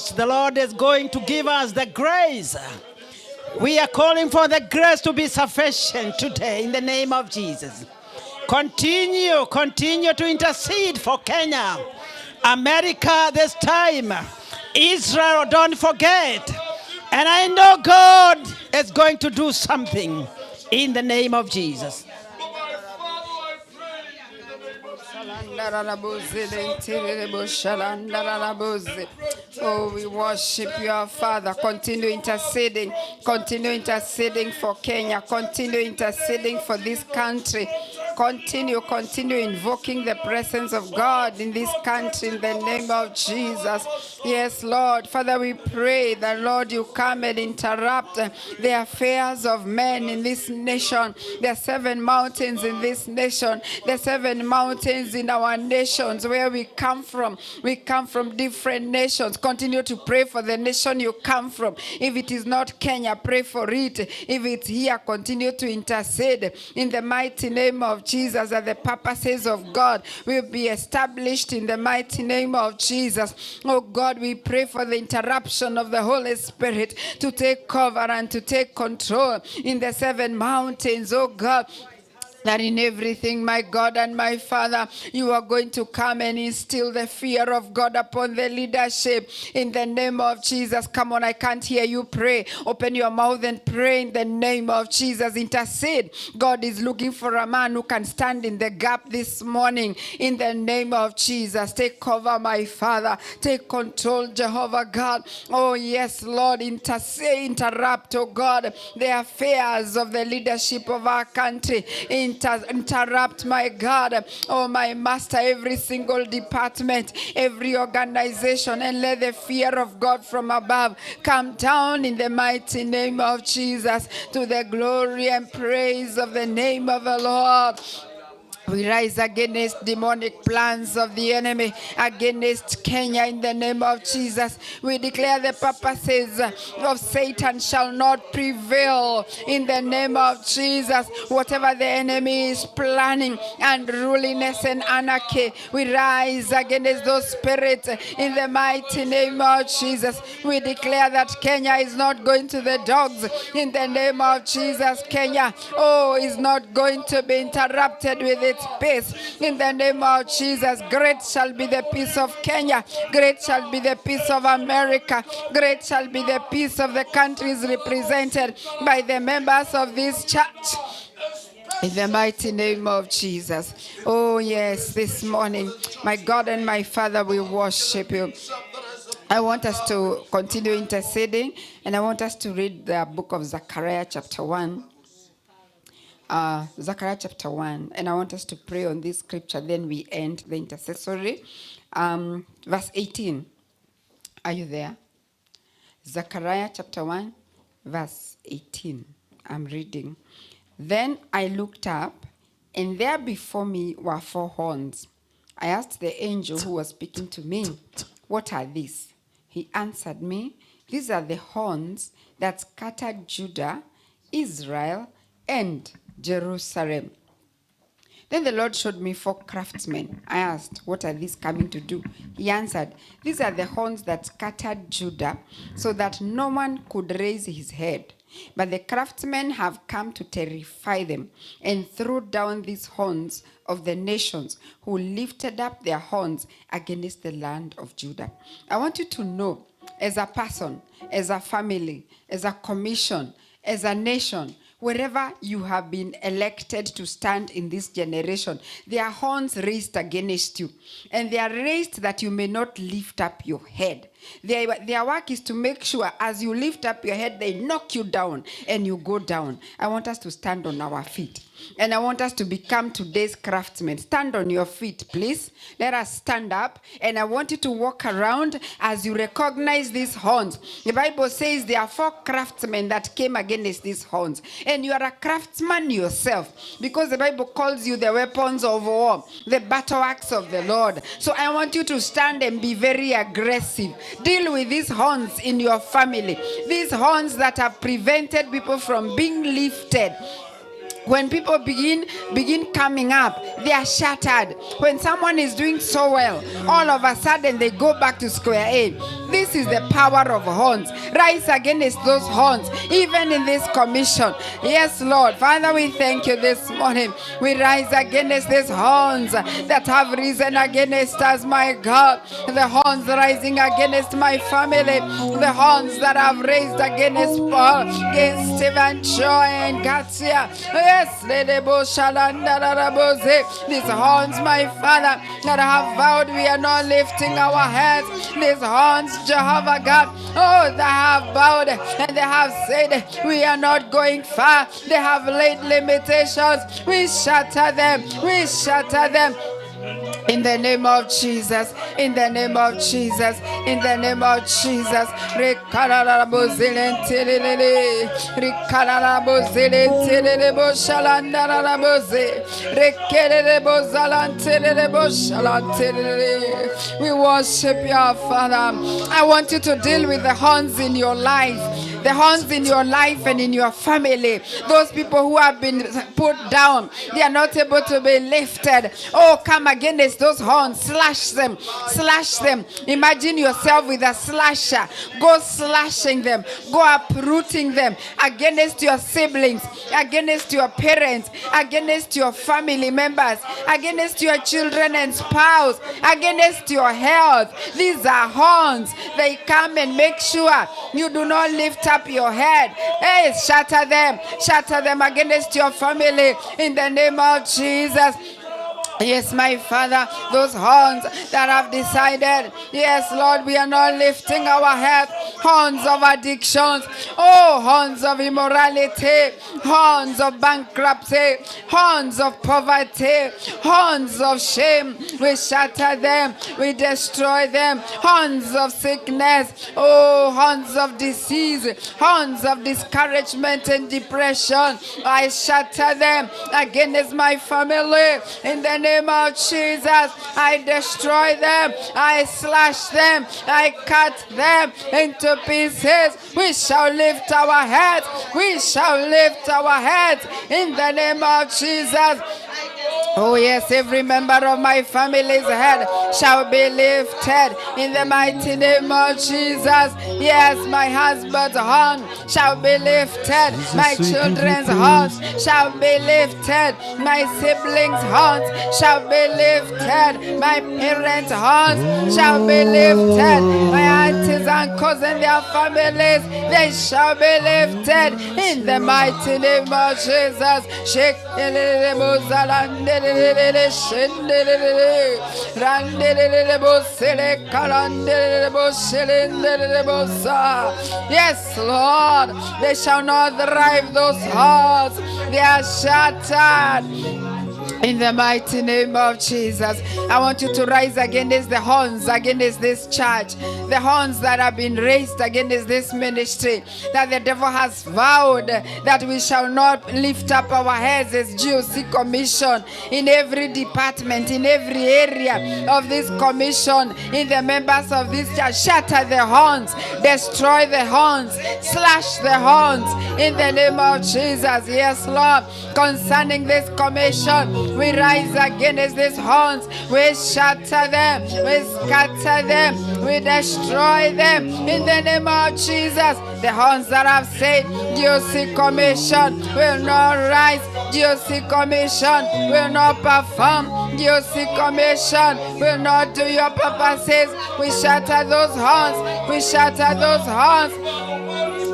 Ghost, the Lord is going to give us the grace. We are calling for the grace to be sufficient today in the name of Jesus. Continue to intercede for Kenya, America this time, Israel, don't forget. And I know God is going to do something in the name of Jesus. Oh, we worship you, our Father. Continue interceding for Kenya. Continue interceding for this country. Continue invoking the presence of God in this country in the name of Jesus. Yes, Lord. Father, we pray that, Lord, you come and interrupt the affairs of men in this nation. There are 7 mountains in this nation. There are 7 mountains in our nations where we come from. We come from different nations. Continue to pray for the nation you come from. If it is not Kenya, pray for it. If it's here, continue to intercede in the mighty name of Jesus, that the purposes of God will be established in the mighty name of Jesus. Oh God, we pray for the interruption of the Holy Spirit to take cover and to take control in the 7 mountains, oh God. That in everything, my God and my Father, you are going to come and instill the fear of God upon the leadership in the name of Jesus. Come on, I can't hear you pray. Open your mouth and pray in the name of Jesus. Intercede. God is looking for a man who can stand in the gap this morning in the name of Jesus. Take cover, my Father. Take control, Jehovah God. Oh, yes, Lord. Interrupt, oh God, the affairs of the leadership of our country. Interrupt, my God, oh my Master, every single department, every organization, and let the fear of God from above come down in the mighty name of Jesus, to the glory and praise of the name of the Lord. We rise against demonic plans of the enemy against Kenya in the name of Jesus. We declare the purposes of Satan shall not prevail in the name of Jesus. Whatever the enemy is planning, unruliness and anarchy, we rise against those spirits in the mighty name of Jesus. We declare that Kenya is not going to the dogs in the name of Jesus. Kenya, is not going to be interrupted with its peace in the name of Jesus. Great shall be the peace of Kenya. Great shall be the peace of America. Great shall be the peace of the countries represented by the members of this church. In the mighty name of Jesus. Oh yes, this morning, my God and my Father, we worship you. I want us to continue interceding, and I want us to read the book of Zechariah chapter 1. Zechariah chapter 1, and I want us to pray on this scripture, then we end the intercessory. Verse 18. Are you there? Zechariah chapter 1, verse 18. I'm reading. Then I looked up, and there before me were 4 horns. I asked the angel who was speaking to me, "What are these?" He answered me, "These are the horns that scattered Judah, Israel, and Jerusalem." Then the Lord showed me 4 craftsmen. I asked, "What are these coming to do?" He answered, "These are the horns that scattered Judah, so that no one could raise his head. But the craftsmen have come to terrify them, and throw down these horns of the nations who lifted up their horns against the land of Judah." I want you to know, as a person, as a family, as a commission, as a nation, wherever you have been elected to stand in this generation, there are horns raised against you. And they are raised that you may not lift up your head. Their work is to make sure as you lift up your head, they knock you down and you go down. I want us to stand on our feet. And I want us to become today's craftsmen. Stand on your feet, please. Let us stand up. And I want you to walk around as you recognize these horns. The Bible says there are 4 craftsmen that came against these horns. And you are a craftsman yourself, because the Bible calls you the weapons of war, the battle axe of the Lord. So I want you to stand and be very aggressive. Deal with these horns in your family. These horns that have prevented people from being lifted. When people begin coming up, they are shattered. When someone is doing so well, all of a sudden they go back to square A. This is the power of horns. Rise against those horns, even in this commission. Yes, Lord. Father, we thank you this morning. We rise against these horns that have risen against us, my God. The horns rising against my family. The horns that have raised against Paul, against Stephen, Joy, and Gatia. Yes, these horns, my Father, that have vowed we are not lifting our heads. These horns, Jehovah God, oh, they have bowed and they have said we are not going far. They have laid limitations. We shatter them. We shatter them. In the name of Jesus, in the name of Jesus, in the name of Jesus. We worship you, Father. I want you to deal with the horns in your life. The horns in your life and in your family. Those people who have been put down, they are not able to be lifted. Oh, come against those horns. Slash them. Slash them. Imagine yourself with a slasher. Go slashing them. Go uprooting them against your siblings, against your parents, against your family members, against your children and spouse, against your health. These are horns. They come and make sure you do not lift up your head. Hey, shatter them against your family in the name of Jesus. Yes, my Father, those horns that have decided, yes, Lord, we are not lifting our head. Horns of addictions, oh, horns of immorality, horns of bankruptcy, horns of poverty, horns of shame. We shatter them, we destroy them. Horns of sickness, oh, horns of disease, horns of discouragement and depression. I shatter them against my family in the name of Jesus. I destroy them. I slash them. I cut them into pieces. We shall lift our heads. We shall lift our heads in the name of Jesus. Oh yes, every member of my family's head shall be lifted in the mighty name of Jesus. Yes, my husband's horn shall be lifted. My children's horns shall be lifted. My siblings' horns shall be lifted. My parents' horns shall be lifted. My aunties, uncles, and their families, they shall be lifted in the mighty name of Jesus. Shake yes, Lord, they shall not drive those hearts. They are shattered. In the mighty name of Jesus, I want you to rise against the horns, against this church, the horns that have been raised against this ministry, that the devil has vowed that we shall not lift up our heads as GOC commission in every department, in every area of this commission, in the members of this church. Shatter the horns, destroy the horns, slash the horns in the name of Jesus. Yes, Lord, concerning this commission, we rise against these horns. We shatter them. We scatter them. We destroy them in the name of Jesus. The horns that have said GOC commission will not rise. GOC commission will not perform. GOC commission will not do your purposes. We shatter those horns. We shatter those horns.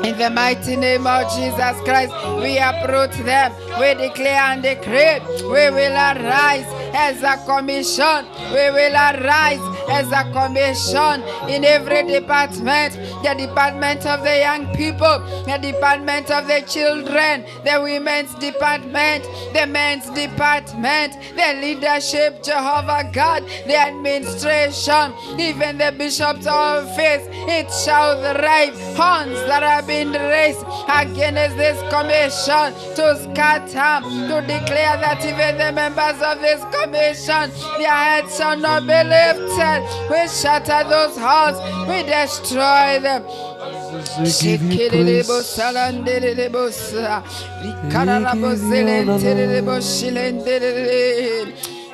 In the mighty name of Jesus Christ, we uproot them. We declare and decree, we will arise as a commission. We will arise as a commission in every department. The department of the young people, the department of the children, the women's department, the men's department, the leadership, Jehovah God, the administration, even the bishop's office. It shall thrive. Horns that have been raised against this commission to scatter, to declare that even the members of this commission, their heads shall not be lifted. We shatter those horns. We destroy them.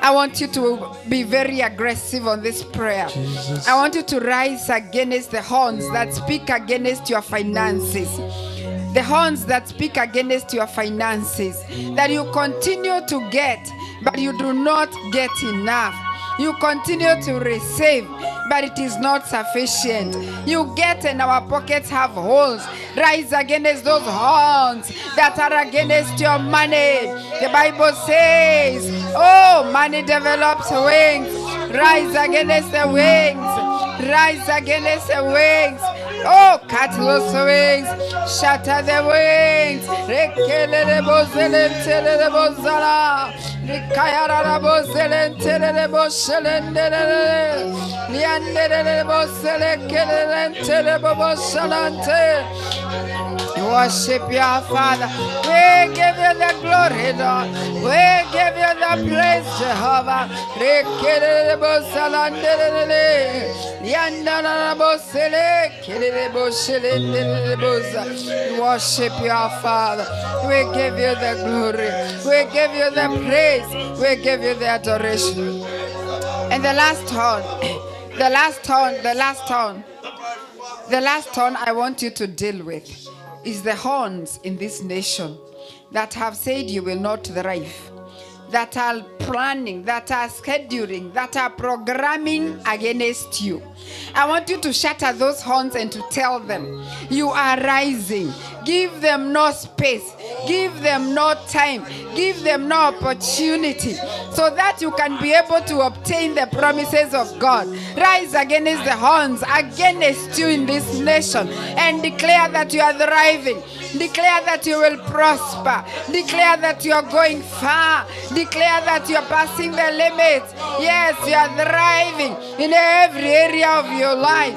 I want you to be very aggressive on this prayer. I want you to rise against the horns that speak against your finances. The horns that speak against your finances, that you continue to get, but you do not get enough. You continue to receive, but it is not sufficient. You get and our pockets have holes. Rise against those horns that are against your money. The Bible says, oh, money develops wings. Rise against the wings. Rise against the wings. Oh, cut those wings. Shatter the wings. Worship your Father. We give you the glory, Lord. We give you the praise, Jehovah. Worship your Father. We give you the glory. We give you the praise. We give you the adoration. And the last horn, the last horn I want you to deal with is the horns in this nation that have said you will not thrive, that are planning, that are scheduling, that are programming against you. I want you to shatter those horns and to tell them, you are rising. Give them no space. Give them no time. Give them no opportunity so that you can be able to obtain the promises of God. Rise against the horns against you in this nation and declare that you are thriving. Declare that you will prosper. Declare that you are going far. Declare that you are passing the limits. Yes, you are thriving in every area of your life.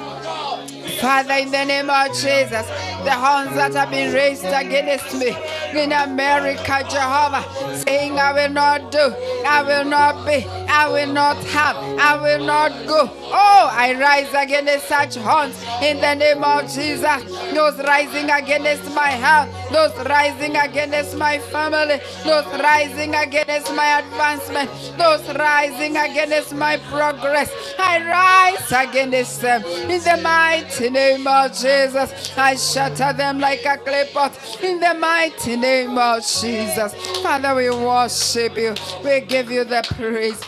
Father, in the name of Jesus, the horns that have been raised against me in America, Jehovah, saying I will not do, I will not be, I will not have, I will not go. Oh, I rise against such horns in the name of Jesus. Those rising against my health, those rising against my family, those rising against my advancement, those rising against my progress. I rise against them in the mighty name of Jesus. I shatter them like a clay pot in the mighty name of Jesus. Father, we worship you. We give you the praise.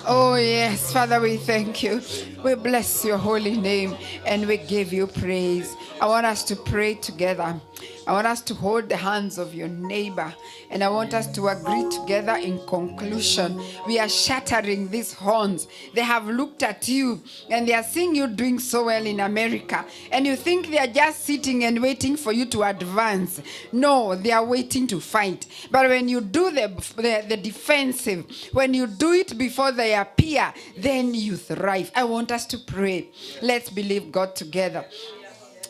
Oh yes, Father, we thank you. We bless your holy name and we give you praise. I want us to pray together. I want us to hold the hands of your neighbor and I want us to agree together in conclusion. We are shattering these horns. They have looked at you and they are seeing you doing so well in America and you think they are just sitting and waiting for you to advance. No, they are waiting to fight. But when you do the defensive, when you do it before they appear, then you thrive. I want us to pray. Let's believe God together.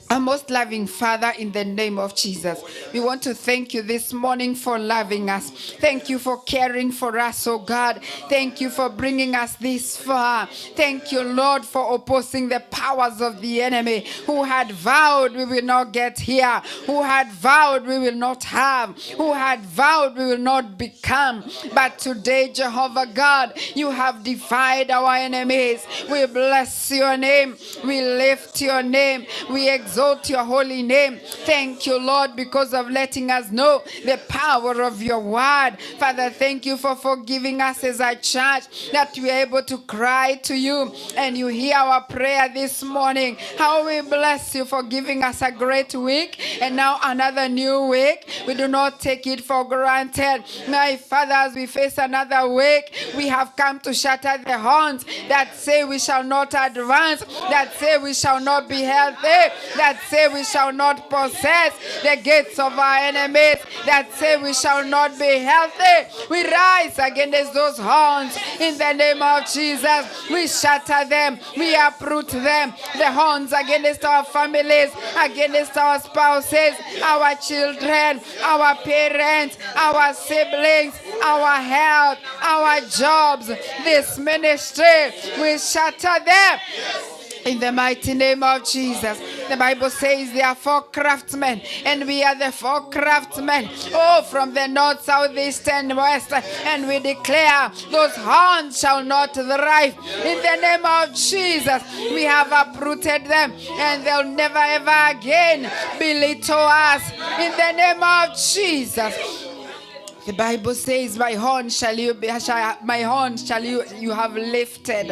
Our most loving Father, in the name of Jesus, we want to thank you this morning for loving us. Thank you for caring for us, oh God. Thank you for bringing us this far. Thank you, Lord, for opposing the powers of the enemy who had vowed we will not get here, who had vowed we will not have, who had vowed we will not become. But today, Jehovah God, you have defied our enemies. We bless your name. We lift your name. We exalt your holy name. Thank you, Lord, because of letting us know the power of your word. Father, thank you for forgiving us as a church, that we are able to cry to you and you hear our prayer this morning. How we bless you for giving us a great week and now another new week. We do not take it for granted. My Father, as we face another week, we have come to shatter the horns that say we shall not advance, that say we shall not be healthy, that say we shall not possess the gates of our enemies, that say we shall not be healthy. We rise against those horns in the name of Jesus. We shatter them. We uproot them. The horns against our families, against our spouses, our children, our parents, our siblings, our health, our jobs, this ministry. We shatter them In the mighty name of Jesus. The Bible says there are 4 craftsmen, and we are the 4 craftsmen. Oh, from the north, south, east, and west. And we declare those horns shall not thrive. In the name of Jesus, we have uprooted them, and they'll never ever again belittle us. In the name of Jesus. The Bible says, my horn shall you have lifted.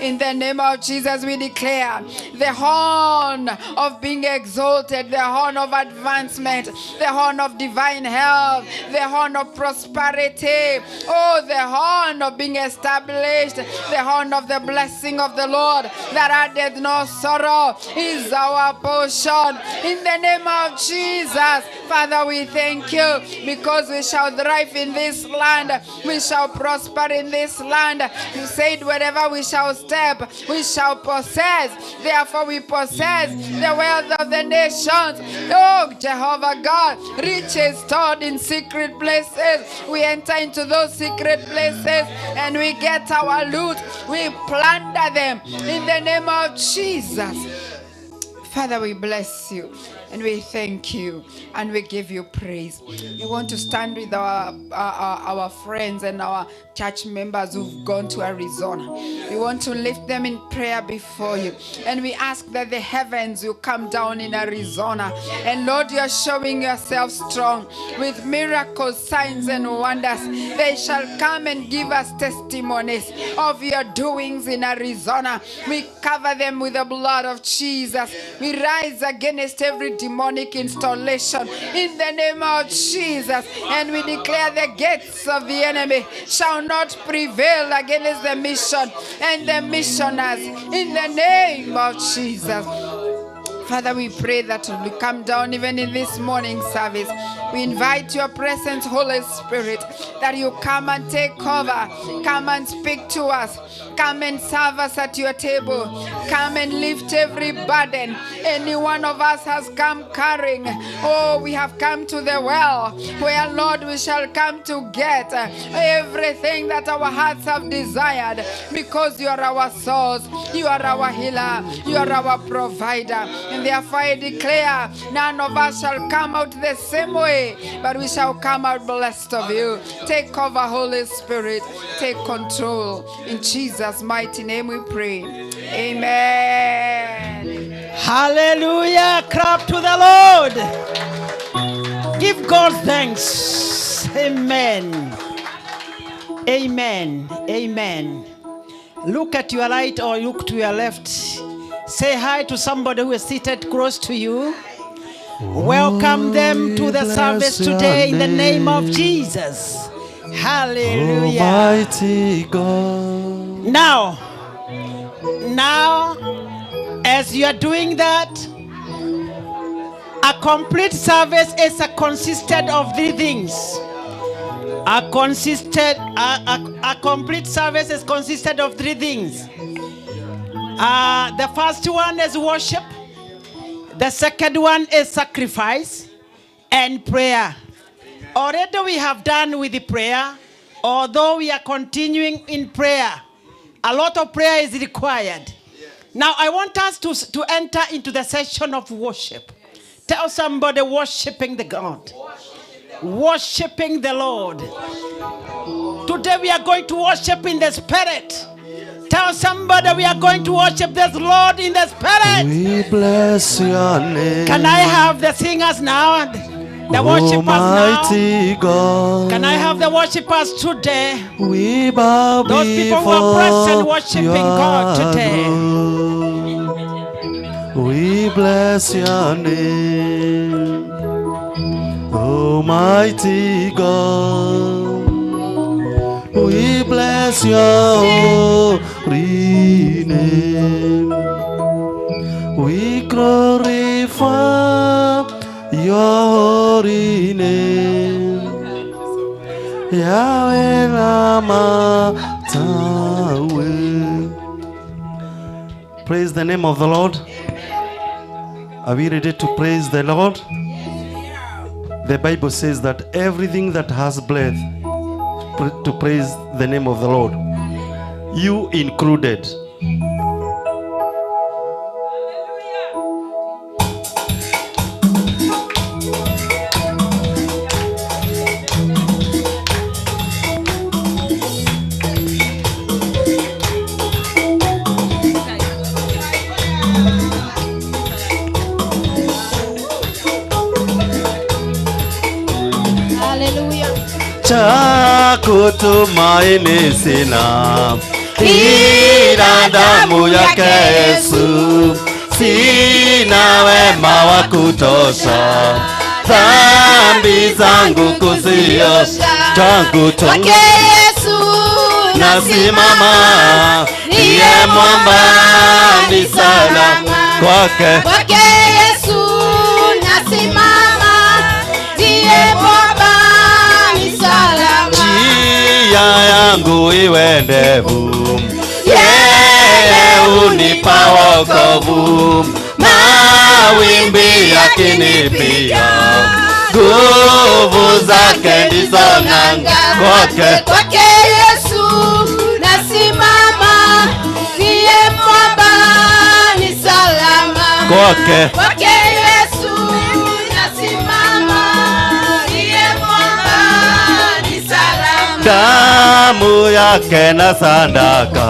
In the name of Jesus, we declare the horn of being exalted, the horn of advancement, the horn of divine health, the horn of prosperity, oh, the horn of being established, the horn of the blessing of the Lord that addeth no sorrow is our portion. In the name of Jesus, Father, we thank you because we shall thrive in this land. We shall prosper in this land. You said wherever we shall step, we shall possess. Therefore we possess the wealth of the nations. Oh, Jehovah God, riches stored in secret places. We enter into those secret places and we get our loot. We plunder them in the name of Jesus. Father, we bless you. And we thank you and we give you praise. We want to stand with our friends and our church members who've gone to Arizona. We want to lift them in prayer before you. And we ask that the heavens will come down in Arizona. And Lord, you're showing yourself strong with miracles, signs, and wonders. They shall come and give us testimonies of your doings in Arizona. We cover them with the blood of Jesus. We rise against every demonic installation in the name of Jesus, and we declare the gates of the enemy shall not prevail against the mission and the missioners in the name of Jesus. Father, we pray that you come down even in this morning service. We invite your presence, Holy Spirit, that you come and take over. Come and speak to us. Come and serve us at your table. Come and lift every burden any one of us has come carrying. Oh, we have come to the well where, Lord, we shall come to get everything that our hearts have desired, because you are our source, you are our healer, you are our provider. And therefore I declare none of us shall come out the same way, but we shall come out blessed of you. Take over, Holy Spirit. Take control. In Jesus' mighty name we pray. Amen. Hallelujah. Clap to the Lord. Give God thanks. Amen. Amen. Amen. Look at your right or look to your left. Say hi to somebody who is seated close to you. Welcome them to the service today in the name of Jesus. Hallelujah. Almighty God. Now, as you are doing that, a complete service is consisted of 3 things. A complete service is consisted of 3 things. The first one is worship. The second one is sacrifice and prayer. Already we have done with the prayer. Although we are continuing in prayer, a lot of prayer is required. Now I want us to enter into the session of worship. Tell somebody, worshiping the God. Worshiping the Lord. Today we are going to worship in the Spirit. Tell somebody, we are going to worship this Lord in the Spirit. We bless your name. Can I have the singers now? The worshipers Almighty now. God. Can I have the worshipers today? We bow Those people who are present worshiping God today. Throne. We bless your name. Almighty God. We bless your holy name. We glorify your holy name. Yahweh Lama Taweh. Praise the name of the Lord. Are we ready to praise the Lord? The Bible says that everything that has breath to praise the name of the Lord, you included. cha kutumaini sina, ila damu yake Yesu. Sina wema wa kutosha, dhambi zangu kuziosha. Tangu Kwake Yesu nasimama, ndiye mwamba ni salama. Kwake Yesu nasimama, ndiye mwamba ni salama. Njia yangu iwe ndefu, yeye unipa wokovu. Mawimbi yakinipia, nguvu zake ndizo nanga. Kwake Yesu nasimama, ndiye mwamba ni salama. Kwake Yesu nasimama, ndiye mwamba ni salama. damu yake na sadaka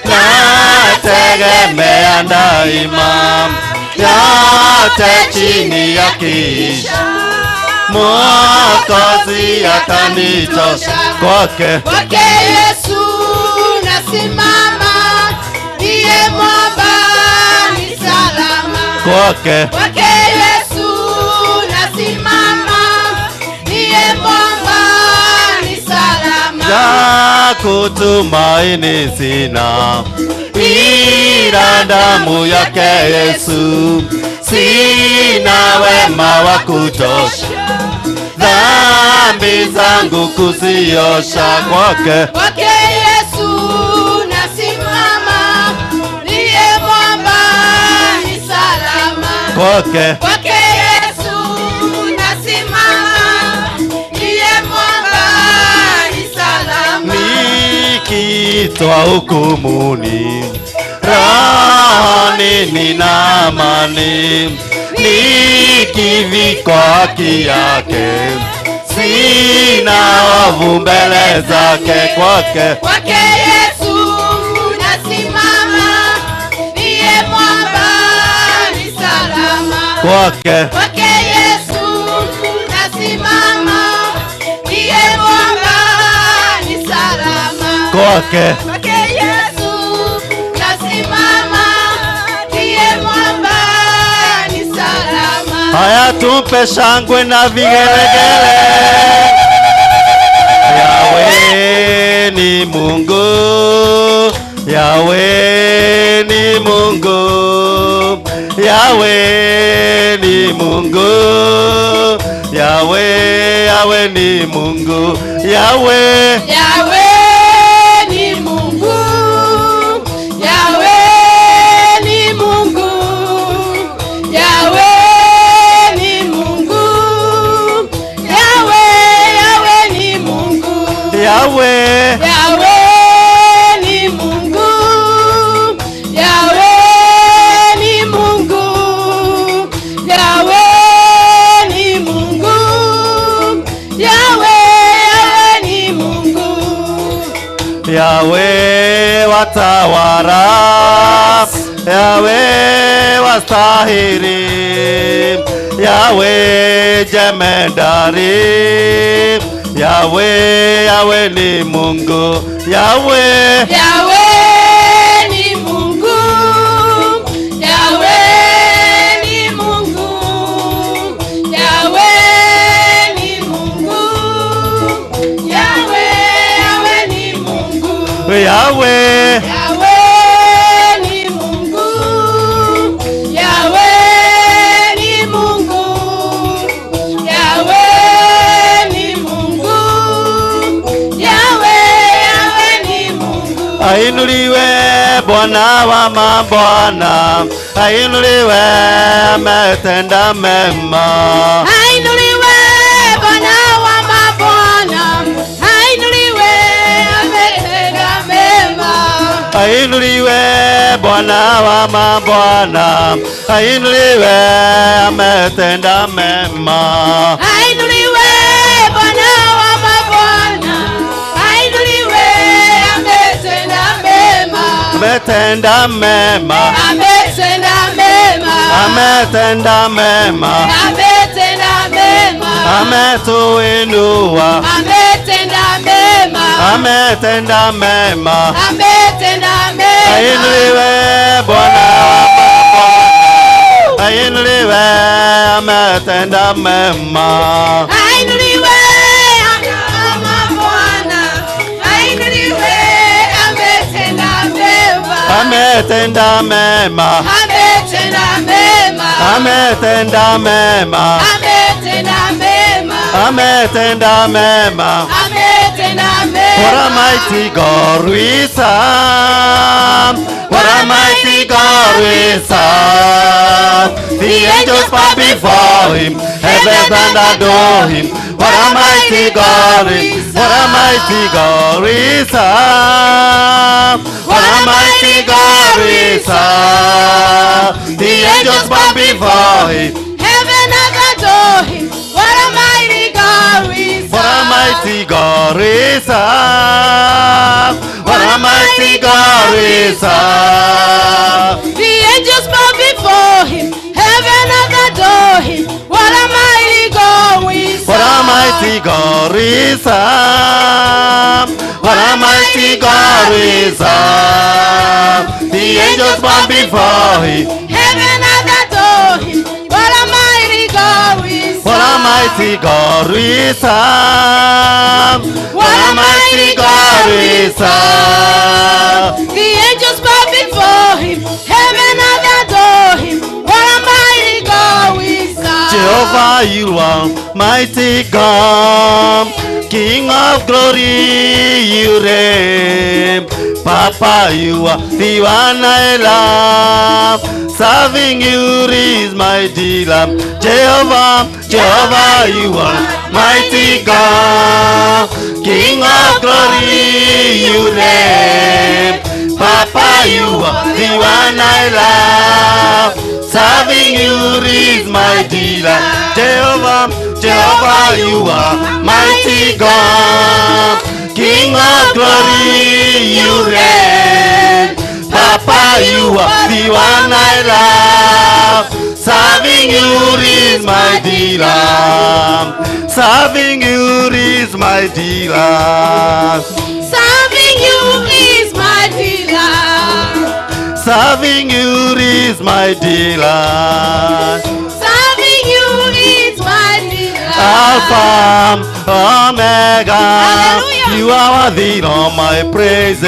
nategemea daima, yote chini ya kisha Mwokozi atanitosha. Kwake Yesu nasimama, ndiye mwamba ni salama. Kwake Yesu nasimama, ndiye mwamba ni salama. Ya kutumaini sina, ila damu yake Yesu. Sina wema wa kutosha, dhambi zangu kuziosha. Kwake Yesu nasimama, ndiye mwamba ni salama. Kwake Yesu nasimama, ndiye mwamba ni salama. Nikitwa hukumuni, rohoni nina amani. Nikivikwa haki yake, sina ovu mbele zake. Kwake Yesu nasimama, ndiye mwamba ni salama. Kwake Yesu nasimama, ndiye mwamba ni salama. Kwake Yesu nasimama, ndiye mwamba ni salama. Haya, tupe shangwe na vigelegele. Yawe ni Mungu, Yawe ni Mungu, Yawe ni Mungu, Yawe ni Mungu, Yawe ni Mungu, Yawe ni Mungu, Yawe ni Mungu, Yawe ni Mungu, Yawe ni Mungu, Yawe ni Mungu, Yawe ni Mungu, Yawe ni Mungu. Yawe watawala, Yawe wastahili, Yawe jemedari, Yawe ni Mungu, Yawe ni Mungu, Yawe ni Mungu, Yawe ni Mungu, Yawe ni Mungu, Yawe ni Mungu, Yawe ni Mungu, Yawe ni Mungu, Yawe ni Mungu. ainuliwe Bwana wa mabwana, ainuliwe ametenda mema. Ainuliwe Bwana wa mabwana, ainuliwe ametenda mema. Ainuliwe Bwana wa mabwana, ainuliwe ametenda mema. Ainuliwe Bwana wa mabwana, ainuliwe ametenda mema. Ametenda mema, Ametenda mema, ametenda mema, ametenda mema, ametuinua, ametenda ametenda mema. ametenda mema. Ainuliwe Bwana wa mabwana, ainuliwe, ametenda mema. Ainuliwe ama Bwana, ainuliwe, ametenda mema. Ametenda mema, Ametenda mema. ametenda mema, Ametenda mema. ametenda mema. Ametenda What a mema. mighty God we serve. What a mighty God we serve. The angels bow before him, heavens and adore him. What a mighty God we serve. What a mighty God we serve. What a mighty God we serve. The angels bow before him. Heaven and adore him. What a mighty God we serve. What a mighty God we serve. What a mighty God we serve. The angels bow before him. Heaven and adore him. What a mighty God we serve. What a mighty God we serve. What a mighty God we serve. The angels bow before him. Heaven and adore him. What a mighty God we serve. What a mighty God we serve. What a mighty God we serve. The angels bow before him. Heaven and adore him. What a mighty God we serve. Jehovah, you are mighty God, King of glory, you reign. Papa, you are the one I love. Serving you is my delight. Jehovah, Jehovah, you are mighty God, King of glory, you reign. Papa, you are the one I love. Serving you is my delight. Jehovah, Jehovah, you are mighty God, King of glory, you reign. Papa, you are the one I love. Serving you is my delight. Serving you is my delight. Serving you is my delight. Serving you is my delight. Serving you is my delight. Alpha, Omega, Hallelujah. you are worthy of my praise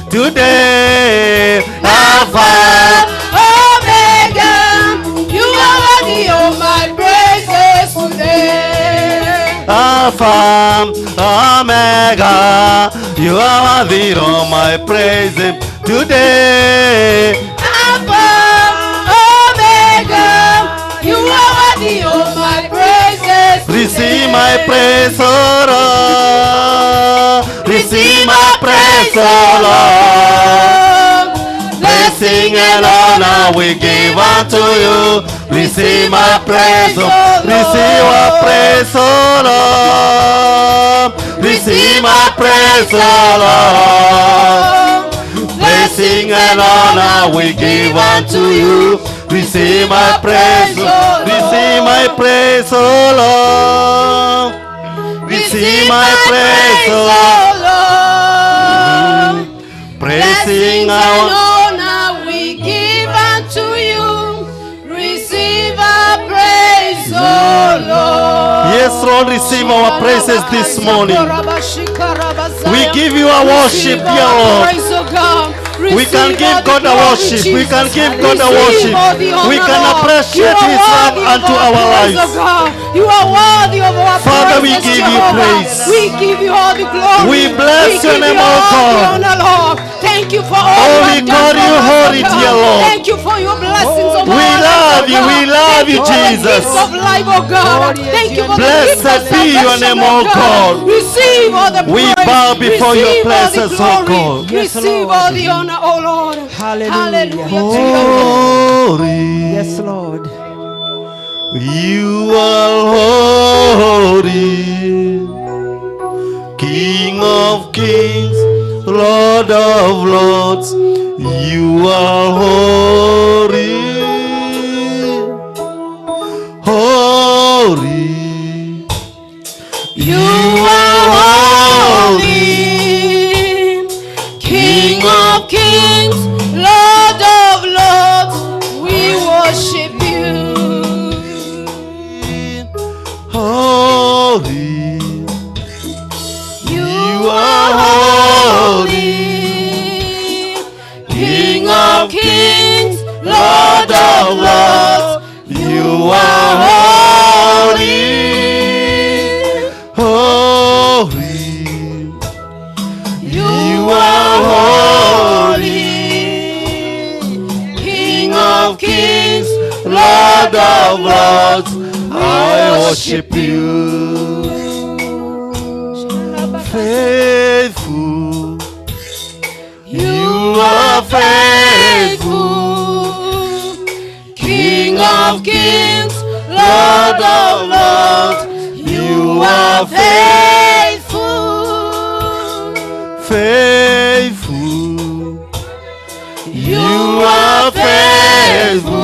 today. Alpha, Omega, you are worthy of my praises today. Alpha, Omega, you are worthy of my praise today. Alpha, Omega, you are worthy of my praises today. Receive my praise, O Lord. Receive my praise, O Lord. Blessing and honor we give unto you. Receive my praise, receive my praise, O Lord. Receive my praise, O Lord. Blessing and honor we give unto you. Receive my praise, receive my praise, O Lord. Receive my praise, O Lord. Praising Blessings and our honor we give unto you. Receive our praise, O Lord. Yes, Lord, receive our praises this morning. We give you our worship, dear Lord. We can give God a worship. We can give God a worship. We can appreciate His love unto our lives. You are worthy of our Father, we praises, give you Jehovah. praise. We give you all the glory. We bless your give name, you O all God. the honor, Lord. Thank you for all Oh, you we have call done you for us, holy, O God. dear Lord. Thank you for your blessings of We our love lives, you, O we God. love you, Thank for the Jesus. gift of life, oh God. Thank you for the gift of Blessed be your salvation, name, oh O God. Receive all the We praise. bow before your Receive all the presence, O glory. God. Yes, Receive Lord. all the honor, oh Lord. Hallelujah. to your name. Holy, Yes, Lord. you are holy, King of kings, Lord of lords, you are holy, holy, You are holy, of Lords, I worship you. Faithful, you are faithful. King of kings, Lord of lords, you are faithful. Faithful, you are faithful.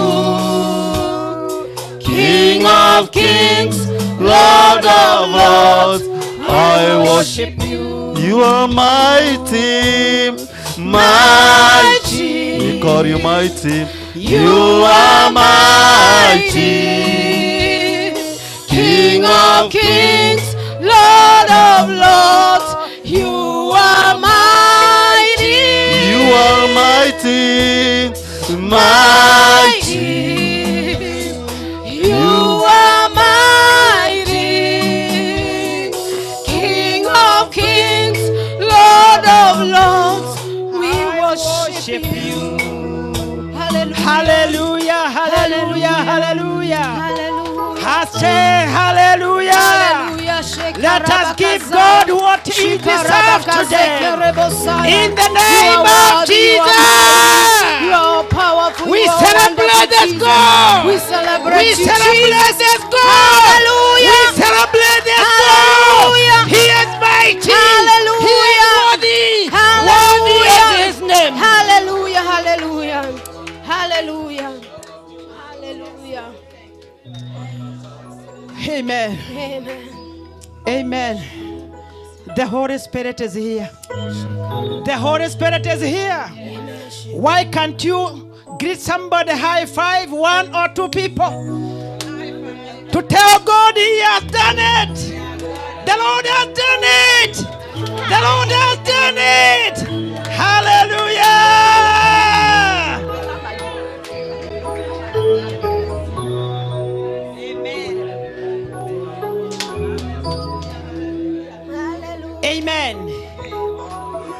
King of kings, Lord of lords, I worship you. You are mighty, mighty. We call you mighty. You are mighty. King of kings, Lord of lords, you are mighty. You are mighty, mighty. You are mighty. King of kings, Lord of lords, we worship you. Hallelujah, hallelujah, hallelujah. I say hallelujah. Let us give God what He deserves today. In the name of Jesus. We celebrate this God. We celebrate this God. Hallelujah. We celebrate this God. He is mighty. Hallelujah. He is worthy. Hallelujah. Worthy is His name. Hallelujah, hallelujah. Hallelujah. Hallelujah. Amen. Amen. Amen. The Holy Spirit is here. The Holy Spirit is here. Why can't you greet somebody, high five one or two people to tell God He has done it? The Lord has done it. The Lord has done it. Hallelujah. Amen.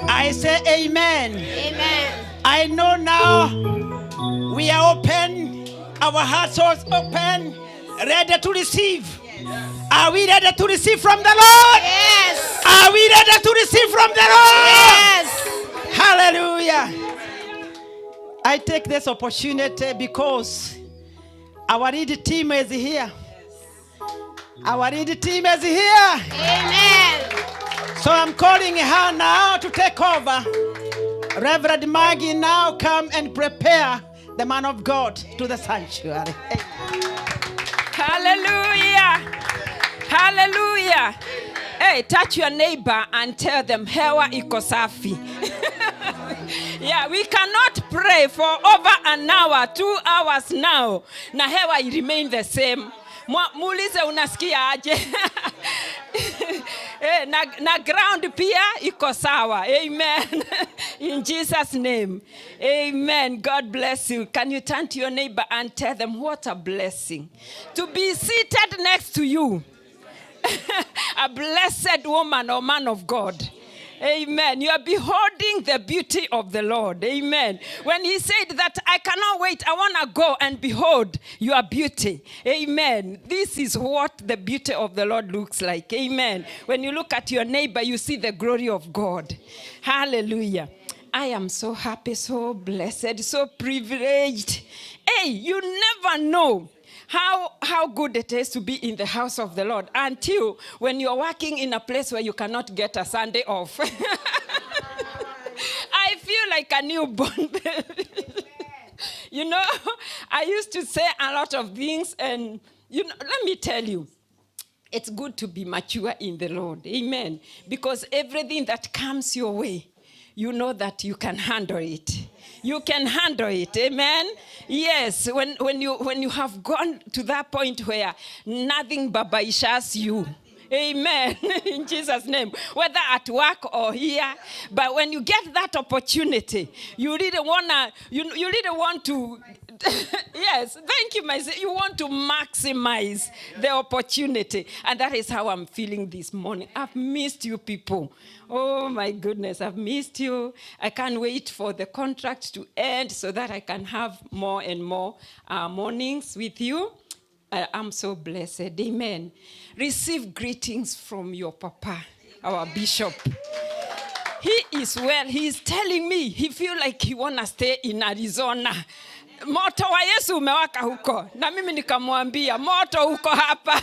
I say amen. Amen. I know now we are open, our hearts are open, ready to receive. Are we ready to receive from the Lord? Yes. Are we ready to receive from the Lord? Yes. Hallelujah. I take this opportunity because our lead team is here. Our lead team is here. Amen. So I'm calling her now to take over. Reverend Maggie, now come and prepare the man of God to the sanctuary. Hallelujah. Hallelujah. Hey, touch your neighbor and tell them, hewa iko safi. Yeah, we cannot pray for over an hour, 2 hours now. Na hewa remain the same. Muulize unasikia aje. na ground pia iko sawa. Amen. In Jesus' name. Amen. God bless you. Can you turn to your neighbor and tell them what a blessing to be seated next to you. A blessed woman or man of God. Amen. You are beholding the beauty of the Lord. Amen. When he said that I cannot wait, I want to go and behold your beauty. Amen. This is what the beauty of the Lord looks like. Amen. When you look at your neighbor, you see the glory of God. Hallelujah. I am so happy, so blessed, so privileged. Hey, you never know how good it is to be in the house of the Lord until when you're working in a place where you cannot get a Sunday off. I feel like a newborn baby. You know, I used to say a lot of things, and let me tell you, it's good to be mature in the Lord. Amen. Because everything that comes your way, you know that you can handle it. You can handle it. Amen. Yes, when you have gone to that point where nothing babaishas you. Amen. In Jesus' name. Whether at work or here. But when you get that opportunity, you really want to yes, thank you, my sister. You want to maximize the opportunity. And that is how I'm feeling this morning. I've missed you people. Oh my goodness, I've missed you. I can't wait for the contract to end so that I can have more and more mornings with you. I am so blessed. Amen. Receive greetings from your papa, our bishop. He is well. He is telling me he feel like he wanna stay in Arizona. Moto wa Yesu umewaka huko. Na mimi nikamwambia moto huko hapa.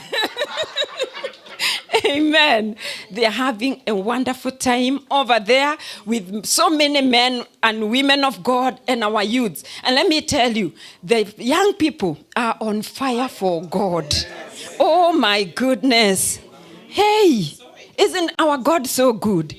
Amen. They are having a wonderful time over there with so many men and women of God and our youths. And let me tell you, the young people are on fire for God. Oh my goodness. Hey, isn't our God so good?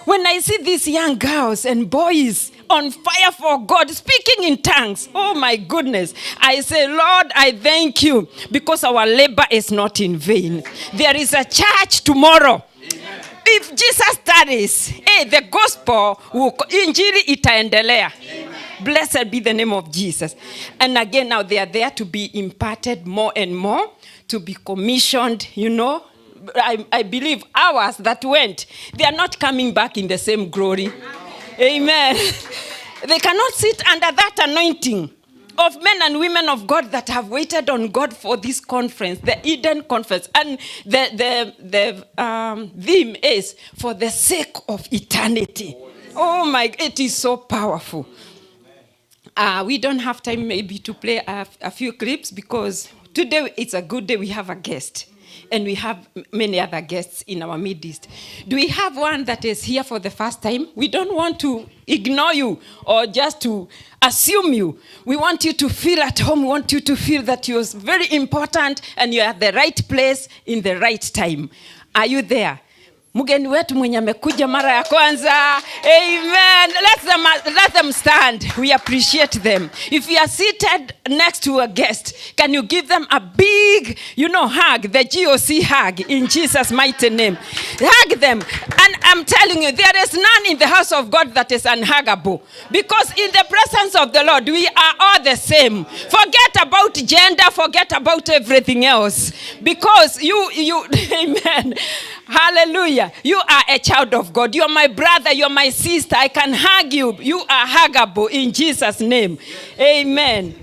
When I see these young girls and boys on fire for God, speaking in tongues, oh my goodness, I say, Lord, I thank you because our labor is not in vain. There is a church tomorrow. Amen. If Jesus tarries, the gospel, injili itaendelea. Amen. Blessed be the name of Jesus. And again, now they are there to be imparted more and more, to be commissioned, you know. I believe ours that went, they are not coming back in the same glory. Amen. They cannot sit under that anointing of men and women of God that have waited on God for this conference, the Eden Conference. And the theme is for the sake of eternity. Oh my, it is so powerful. We don't have time maybe to play a few clips because today it's a good day. We have a guest. And we have many other guests in our midst. Do we have one that is here for the first time? We don't want to ignore you or just to assume you. We want you to feel at home. We want you to feel that you're very important and you're at the right place in the right time. Are you there? Mugeni wetu mwenye amekuja mara ya kwanza. Amen. Let them stand. We appreciate them. If you are seated next to a guest, can you give them a big, hug, the GOC hug in Jesus' mighty name. Hug them. And I'm telling you, there is none in the house of God that is unhuggable. Because in the presence of the Lord, we are all the same. Forget about gender, forget about everything else. Because you amen. Hallelujah. You are a child of God. You're my brother. You're my sister. I can hug you. You are huggable in Jesus' name. Amen.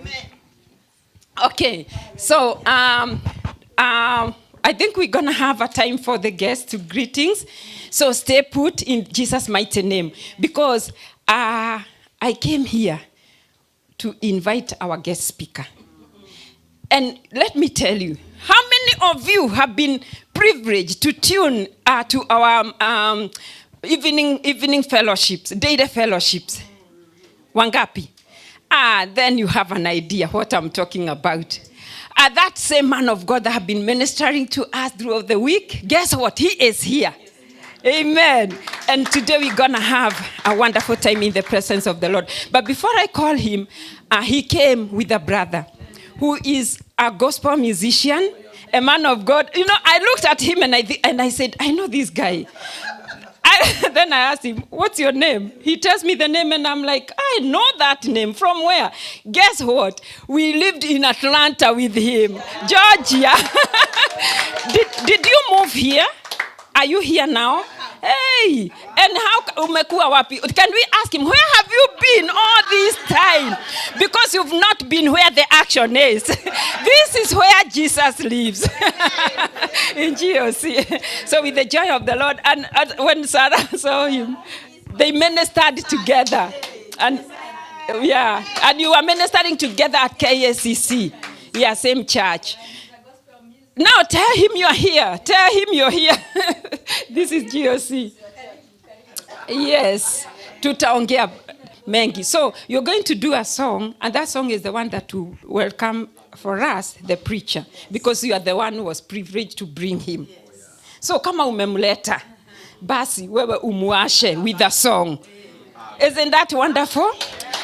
Okay. So, I think we're going to have a time for the guests to greetings. So stay put in Jesus' mighty name. Because I came here to invite our guest speaker. And let me tell you, how many of you have been privileged to tune to our evening fellowships, daily fellowships? Wangapi? Then you have an idea what I'm talking about. That same man of God that have been ministering to us throughout the week, guess what? He is here. Amen. And today we're going to have a wonderful time in the presence of the Lord. But before I call him, he came with a brother who is a gospel musician, a man of God. I looked at him and I said, I know this guy. Then I asked him, what's your name? He tells me the name and I'm like, I know that name. From where? Guess what? We lived in Atlanta with him. Georgia. Did you move here? Are you here now? Hey, and how umekuwa wapi? Can we ask him, where have you been all this time? Because you've not been where the action is. This is where Jesus lives. In GOC. So with the joy of the Lord, and when Sarah saw him, they ministered together. And yeah, and you are ministering together at KACC. Yeah, same church. Now tell him you're here. Tell him you're here. This is GOC. Yes. Tutaongea mengi. So you're going to do a song, and that song is the one that will welcome for us the preacher, because you are the one who was privileged to bring him. So kama umemleta, basi wewe umuashe with a song. Isn't that wonderful?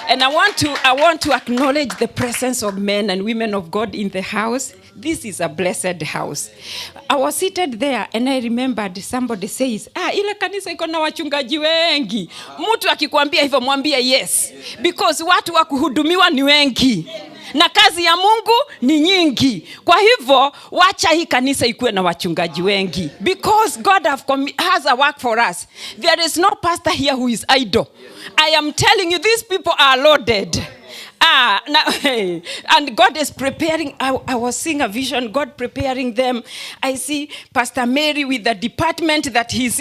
And I want to acknowledge the presence of men and women of God in the house. This is a blessed house. I was seated there and I remembered somebody says, ile kanisa iko na wachungaji wengi. Mtu akikwambia hivyo mwambie yes. Because watu wa kuhudumiwa ni wengi. Na kazi ya Mungu ni nyingi. Kwa hivyo wacha hii kanisa ikuwe na wachungaji wengi. Because God has a work for us. There is no pastor here who is idle. I am telling you, these people are loaded. And God is preparing. I was seeing a vision, God preparing them. I see Pastor Mary with the department that she's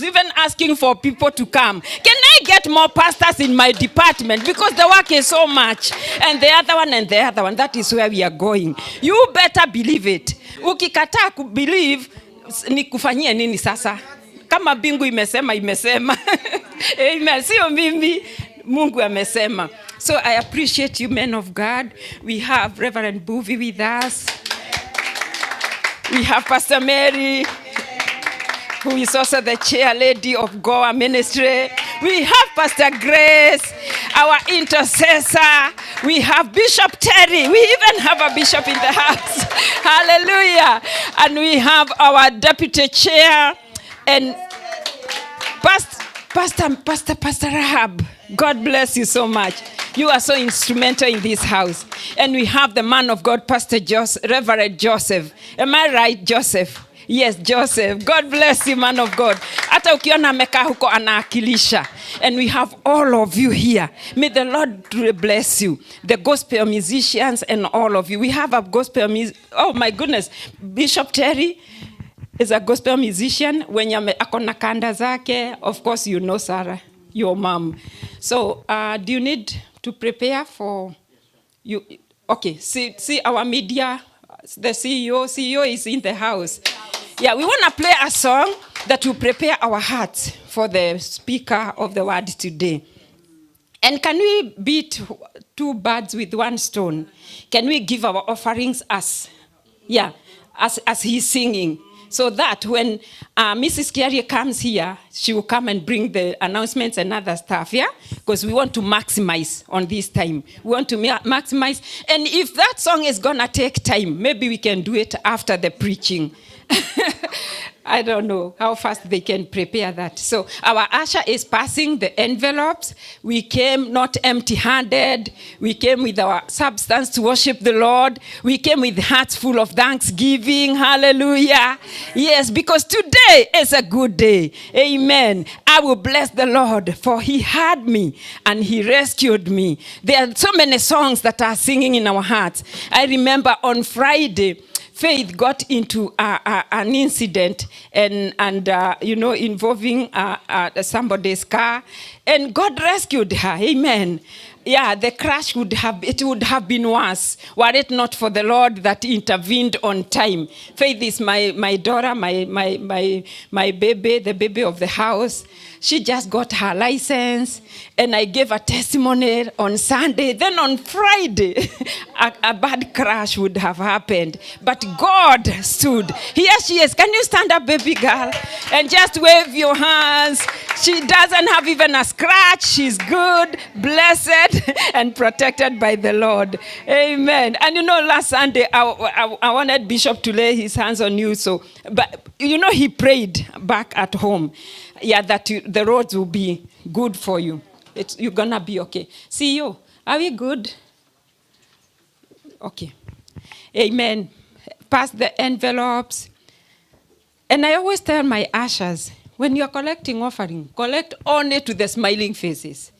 even asking for people to come. Can I get more pastors in my department? Because the work is so much. And the other one and the other one. That is where we are going. You better believe it. Ukikataa kubelieve, ni kufanyia nini sasa? Kama bingu imesema. Amen. Sio mimi. Mungu amesema. So I appreciate you, men of God. We have Reverend Buvi with us. We have Pastor Mary, who is also the chair lady of Goa Ministry. We have Pastor Grace, our intercessor. We have Bishop Terry. We even have a bishop in the house. Hallelujah. And we have our deputy chair and Pastor Rahab. God bless you so much. You are so instrumental in this house. And we have the man of God, Reverend Joseph. Am I right, Joseph? Yes, Joseph. God bless you, man of God. Hata ukiona amekaa huko anaakilisha. And we have all of you here. May the Lord bless you. The gospel musicians and all of you. We have a gospel oh my goodness. Bishop Terry is a gospel musician. When ako na kanda zake, of course you know Sarah, your mom. So do you need to prepare for you? Okay, see our media, the CEO is in the house. Yeah, we want to play a song that will prepare our hearts for the speaker of the word today. And can we beat two birds with one stone? Can we give our offerings as he's singing? So that when Mrs. Kiarie comes here, she will come and bring the announcements and other stuff, yeah? Because we want to maximize on this time. We want to maximize. And if that song is going to take time, maybe we can do it after the preaching. I don't know how fast they can prepare that. So our usher is passing the envelopes. We came not empty-handed. We came with our substance to worship the Lord. We came with hearts full of thanksgiving. Hallelujah. Yes, because today is a good day. Amen. I will bless the Lord, for he heard me and he rescued me. There are so many songs that are singing in our hearts. I remember on Friday, Faith got into an incident and involving somebody's car, and God rescued her. Amen. Yeah, the crash would have been worse were it not for the Lord that intervened on time. Faith is my daughter, my baby, the baby of the house. She just got her license, and I gave a testimony on Sunday. Then on Friday, a bad crash would have happened. But God stood. Here she is. Can you stand up, baby girl? And just wave your hands. She doesn't have even a scratch. She's good, blessed, and protected by the Lord. Amen. And last Sunday, I wanted Bishop to lay his hands on you. But he prayed back at home. Yeah, that the roads will be good for you. You're going to be okay. CEO, are we good? Okay. Amen. Pass the envelopes. And I always tell my ushers, when you're collecting offering, collect only to the smiling faces.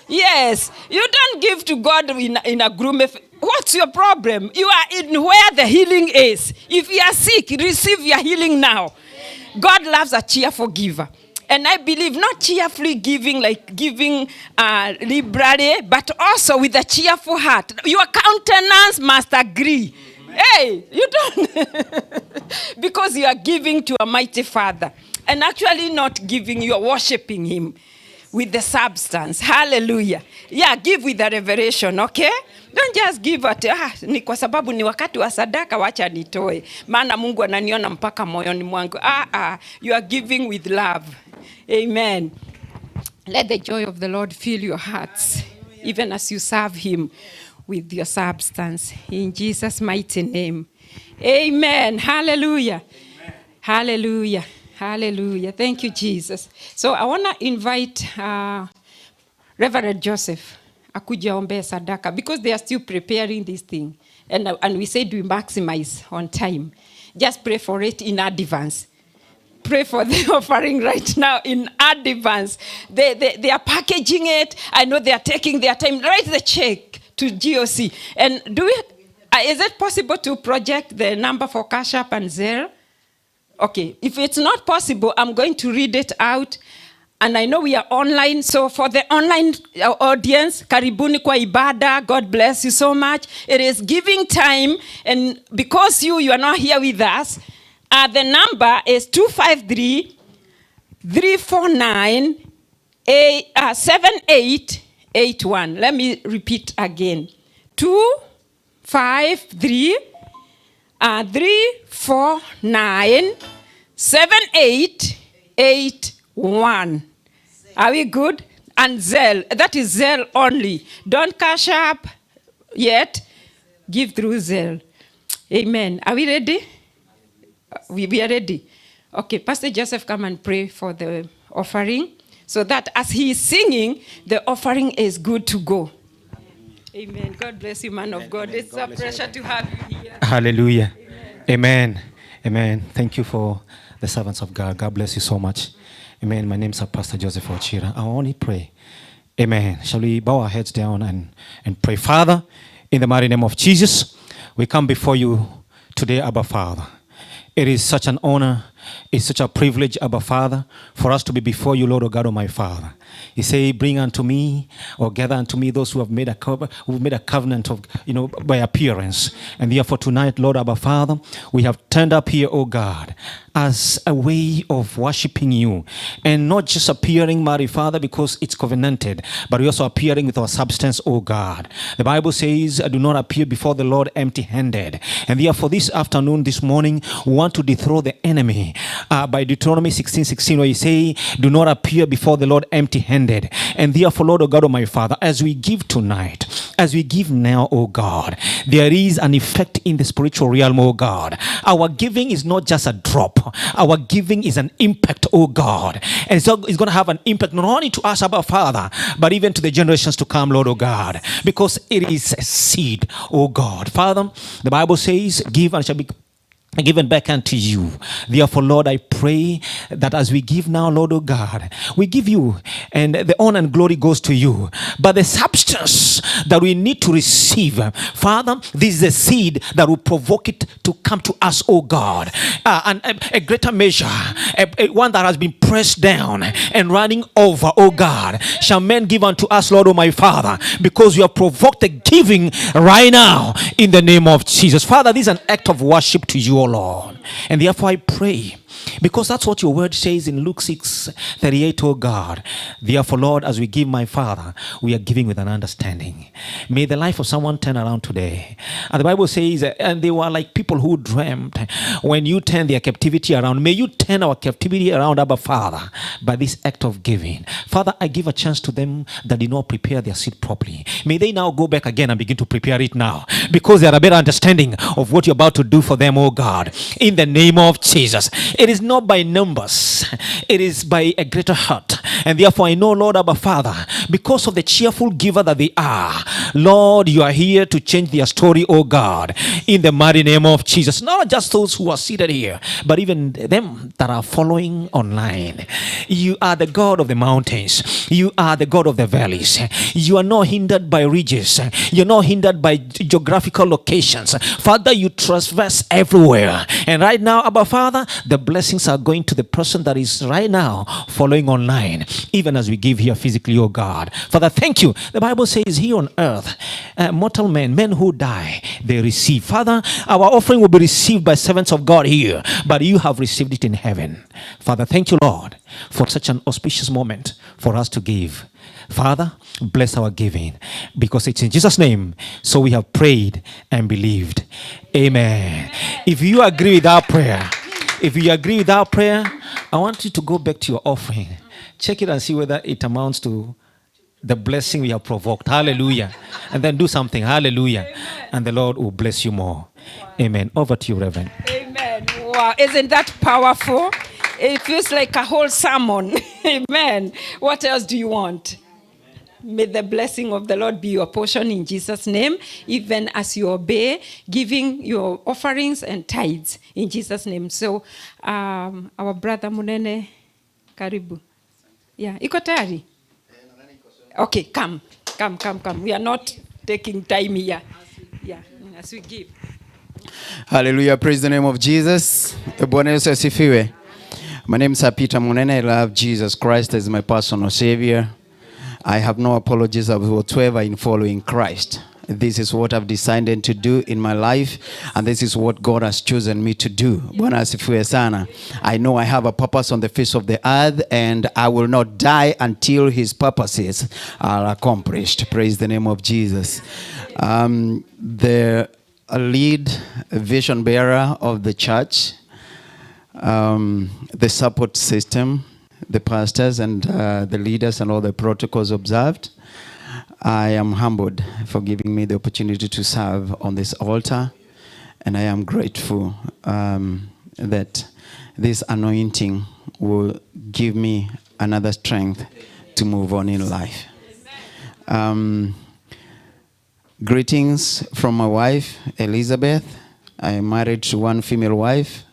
Yes. You don't give to God in a gloomy face. What's your problem? You are in where the healing is. If you are sick, receive your healing now. God loves a cheerful giver. And I believe not cheerfully giving, like giving liberally, but also with a cheerful heart. Your countenance must agree. Hey, you don't. Because you are giving to a mighty Father. And actually not giving, you are worshiping him with the substance. Hallelujah. Yeah, give with the revelation, okay? Don't just give at, ni kwa sababu ni wakati wa sadaka wacha nitoe. Maana Mungu ananiona mpaka moyoni mwangu. You are giving with love. Amen. Let the joy of the Lord fill your hearts, even as you serve him with your substance. In Jesus' mighty name. Amen. Hallelujah. Amen. Hallelujah. Hallelujah. Thank you, Jesus. So I want to invite Reverend Joseph akuja ombea sadaka, because they are still preparing this thing. And we said we maximize on time. Just pray for it in advance. Pray for the offering right now in advance. They are packaging it. I know they are taking their time. Write the check to GOC. And is it possible to project the number for Cash App and Zelle? Okay, if it's not possible, I'm going to read it out. And I know we are online, so for the online audience, karibuni kwa ibada, God bless you so much. It is giving time, and because you are not here with us, the number is 253-349-7881. Let me repeat again. 253-349-7881. Are we good? And Zelle. That is Zelle only. Don't Cash App yet. Give through Zelle. Amen. Are we ready? We are ready. Okay, Pastor Joseph, come and pray for the offering so that as he is singing, the offering is good to go. Amen. God bless you, man of God. It's a pleasure to have you here. Hallelujah. Amen. Amen. Thank you for the servants of God. God bless you so much. Amen. My name is Pastor Joseph Ochira. I only pray. Amen. Shall we bow our heads down and pray? Father, in the mighty name of Jesus, we come before you today, Abba Father. It is such an honor, it's such a privilege, Abba Father, for us to be before you, Lord, O God, O my Father. You say, bring unto me, or gather unto me those who have made a covenant of, by appearance. And therefore tonight, Lord, Abba Father, we have turned up here, O God, as a way of worshiping you. And not just appearing, mighty Father, because it's covenanted, but we also appearing with our substance, O God. The Bible says, do not appear before the Lord empty-handed. And therefore this afternoon, this morning, we want to dethrone the enemy by Deuteronomy 16:16, where you say, do not appear before the Lord empty-handed. And therefore, Lord, O God, O my Father, as we give tonight, as we give now, O God, there is an effect in the spiritual realm, O God. Our giving is not just a drop. Our giving is an impact, oh God. And so it's going to have an impact not only to us, Abba Father, but even to the generations to come, Lord, oh God. Because it is a seed, oh God. Father, the Bible says, give and it shall be given back unto you. Therefore, Lord, I pray that as we give now, Lord, oh God, we give you, and the honor and glory goes to you. But the substance that we need to receive, Father, this is a seed that will provoke it to come to us, oh God. And a greater measure, one that has been pressed down and running over, oh God, shall men give unto us, Lord, oh my Father, because you have provoked the giving right now in the name of Jesus. Father, this is an act of worship to you, O Lord. And therefore I pray, because that's what your word says in Luke 6:38, oh God. Therefore, Lord, as we give, my Father, we are giving with an understanding. May the life of someone turn around today. And the Bible says, and they were like people who dreamt. When you turn their captivity around, may you turn our captivity around, Abba Father, by this act of giving. Father, I give a chance to them that did not prepare their seed properly. May they now go back again and begin to prepare it now, because they have a better understanding of what you're about to do for them, oh God, in the name of Jesus. It is not by numbers, it is by a greater heart. And therefore I know, Lord, Abba Father, because of the cheerful giver that they are, Lord, you are here to change their story, oh God, in the mighty name of Jesus. Not just those who are seated here, but even them that are following online. You are the God of the mountains. You are the God of the valleys. You are not hindered by ridges. You're not hindered by geographical locations. Father, you traverse everywhere. And right now, Abba Father, the blessings are going to the person that is right now following online, even as we give here physically, oh God. Father, thank you. The Bible says here on earth, mortal men who die, they receive. Father, our offering will be received by servants of God here, but you have received it in heaven. Father, thank you, Lord, for such an auspicious moment for us to give. Father, bless our giving, because it's in Jesus' name. So we have prayed and believed. Amen. If you agree with our prayer, I want you to go back to your offering. Check it and see whether it amounts to the blessing we have provoked. Hallelujah. And then do something. Hallelujah. And the Lord will bless you more. Amen. Over to you, Reverend. Amen. Wow. Isn't that powerful? It feels like a whole sermon. Amen. What else do you want? May the blessing of the Lord be your portion in Jesus' name, even as you obey, giving your offerings and tithes in Jesus' name. So, our brother Munene, karibu. Yeah, iko tayari? Okay, come. We are not taking time here. Yeah, as we give. Hallelujah. Praise the name of Jesus. Bwana Yesu asifiwe. My name is Peter Munene. I love Jesus Christ as my personal Savior. I have no apologies whatsoever in following Christ. This is what I've decided to do in my life, and this is what God has chosen me to do. Bwana asifiwe sana. I know I have a purpose on the face of the earth, and I will not die until His purposes are accomplished. Praise the name of Jesus. The lead vision bearer of the church, the support system, the pastors and the leaders and all the protocols observed. I am humbled for giving me the opportunity to serve on this altar, and I am grateful that this anointing will give me another strength to move on in life. Greetings from my wife, Elizabeth. I am married to one female wife.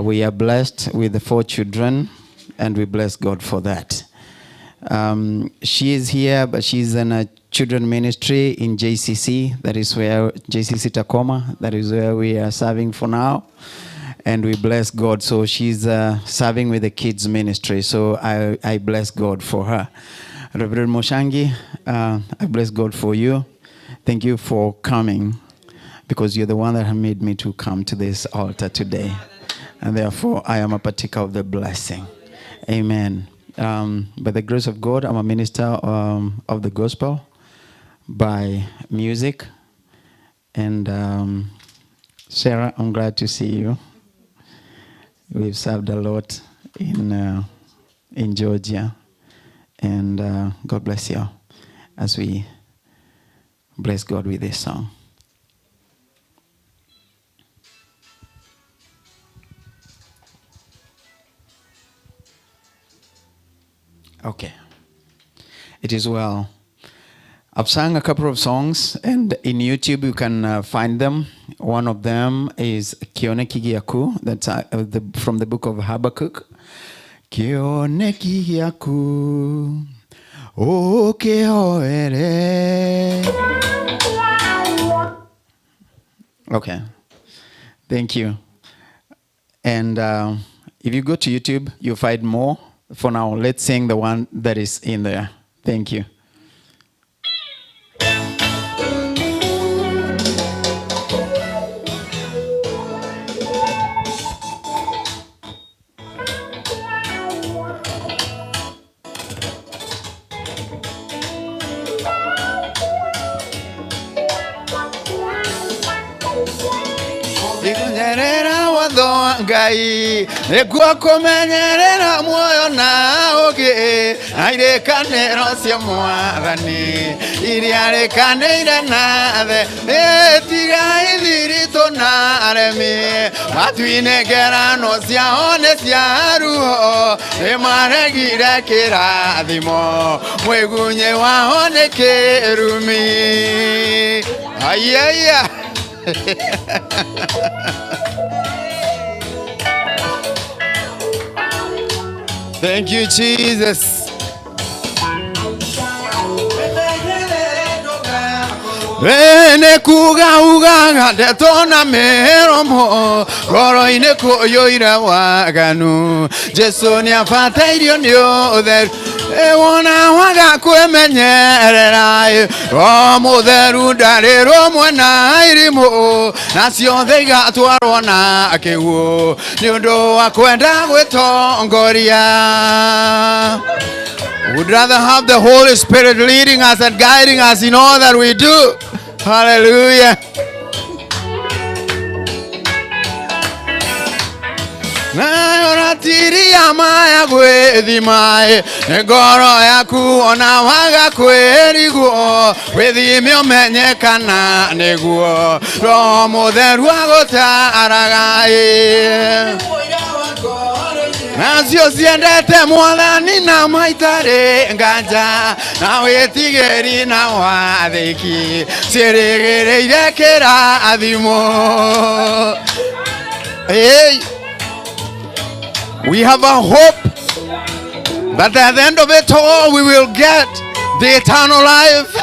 We are blessed with 4 children, and we bless God for that. She is here, but she's in a children ministry in JCC. That is where, JCC Tacoma, that is where we are serving for now. And we bless God. So she's serving with the kids ministry. So I bless God for her. Reverend Moshangi, I bless God for you. Thank you for coming, because you're the one that made me to come to this altar today. And therefore, I am a partaker of the blessing. Amen. By the grace of God, I'm a minister of the gospel by music. And Sarah, I'm glad to see you. We've served a lot in Georgia. And God bless you as we bless God with this song. Okay. It is well. I've sung a couple of songs, and in YouTube you can find them. One of them is Kione Kigiaku, that's from the book of Habakkuk. Kione Kigiaku, o kehoere. Okay. Thank you. And if you go to YouTube, you'll find more. For now, let's sing the one that is in there. Thank you. Ngai niguo kumenyerera muoyo na ugi airekaniro cia mwathani iria rikanire na the tigai thiritu na aremi matuine ngerano ciao nĩ cia ruho nĩmaregire kĩrathimo mwĩgunyi wao nĩ kĩrumi ayaya. Thank you, Jesus. Ene kuga uga detona meromo goro ine kuyoira waganu Jesu ni afata irio ni other wona waga kwemenyerera o mutheru ndariro mwana irimu na ciothe igatwarwo na kĩguũ nĩ ũndũ wa kwenda gwĩtongoria. We'd rather have the Holy Spirit leading us and guiding us in all that we do. Hallelujah. Na oratiria maya gwĩthima ngoro yaku ona waga kwĩriguo wĩthime ũmenyekana nĩguo Roho Mũtheru agũtaraga nacio ciendete Mwathani na maitarĩ nganja na wĩtigĩri na wathĩki ciĩrĩgĩrĩire kĩrathimo. Hey. We have a hope that at the end of it all we will get the eternal life.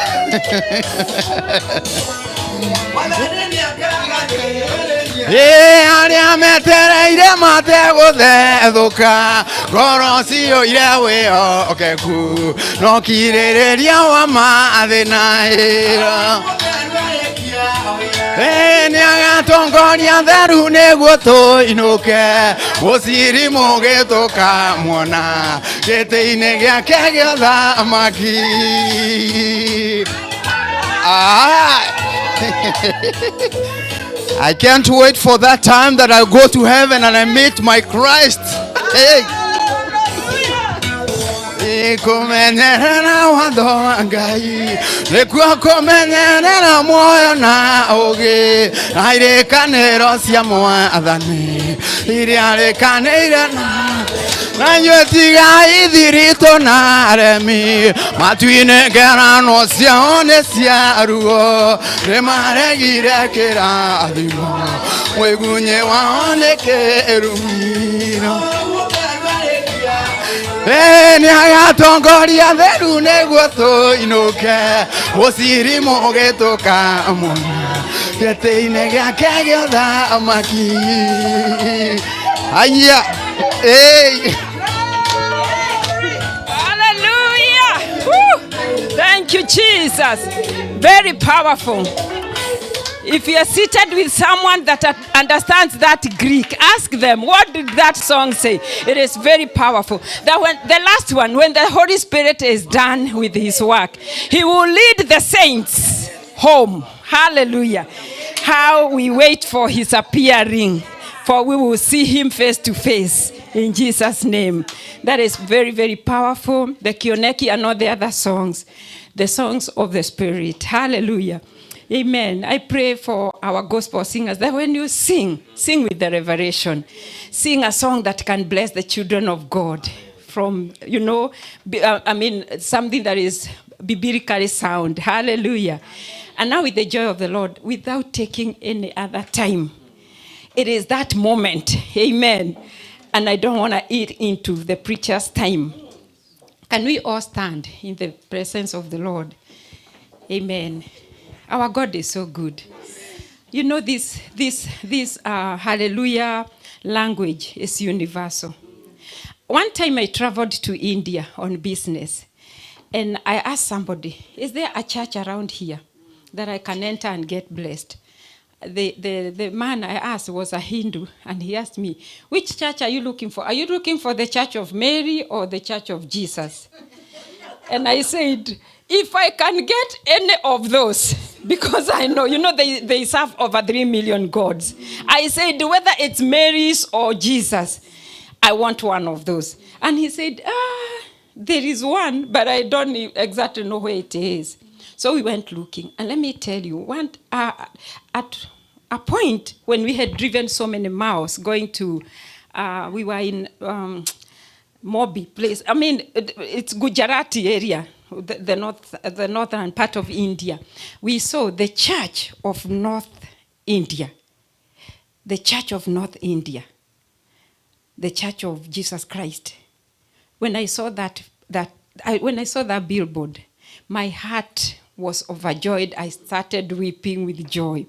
Arĩa metereire mategũthethũka ngoro ciyũire wĩhokeku no kirĩrĩria wa mathĩna ĩra nĩ agatongoria theru nĩguo tũinũke mũciri mũgĩtũka muona gĩtĩ-inĩ gĩake gĩa ũthamaki. I can't wait for that time that I go to heaven and I meet my Christ. Hey. Kumenyerera watho wa Ngai nĩkuo kũmenyerera muoyo na ũgĩ na irĩkanĩro cia Mwathani iria rĩkanĩire na inyuĩ tigai thiritũ na aremi matu-inĩ ngerano ciao nĩ cia ruo nĩmaregire kĩrathimo mwĩgunyi wao nĩ kĩrumiro. Nĩ agatongoria theru nĩguo tũinũke mũciri mũgĩtũka muona gĩtĩ-inĩ gĩake gĩa ũthamaki. Aya, hey. Hallelujah. Woo. Thank you, Jesus. Very powerful. If you are seated with someone that understands that Greek, ask them, what did that song say? It is very powerful. That when the last one, when the Holy Spirit is done with his work, he will lead the saints home. Hallelujah. How we wait for his appearing, for we will see him face to face in Jesus' name. That is very, very powerful. The Kioneki and all the other songs, the songs of the Spirit. Hallelujah. Amen. I pray for our gospel singers that when you sing with the revelation. Sing a song that can bless the children of God from, something that is biblically sound. Hallelujah. And now with the joy of the Lord, without taking any other time. It is that moment. Amen. And I don't want to eat into the preacher's time. Can we all stand in the presence of the Lord? Amen. Our God is so good. You know, this hallelujah language is universal. One time I traveled to India on business, and I asked somebody, is there a church around here that I can enter and get blessed? The man I asked was a Hindu, and he asked me, which church are you looking for? Are you looking for the Church of Mary or the Church of Jesus? And I said, if I can get any of those, because I know, they serve over 3 million gods. I said, whether it's Mary's or Jesus, I want one of those. And he said, there is one, but I don't exactly know where it is. So we went looking. And let me tell you, at a point when we had driven so many miles going to, we were in Mobi place. I mean, it's Gujarati area. The northern part of India. We saw the Church of North India, the Church of North India, the Church of Jesus Christ. When I saw that billboard, my heart was overjoyed. I started weeping with joy.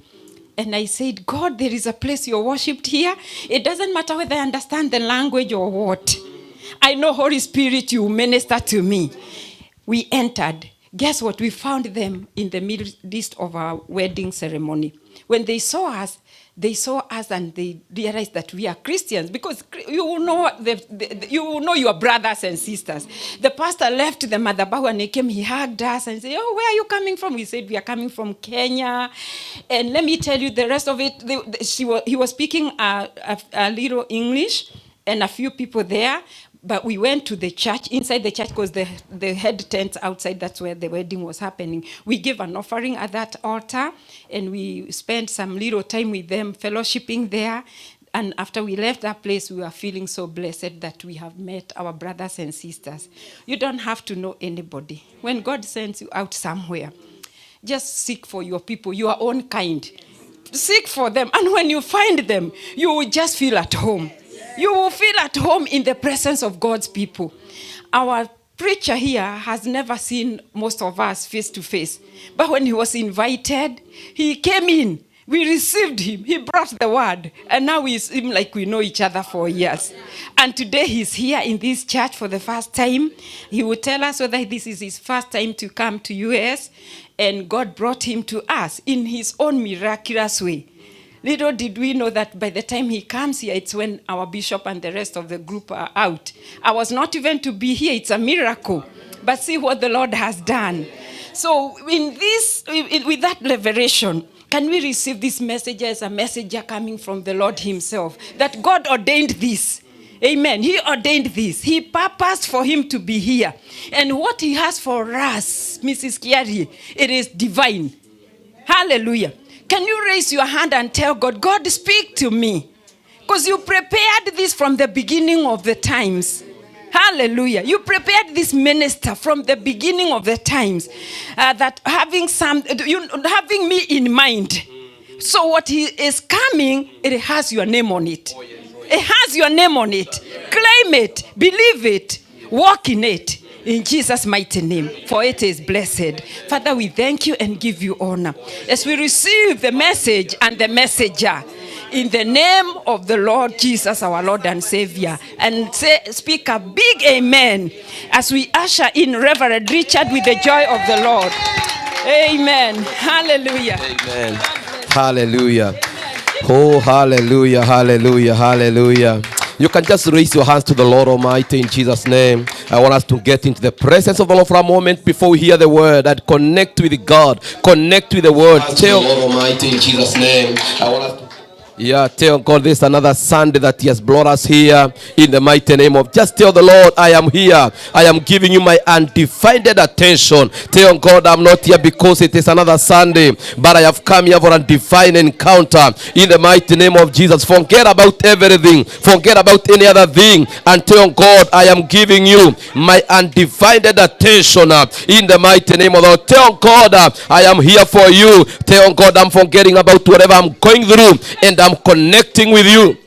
And I said, God, there is a place you're worshipped here. It doesn't matter whether I understand the language or what. I know, Holy Spirit, you minister to me. We entered. Guess what? We found them in the midst of our wedding ceremony. When they saw us and they realized that we are Christians, because you will know your brothers and sisters. The pastor left the madhabahu and he came, he hugged us and said, oh, where are you coming from? We said, we are coming from Kenya. And let me tell you the rest of it. He was speaking a little English and a few people there. But we went to the church, inside the church, because the head tent outside, that's where the wedding was happening. We gave an offering at that altar, and we spent some little time with them, fellowshipping there. And after we left that place, we were feeling so blessed that we have met our brothers and sisters. You don't have to know anybody. When God sends you out somewhere, just seek for your people, your own kind. Seek for them. And when you find them, you will just feel at home. You will feel at home in the presence of God's people. Our preacher here has never seen most of us face to face. But when he was invited, he came in. We received him. He brought the word. And now we seem like we know each other for years. And today he's here in this church for the first time. He will tell us whether this is his first time to come to US. And God brought him to us in his own miraculous way. Little did we know that by the time he comes here, it's when our bishop and the rest of the group are out. I was not even to be here. It's a miracle. But see what the Lord has done. So with that revelation, can we receive this message as a messenger coming from the Lord himself? That God ordained this. Amen. He ordained this. He purposed for him to be here. And what he has for us, Mrs. Kiari, it is divine. Hallelujah. Can you raise your hand and tell God, God, speak to me? Because you prepared this from the beginning of the times. Hallelujah. You prepared this minister from the beginning of the times. That having me in mind. So what he is coming, it has your name on it. It has your name on it. Claim it. Believe it. Walk in it. In Jesus' mighty name, for it is blessed. Father, we thank you and give you honor as we receive the message and the messenger in the name of the Lord Jesus, our Lord and Savior. And speak a big amen as we usher in Reverend Richard with the joy of the Lord. Amen. Hallelujah. Amen. Hallelujah. Oh, hallelujah, hallelujah, hallelujah. You can just raise your hands to the Lord Almighty in Jesus' name. I want us to get into the presence of the Lord for a moment before we hear the word and connect with God. Connect with the word. Tell the Lord Almighty in Jesus' name. I want us to tell God this is another Sunday that he has brought us here in the mighty name of. Just tell the Lord, I am here. I am giving you my undivided attention. Tell God, I'm not here because it is another Sunday, but I have come here for a divine encounter in the mighty name of Jesus. Forget about everything. Forget about any other thing. And tell God, I am giving you my undivided attention in the mighty name of the Lord. Tell God, I am here for you. Tell God, I'm forgetting about whatever I'm going through and I'm connecting with you.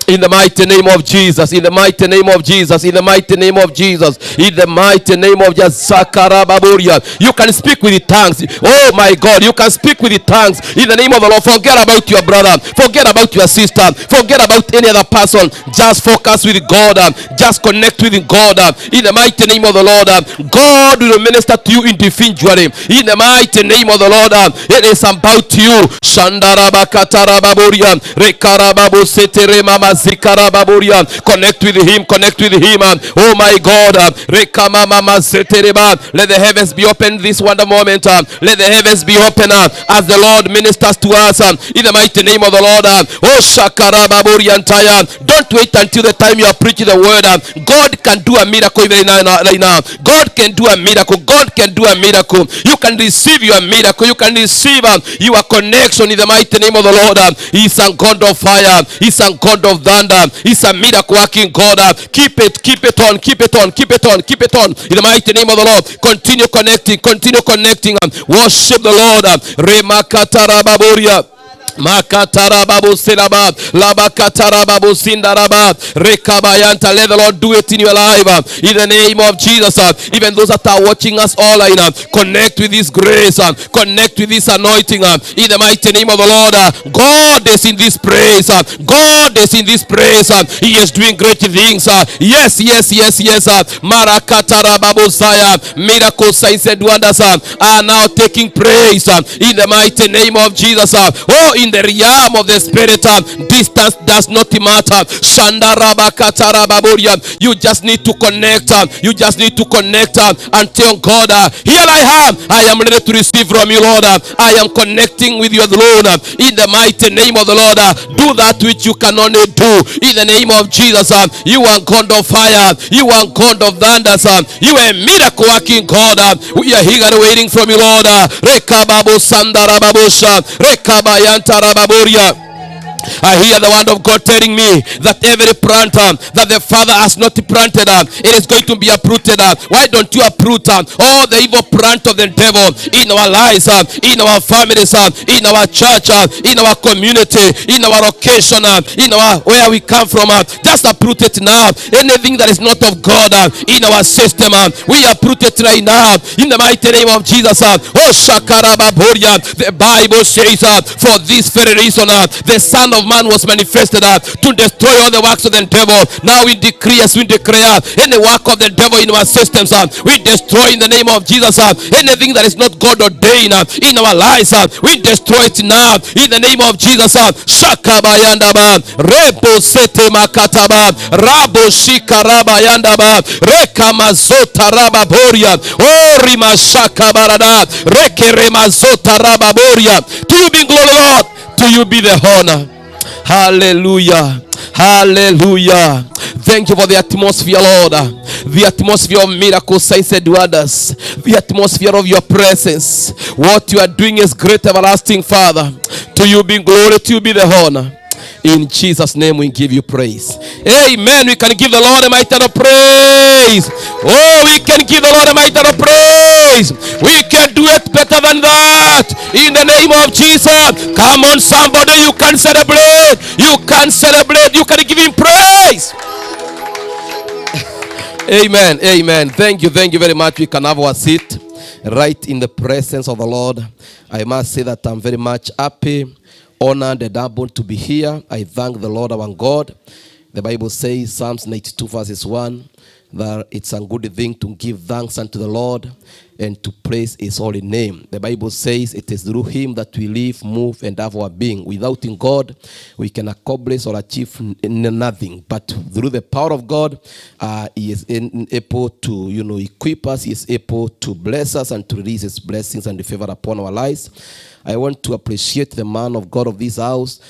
In the mighty name of Jesus, in the mighty name of Jesus, in the mighty name of Jesus, in the mighty name of Jesus. You can speak with the tongues. Oh my God, you can speak with the tongues in the name of the Lord. Forget about your brother, forget about your sister, forget about any other person. Just focus with God, just connect with God in the mighty name of the Lord. God will minister to you individually in the mighty name of the Lord. It is about you. Shandarabakatarababuria rekarababu setere mama connect with him, connect with him. Oh my God. Let the heavens be open this wonder moment. Let the heavens be open as the Lord ministers to us in the mighty name of the Lord. Oh Shakarababuriantaya. Don't wait until the time you are preaching the word. God can do a miracle even right now. God can do a miracle. God can do a miracle. You can receive your miracle. You can receive your connection in the mighty name of the Lord. He's a God of fire. He's a God of thunder. It's a miracle working God. Keep it on, keep it on, keep it on, keep it on in the mighty name of the Lord. Continue connecting, worship the Lord. Remakatarababuria Makatarababu Sinaba Labakatarababu Sindaraba Rekabayanta. Let the Lord do it in your life in the name of Jesus. Even those that are watching us online, connect with this grace, connect with this anointing in the mighty name of the Lord. God is in this place. God is in this place. He is doing great things. Yes. Marakatarababu Saya. Miracles, signs and wonders are now taking place in the mighty name of Jesus. Oh, in the realm of the spirit, distance does not matter. You just need to connect. You just need to connect and tell God, here I am. I am ready to receive from you, Lord. I am connecting with your throne in the mighty name of the Lord. Do that which you can only do in the name of Jesus. You are God of fire. You are God of thunders. You are a miracle working God. We are here waiting from you, Lord. Rekababu Sandarababusha. Rekabayanta. I hear the word of God telling me that every plant that the Father has not planted, it is going to be uprooted. Why don't you uproot all the evil plant of the devil in our lives, in our families, in our church, in our community, in our location, in our where we come from? Just uproot it now. Anything that is not of God in our system, we uproot it right now in the mighty name of Jesus. Oh, Shakarababoria. The Bible says, for this very reason, the Son of Man was manifested to destroy all the works of the devil. Now we decree, as we declare, any work of the devil in our systems, we destroy in the name of Jesus. Anything that is not God ordained in our lives, we destroy it now in the name of Jesus. Shakabayandaba, Rebo Sete Makataba, Rabo Shikarabayandaba, Rekamazota Rababoria, Orima Shakabarada, Rekeremazota Rababoria. To you be glory, Lord. To you be the honor. Hallelujah. Hallelujah. Thank you for the atmosphere, Lord. The atmosphere of miracles, signs and wonders. The atmosphere of your presence. What you are doing is great, everlasting Father. To you be glory, to you be the honor. In Jesus' name we give you praise. Amen. We can give the Lord a mighty praise. Oh, we can give the Lord a mighty praise. We can do it better than that. In the name of Jesus. Come on, somebody. You can celebrate. You can celebrate. You can give him praise. Amen. Amen. Thank you. Thank you very much. We can have our seat right in the presence of the Lord. I must say that I'm very much happy, honored and humbled to be here. I thank the Lord our God. The Bible says, Psalms 92 verses 1, that it's a good thing to give thanks unto the Lord and to praise his holy name. The Bible says it is through him that we live, move, and have our being. Without in God, we can accomplish or achieve nothing. But through the power of God, he is able to, equip us. He is able to bless us and to release his blessings and the favor upon our lives. I want to appreciate the man of God of this house,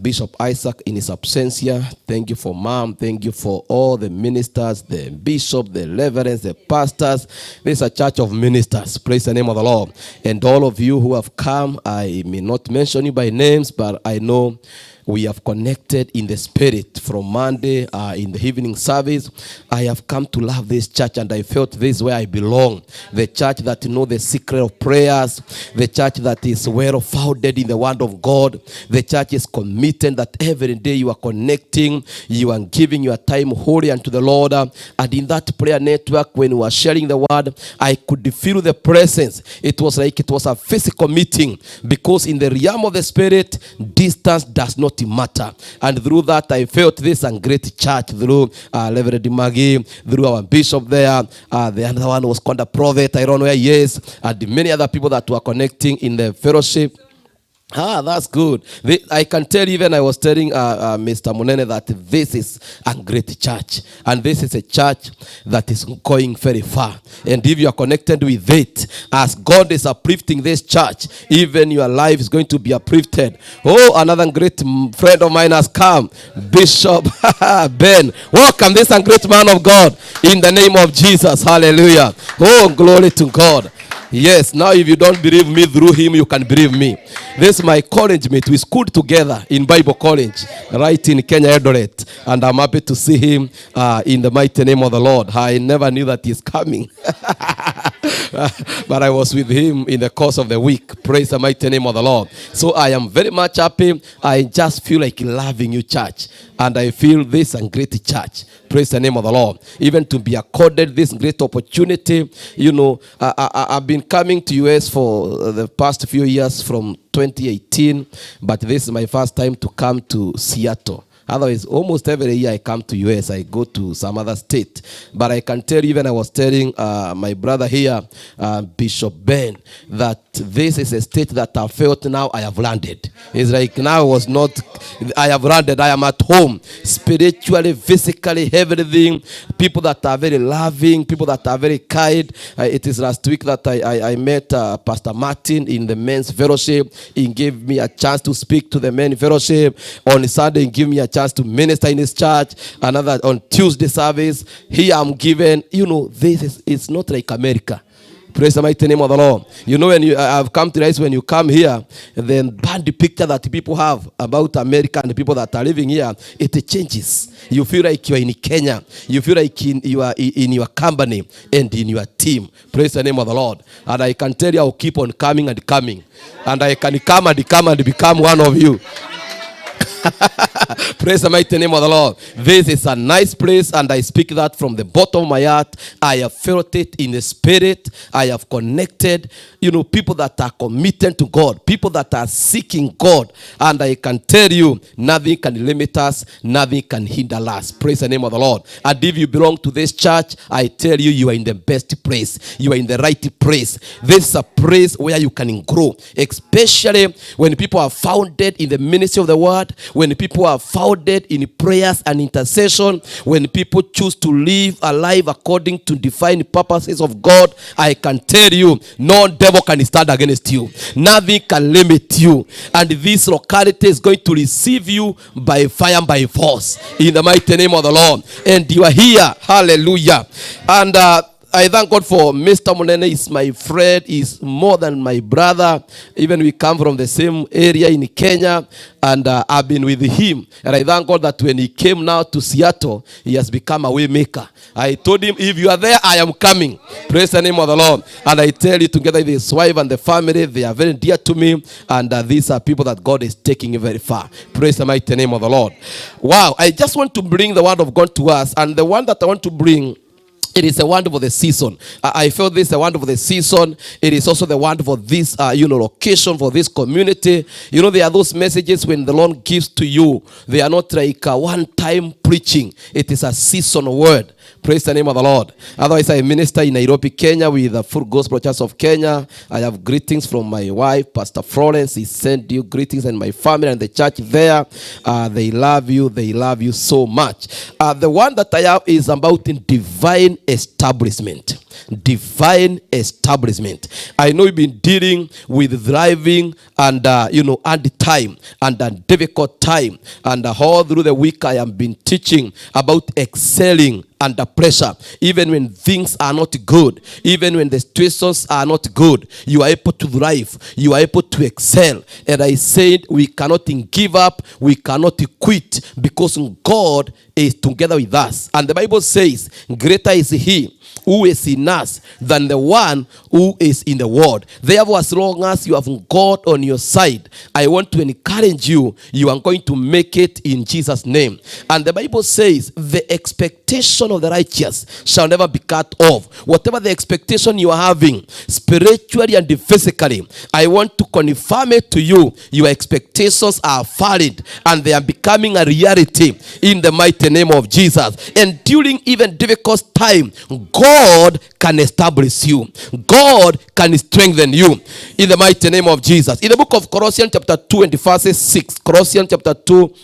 Bishop Isaac, in his absentia. Thank you for Mom. Thank you for all the ministers, the bishop, the reverends, the pastors. This is a church of ministers. Praise the name of the Lord. And all of you who have come, I may not mention you by names, but I know we have connected in the spirit from Monday in the evening service. I have come to love this church, and I felt this is where I belong. The church that knows the secret of prayers. The church that is well founded in the word of God. The church is committed that every day you are connecting, you are giving your time wholly unto the Lord. And in that prayer network, when we were sharing the word, I could feel the presence. It was like it was a physical meeting, because in the realm of the spirit, distance does not matter. And through that, I felt this and great church through Reverend Maggie, through our bishop there. The other one was called a prophet. I don't know where he is. And many other people that were connecting in the fellowship. That's good. I can tell, even I was telling Mr. Munene that this is a great church. And this is a church that is going very far. And if you are connected with it, as God is uplifting this church, even your life is going to be uplifted. Oh, another great friend of mine has come. Bishop Ben. Welcome, this great man of God. In the name of Jesus. Hallelujah. Oh, glory to God. Yes, now if you don't believe me through him, you can believe me. This is my college mate. We schooled together in Bible College, right in Kenya, Eldoret. And I'm happy to see him in the mighty name of the Lord. I never knew that he's coming. But I was with him in the course of the week. Praise the mighty name of the Lord. So I am very much happy. I just feel like loving you, church. And I feel this a great church. Praise the name of the Lord. Even to be accorded this great opportunity. I've been coming to US for the past few years from 2018. But this is my first time to come to Seattle. Otherwise, almost every year I come to US, I go to some other state. But I can tell, even I was telling my brother here, Bishop Ben, that this is a state that I felt now I have landed. It's like now I have landed, I am at home. Spiritually, physically, everything. People that are very loving, people that are very kind. It is last week that I met Pastor Martin in the men's fellowship. He gave me a chance to speak to the men's fellowship. On Sunday, he gave me a chance to minister in his church. Another on Tuesday service. Here I'm given, it's not like America. Praise the mighty name of the Lord. You know, when I've come to realize when you come here, then bad the picture that people have about America and the people that are living here, it changes. You feel like you are in Kenya. You feel like you are in your company and in your team. Praise the name of the Lord. And I can tell you, I'll keep on coming and coming. And I can come and become one of you. Praise the mighty name of the Lord. This is a nice place, and I speak that from the bottom of my heart. I have felt it in the spirit. I have connected, people that are committed to God, people that are seeking God, and I can tell you, nothing can limit us, nothing can hinder us. Praise the name of the Lord. And if you belong to this church, I tell you, you are in the best place. You are in the right place. This is a place where you can grow, especially when people are founded in the ministry of the word, when people are founded in prayers and intercession, when people choose to live a life according to defined purposes of God. I can tell you, no devil can stand against you. Nothing can limit you. And this locality is going to receive you by fire and by force, in the mighty name of the Lord. And you are here. Hallelujah. And I thank God for Mr. Munene. Is my friend, is more than my brother. Even we come from the same area in Kenya, and I've been with him. And I thank God that when he came now to Seattle, he has become a way maker. I told him, if you are there, I am coming. Praise the name of the Lord. And I tell you, together with his wife and the family, they are very dear to me. And these are people that God is taking very far. Praise the mighty name of the Lord. Wow, I just want to bring the word of God to us. And the one that I want to bring, it is a word for the season. I felt this a word for the season. It is also the word for this, location, for this community. There are those messages when the Lord gives to you. They are not like a one-time preaching. It is a season word. Praise the name of the Lord. Otherwise, I minister in Nairobi, Kenya, with the Full Gospel Church of Kenya. I have greetings from my wife, Pastor Florence. He sent you greetings, and my family and the church there. They love you. They love you so much. The one that I have is about divine establishment. Divine establishment. I know you've been dealing with driving and hard time and a difficult time, and all through the week I have been teaching about excelling under pressure. Even when things are not good, even when the situations are not good, you are able to thrive, you are able to excel. And I said we cannot give up, we cannot quit, because God is together with us. And the Bible says, greater is he who is in us than the one who is in the world. Therefore, as long as you have God on your side, I want to encourage you, you are going to make it in Jesus' name. And the Bible says, the expectation of the righteous shall never be cut off. Whatever the expectation you are having, spiritually and physically, I want to confirm it to you. Your expectations are valid and they are becoming a reality in the mighty name of Jesus. And during even difficult time, God can establish you. God can strengthen you in the mighty name of Jesus. In the book of Colossians chapter 2 and verse 6, Colossians chapter 2,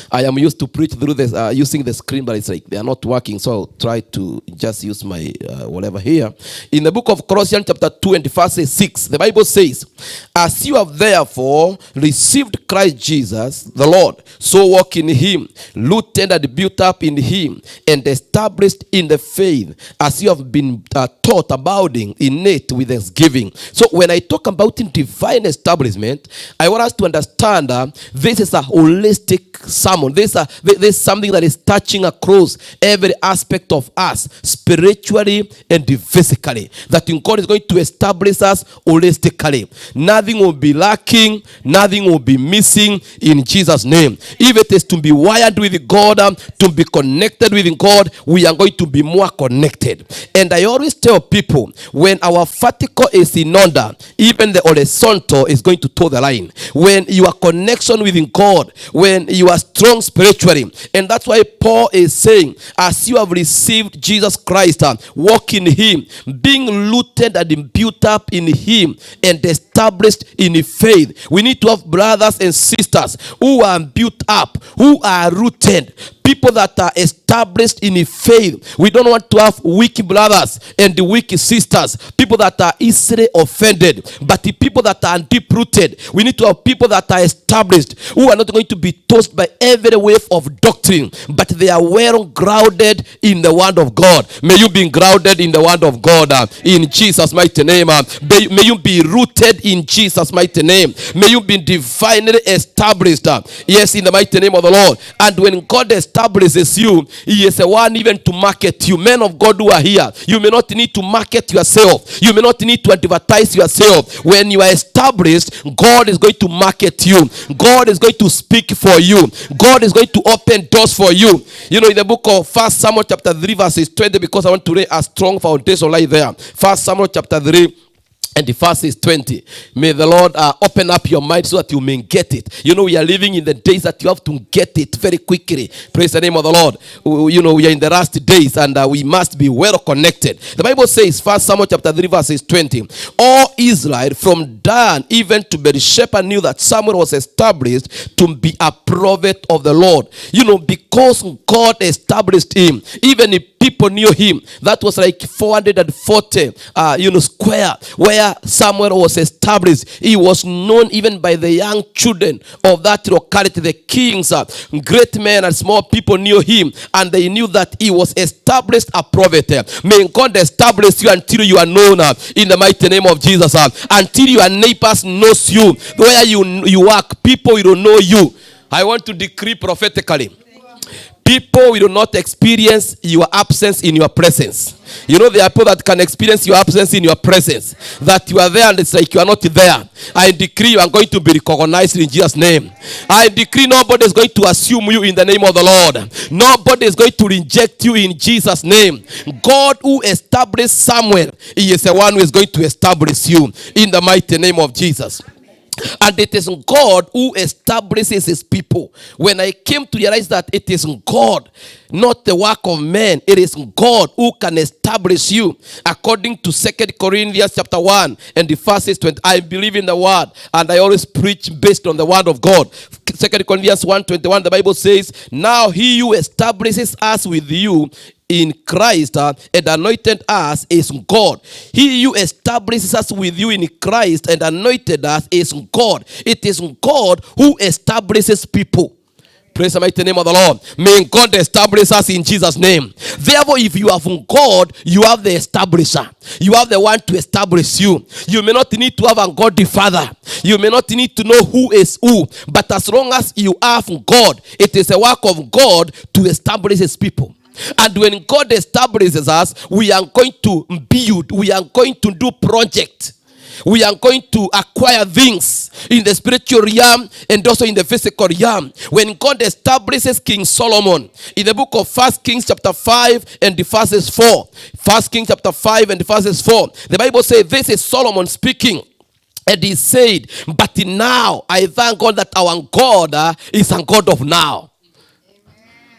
I am used to preach through this using the screen, but it's like they are not working, so I'll try to just use my whatever here. In the book of Colossians chapter 2 and verse 6, the Bible says, as you have therefore received Christ Jesus the Lord, so walk in him, rooted and built up in him, and established in the faith, as you have been taught, abounding in it with thanksgiving. So when I talk about divine establishment, I want us to understand this is a holistic sermon. This is something that is touching across every aspect of us, spiritually and physically. That God is going to establish us holistically. Nothing will be lacking, nothing will be missing in Jesus' name. If it is to be wired with God, to be connected with God, we are going to be more connected. And I always tell people, when our vertical is in order, even the horizontal is going to toe the line. When your connection with God, when you are strong spiritually. And that's why Paul is saying, as you have received Jesus Christ, walk in him, being rooted and built up in him, and established in faith. We need to have brothers and sisters who are built up, who are rooted, people that are established in faith. We don't want to have weak brothers and weak sisters, people that are easily offended, but the people that are deep rooted. We need to have people that are established, who are not going to be tossed by by every wave of doctrine, but they are well grounded in the word of God. May you be grounded in the word of God in Jesus' mighty name. May you be rooted in Jesus' mighty name. May you be divinely established. Yes, in the mighty name of the Lord. And when God establishes you, He is the one even to market you. Men of God who are here, you may not need to market yourself. You may not need to advertise yourself. When you are established, God is going to market you. God is going to speak for you. God is going to open doors for you. You know, in the book of 1 Samuel chapter 3 verses 20, because I want to lay a strong foundation right there. 1 Samuel chapter 3 and the verse is 20. May the Lord open up your mind so that you may get it. You know, we are living in the days that you have to get it very quickly. Praise the name of the Lord. You know, we are in the last days and we must be well connected. The Bible says, 1 Samuel chapter 3 verses 20. All Israel from Dan even to Beersheba knew that Samuel was established to be a prophet of the Lord. You know, because God established him, even if people knew him, that was like 440 square where Samuel was established. He was known even by the young children of that locality, the kings, great men and small people knew him, and they knew that he was established a prophet. May God establish you until you are known in the mighty name of Jesus, until your neighbors knows you. Where you work, people will know you. I want to decree prophetically. People will not experience your absence in your presence. You know, there are people that can experience your absence in your presence. That you are there and it's like you are not there. I decree you are going to be recognized in Jesus' name. I decree nobody is going to assume you in the name of the Lord. Nobody is going to reject you in Jesus' name. God who established Samuel, He is the one who is going to establish you in the mighty name of Jesus. And it is God who establishes his people. When I came to realize that it is God, not the work of man, it is God who can establish you. According to 2 Corinthians chapter 1 and the verses 20, I believe in the word and I always preach based on the word of God. 2 Corinthians 1:21, the Bible says, now he who establishes us with you in Christ and anointed us is God. He who establishes us with you in Christ and anointed us is God. It is God who establishes people. Praise the mighty name of the Lord. May God establish us in Jesus' name. Therefore, if you have God, you have the establisher. You have the one to establish you. You may not need to have a godly father. You may not need to know who is who. But as long as you have God, it is a work of God to establish his people. And when God establishes us, we are going to build. We are going to do project. We are going to acquire things in the spiritual realm and also in the physical realm. When God establishes King Solomon in the book of 1 Kings chapter 5 and the verses 4. 1 Kings chapter 5 and the verses 4. The Bible says, this is Solomon speaking. And he said, but now I thank God that our God is a God of now.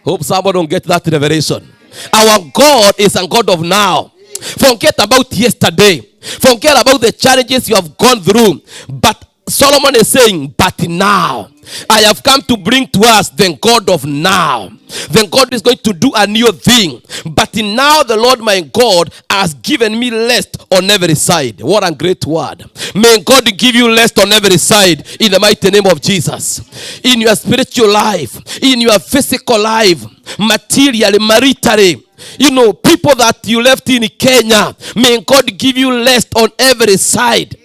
Hope someone don't get that revelation. Our God is a God of now. Forget about yesterday. Forget about the challenges you have gone through. But Solomon is saying, but now I have come to bring to us the God of now. Then God is going to do a new thing. But now the Lord my God has given me rest on every side. What a great word. May God give you rest on every side in the mighty name of Jesus. In your spiritual life, in your physical life, materially, maritally. You know, people that you left in Kenya, may God give you rest on every side.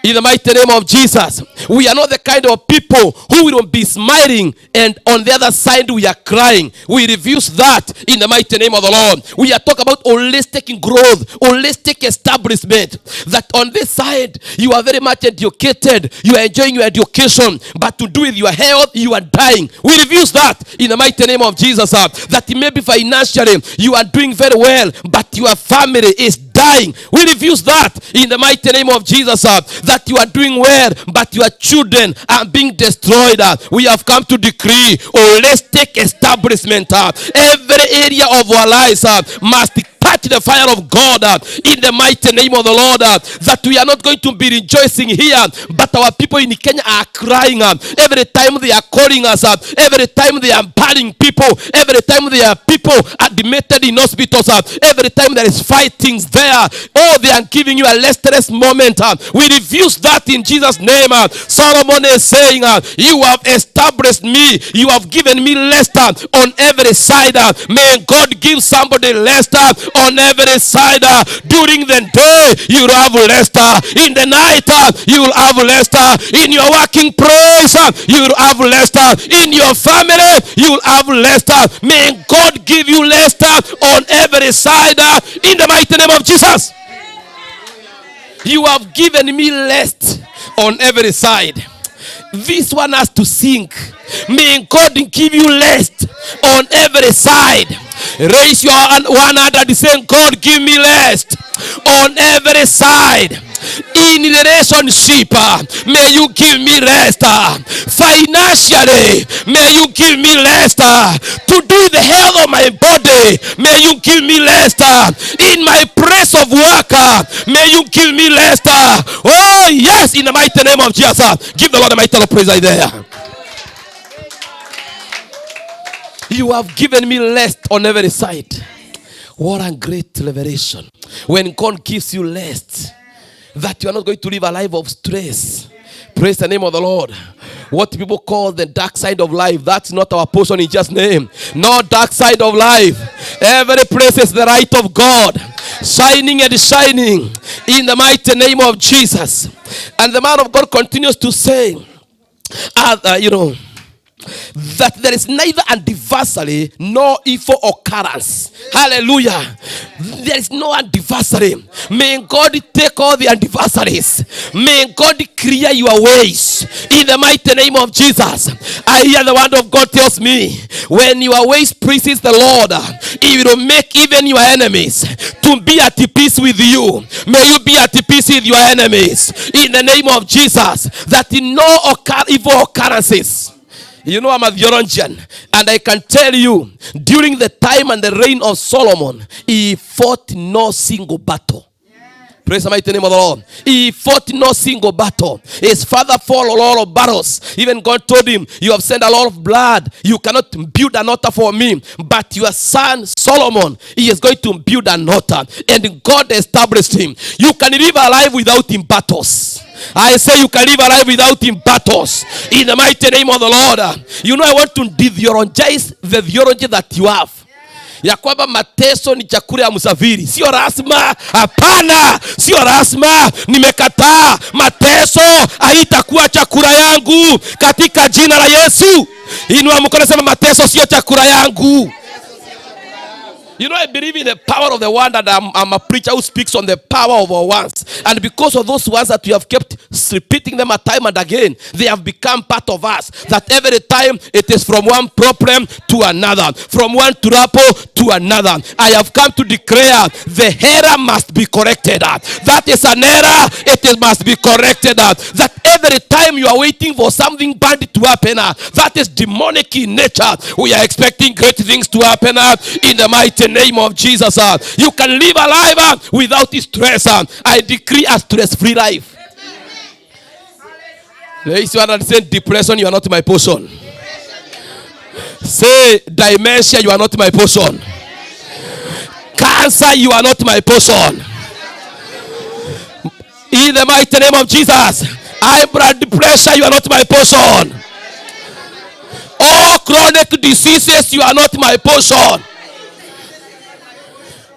In the mighty name of Jesus. We are not the kind of people who will be smiling and on the other side we are crying. We refuse that in the mighty name of the Lord. We are talking about holistic growth, holistic establishment. That on this side you are very much educated, you are enjoying your education, but to do with your health you are dying. We refuse that in the mighty name of Jesus. That maybe financially you are doing very well, but your family is dying. We refuse that in the mighty name of Jesus. That you are doing well, but your children are being destroyed. We have come to decree holistic establishment. Every area of our lives must catch the fire of God in the mighty name of the Lord. That we are not going to be rejoicing here, but our people in Kenya are crying every time they are calling us every time they are burning people, every time there are people admitted in hospitals, every time there is fightings there. Oh, they are giving you a less stress moment. We refuse that in Jesus' name. Solomon is saying, you have established me, you have given me Leicester on every side. May God give somebody Leicester on every side. During the day, you will have Leicester. In the night, you will have Leicester. In your working place, you will have Leicester. In your family, you will have Leicester. May God give you Leicester on every side. In the mighty name of Jesus. You have given me rest on every side. This one has to sink. May God give you rest on every side. Raise your one hand and say, God, give me rest on every side. In relationship, may you give me rest. Financially, may you give me rest. To do the health of my body, may you give me rest. In my place of work, may you give me rest. Oh yes, in the mighty name of Jesus. Give the Lord a mighty praise right there. You have given me rest on every side. What a great revelation. When God gives you rest, that you are not going to live a life of stress. Praise the name of the Lord. What people call the dark side of life, that's not our portion in Jesus' name. No dark side of life. Every place is the light of God, shining and shining in the mighty name of Jesus. And the man of God continues to say, that there is neither adversary nor evil occurrence. Hallelujah. There is no adversary. May God take all the adversaries. May God clear your ways in the mighty name of Jesus. I hear the word of God tells me, when your ways pleases the Lord, He will make even your enemies to be at peace with you. May you be at peace with your enemies in the name of Jesus. That in no evil occurrences. You know, I'm a theologian, and I can tell you, during the time and the reign of Solomon, he fought no single battle. Praise the mighty name of the Lord. He fought no single battle. His father fought a lot of battles. Even God told him, you have sent a lot of blood. You cannot build an altar for me. But your son Solomon, he is going to build an altar. And God established him. You can live a life without him battles. I say you can live a life without him battles. In the mighty name of the Lord. You know, I want to de-theologize the theology that you have. Ya kwamba mateso ni chakula ya msafiri. Sio rasma. Hapana. Sio rasma. Nimekataa. Mateso haitakuwa chakula yangu katika jina la Yesu. Inua mkono sema mateso sio chakula yangu. You know, I believe in the power of the word, and I'm a preacher who speaks on the power of our words. And because of those words that we have kept repeating them time and again, they have become part of us. That every time it is from one problem to another, from one trouble to another. I have come to declare the error must be corrected. That is an error, must be corrected. That every time you are waiting for something bad to happen, that is demonic in nature. We are expecting great things to happen in the mighty name of Jesus. You can live a life without stress. I decree a stress-free life. If you understand depression, you are not my portion. Say dementia, you are not my portion. Cancer, you are not my portion. In the mighty name of Jesus. High blood pressure, you are not my portion. All chronic diseases, you are not my portion.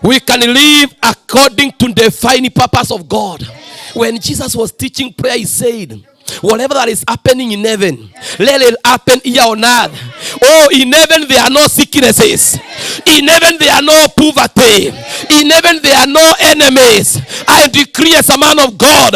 We can live according to the fine purpose of God. When Jesus was teaching prayer, he said, whatever that is happening in heaven, let it happen here on earth. Oh, in heaven there are no sicknesses. In heaven there are no poverty. In heaven there are no enemies. I decree as a man of God,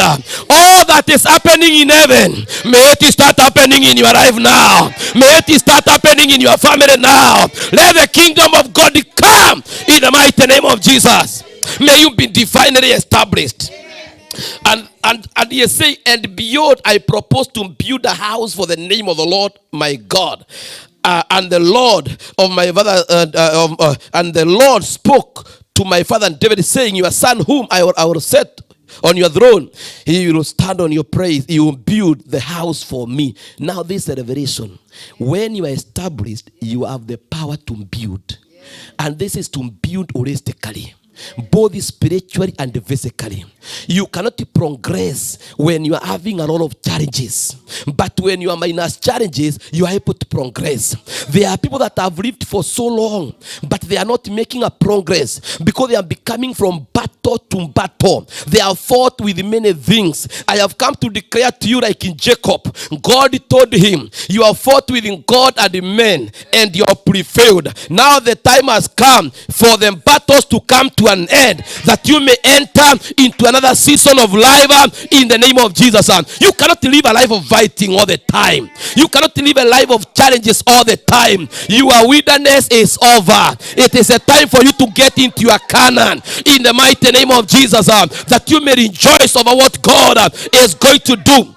all that is happening in heaven, may it start happening in your life now. May it start happening in your family now. Let the kingdom of God come in the mighty name of Jesus. May you be divinely established. And he say, and beyond, I propose to build a house for the name of the Lord my God. And the Lord of my father, and the Lord spoke to my father David, saying, your son whom I will set on your throne, he will stand on your praise. He will build the house for me. Now this is a revelation. When you are established, you have the power to build. And this is to build holistically, both spiritually and physically. You cannot progress when you are having a lot of challenges. But when you are minus challenges, you are able to progress. There are people that have lived for so long, but they are not making a progress because they are becoming from battle to battle. They have fought with many things. I have come to declare to you, like in Jacob, God told him, you have fought with God and men, and you have prevailed. Now the time has come for the battles to come to an end, that you may enter into another season of life in the name of Jesus. You cannot live a life of fighting all the time. You cannot live a life of challenges all the time. Your wilderness is over. It is a time for you to get into your Canaan in the mighty name of Jesus, that you may rejoice over what God is going to do.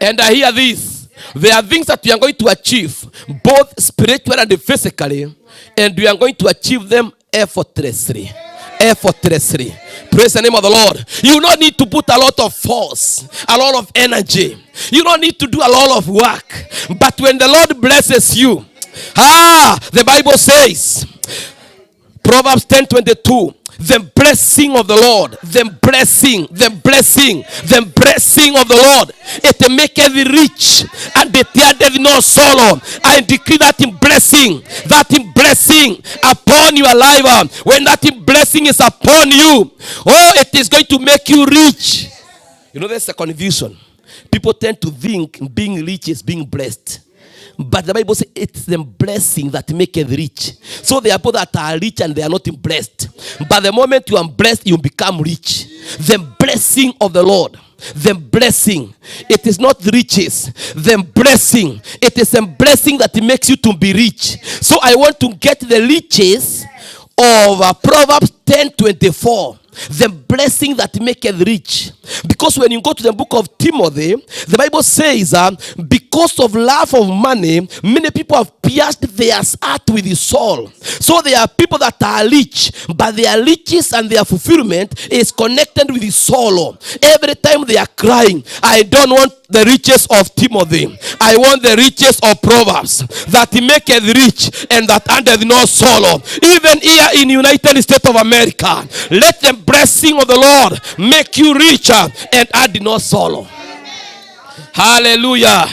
And I hear this. There are things that we are going to achieve, both spiritually and physically, and we are going to achieve them effortlessly. Effortlessly. Praise the name of the Lord. You don't need to put a lot of force, a lot of energy. You don't need to do a lot of work. But when the Lord blesses you, the Bible says, Proverbs 10:22, the blessing of the Lord, the blessing of the Lord, it maketh thee rich, and it addeth no sorrow. I decree that in blessing upon your life. When that in blessing is upon you, it is going to make you rich. You know, there's a confusion. People tend to think being rich is being blessed. But the Bible says it's the blessing that maketh rich. So there are people that are rich and they are not blessed. But the moment you are blessed, you become rich. The blessing of the Lord. The blessing. It is not riches. The blessing. It is a blessing that makes you to be rich. So I want to get the riches of Proverbs 10:24. The blessing that maketh rich. Because when you go to the book of Timothy, the Bible says, because of love of money, many people have pierced their heart with his soul. So there are people that are rich, but their riches and their fulfillment is connected with his soul. Every time they are crying, I don't want the riches of Timothy. I want the riches of Proverbs, that he maketh rich and that addeth no sorrow. Even here in United States of America, let the blessing of the Lord make you richer and add no sorrow. Hallelujah.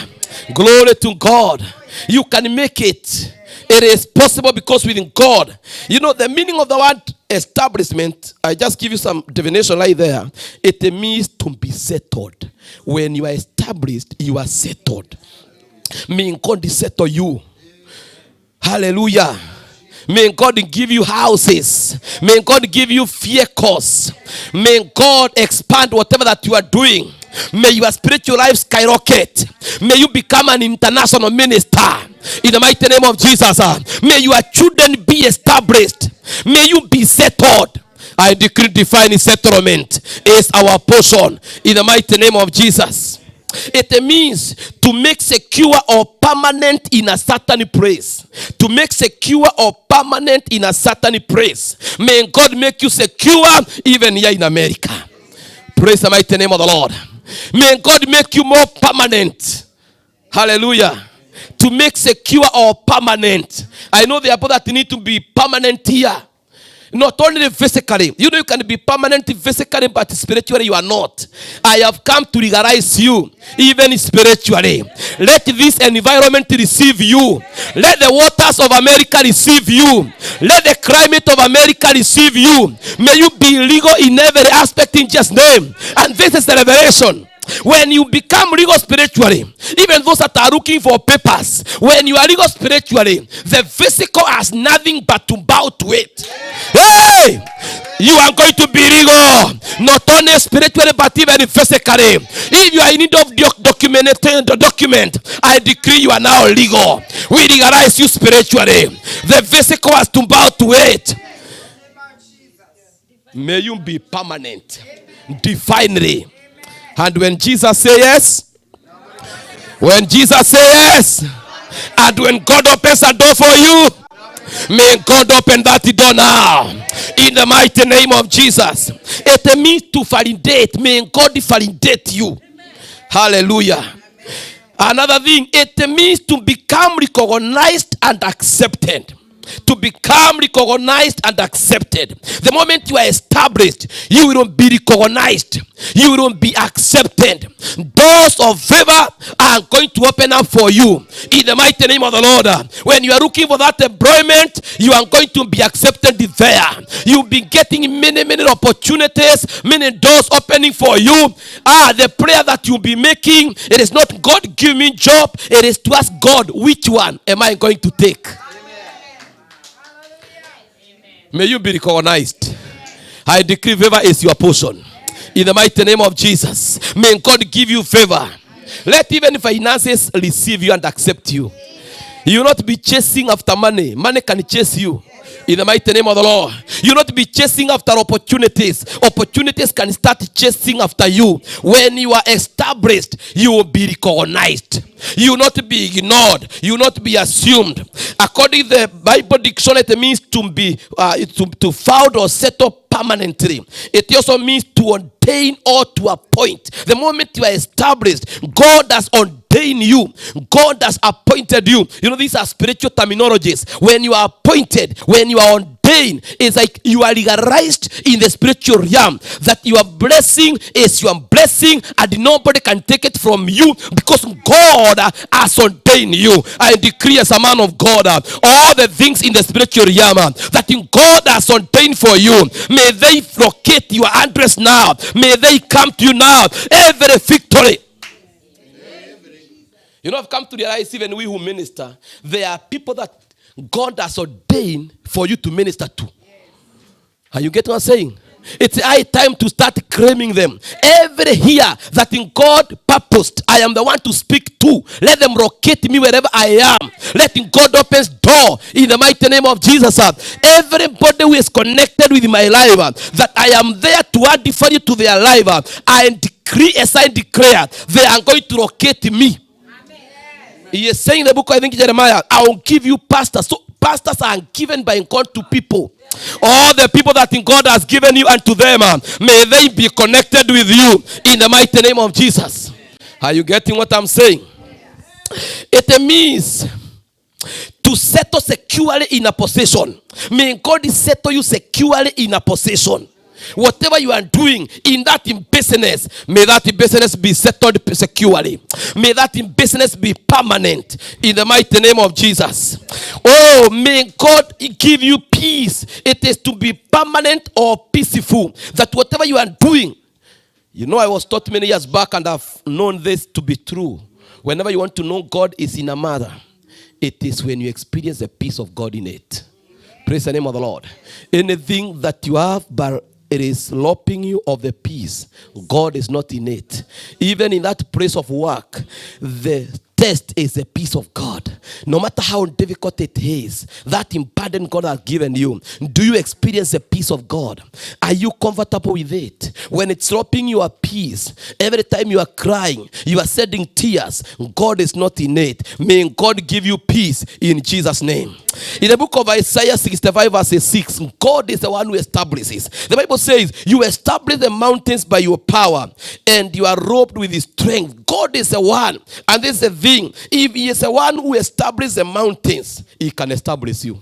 Glory to God. You can make it. It is possible because within God. You know the meaning of the word establishment. I just give you some definition right there. It means to be settled. When you are established, you are settled. Meaning God is settle you. Hallelujah. May God give you houses. May God give you vehicles. May God expand whatever that you are doing. May your spiritual life skyrocket. May you become an international minister in the mighty name of Jesus. May your children be established. May you be settled. I decree divine settlement is our portion in the mighty name of Jesus. It means to make secure or permanent in a certain place. To make secure or permanent in a certain place. May God make you secure even here in America. Praise the mighty name of the Lord. May God make you more permanent. Hallelujah. To make secure or permanent. I know there are people that need to be permanent here. Not only physically. You know you can be permanent physically, but spiritually you are not. I have come to legalize you, even spiritually. Let this environment receive you. Let the waters of America receive you. Let the climate of America receive you. May you be legal in every aspect in Jesus' name. And this is the revelation. When you become legal spiritually, even those that are looking for papers, when you are legal spiritually, the physical has nothing but to bow to it. Hey! You are going to be legal, not only spiritually but even physically. If you are in need of document, I decree you are now legal. We legalize you spiritually. The physical has to bow to it. May you be permanent, divinely. And when Jesus says yes, and when God opens a door for you, May God open that door now. In the mighty name of Jesus. It means to validate. May God validate you. Hallelujah. Another thing, it means to become recognized and accepted. To become recognized and accepted. The moment you are established, you will be recognized. You will be accepted. Doors of favor are going to open up for you in the mighty name of the Lord. When you are looking for that employment, you are going to be accepted there. You'll be getting many opportunities, many doors opening for you. The prayer that you'll be making, it is not God give me job, it is to ask God, which one am I going to take? May you be recognized. I decree favor is your portion. In the mighty name of Jesus. May God give you favor. Let even finances receive you and accept you. You will not be chasing after money. Money can chase you. In the mighty name of the Lord. You will not be chasing after opportunities. Opportunities can start chasing after you. When you are established, you will be recognized. You will not be ignored. You will not be assumed. According to the Bible dictionary, it means to be to found or settle permanently. It also means to ordain or to appoint. The moment you are established, God has ordained you. God has appointed you. You know, these are spiritual terminologies. When you are appointed, when you are ordained, it's like you are legalized in the spiritual realm. That your blessing is your blessing and nobody can take it from you because God has ordained you. I decree as a man of God, all the things in the spiritual realm that in God has ordained for you, may they locate your address now. May they come to you now. Every victory. You know, I've come to realize, even we who minister, there are people that God has ordained for you to minister to. Are you getting what I'm saying? It's high time to start claiming them. Every ear that in God purposed, I am the one to speak to. Let them locate me wherever I am. Let in God opens door in the mighty name of Jesus. Everybody who is connected with my life, that I am there to add value to their life. I decree as I declare, they are going to locate me. He is saying in the book, I think Jeremiah, I will give you pastors. So pastors are given by God to people. All the people that in God has given you unto them, may they be connected with you in the mighty name of Jesus. Are you getting what I'm saying? It means to settle securely in a possession. May God settle you securely in a possession. Whatever you are doing in that business, may that business be settled securely. May that business be permanent in the mighty name of Jesus. Oh, may God give you peace. It is to be permanent or peaceful. That whatever you are doing, you know, I was taught many years back and I've known this to be true. Whenever you want to know God is in a matter, it is when you experience the peace of God in it. Praise the name of the Lord. Anything that you have, but it is lopping you of the peace, God is not in it. Even in that place of work, the test is the peace of God. No matter how difficult it is, that burden God has given you, do you experience the peace of God? Are you comfortable with it? When it's robbing your peace, every time you are crying, you are shedding tears, God is not in it. May God give you peace in Jesus' name. In the book of Isaiah 65 verse 6, God is the one who establishes. The Bible says, you establish the mountains by your power and you are robed with his strength. God is the one. And this is the thing. If he is the one who establishes the mountains, he can establish you.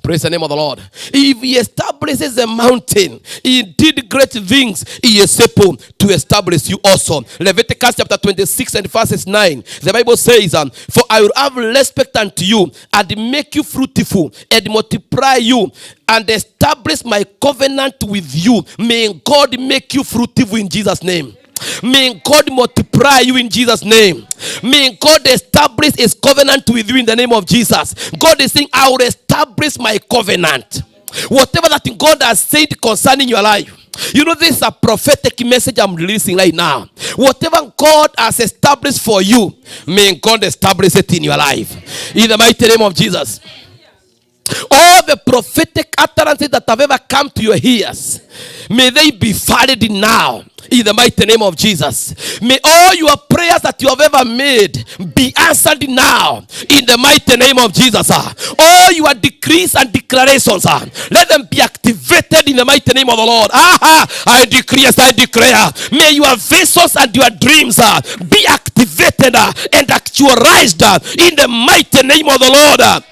Praise the name of the Lord. If he establishes the mountain, he did great things. He is able to establish you also. Leviticus chapter 26 and verses 9. The Bible says, for I will have respect unto you and make you fruitful and multiply you and establish my covenant with you. May God make you fruitful in Jesus' name. May God multiply you in Jesus' name. May God establish his covenant with you in the name of Jesus. God is saying, I will establish my covenant. Whatever that God has said concerning your life. You know, this is a prophetic message I'm releasing right now. Whatever God has established for you, may God establish it in your life. In the mighty name of Jesus. All the prophetic utterances that have ever come to your ears, may they be valid now in the mighty name of Jesus. May all your prayers that you have ever made be answered now in the mighty name of Jesus. All your decrees and declarations, let them be activated in the mighty name of the Lord. I decree as I declare, may your visions and your dreams be activated and actualized in the mighty name of the Lord.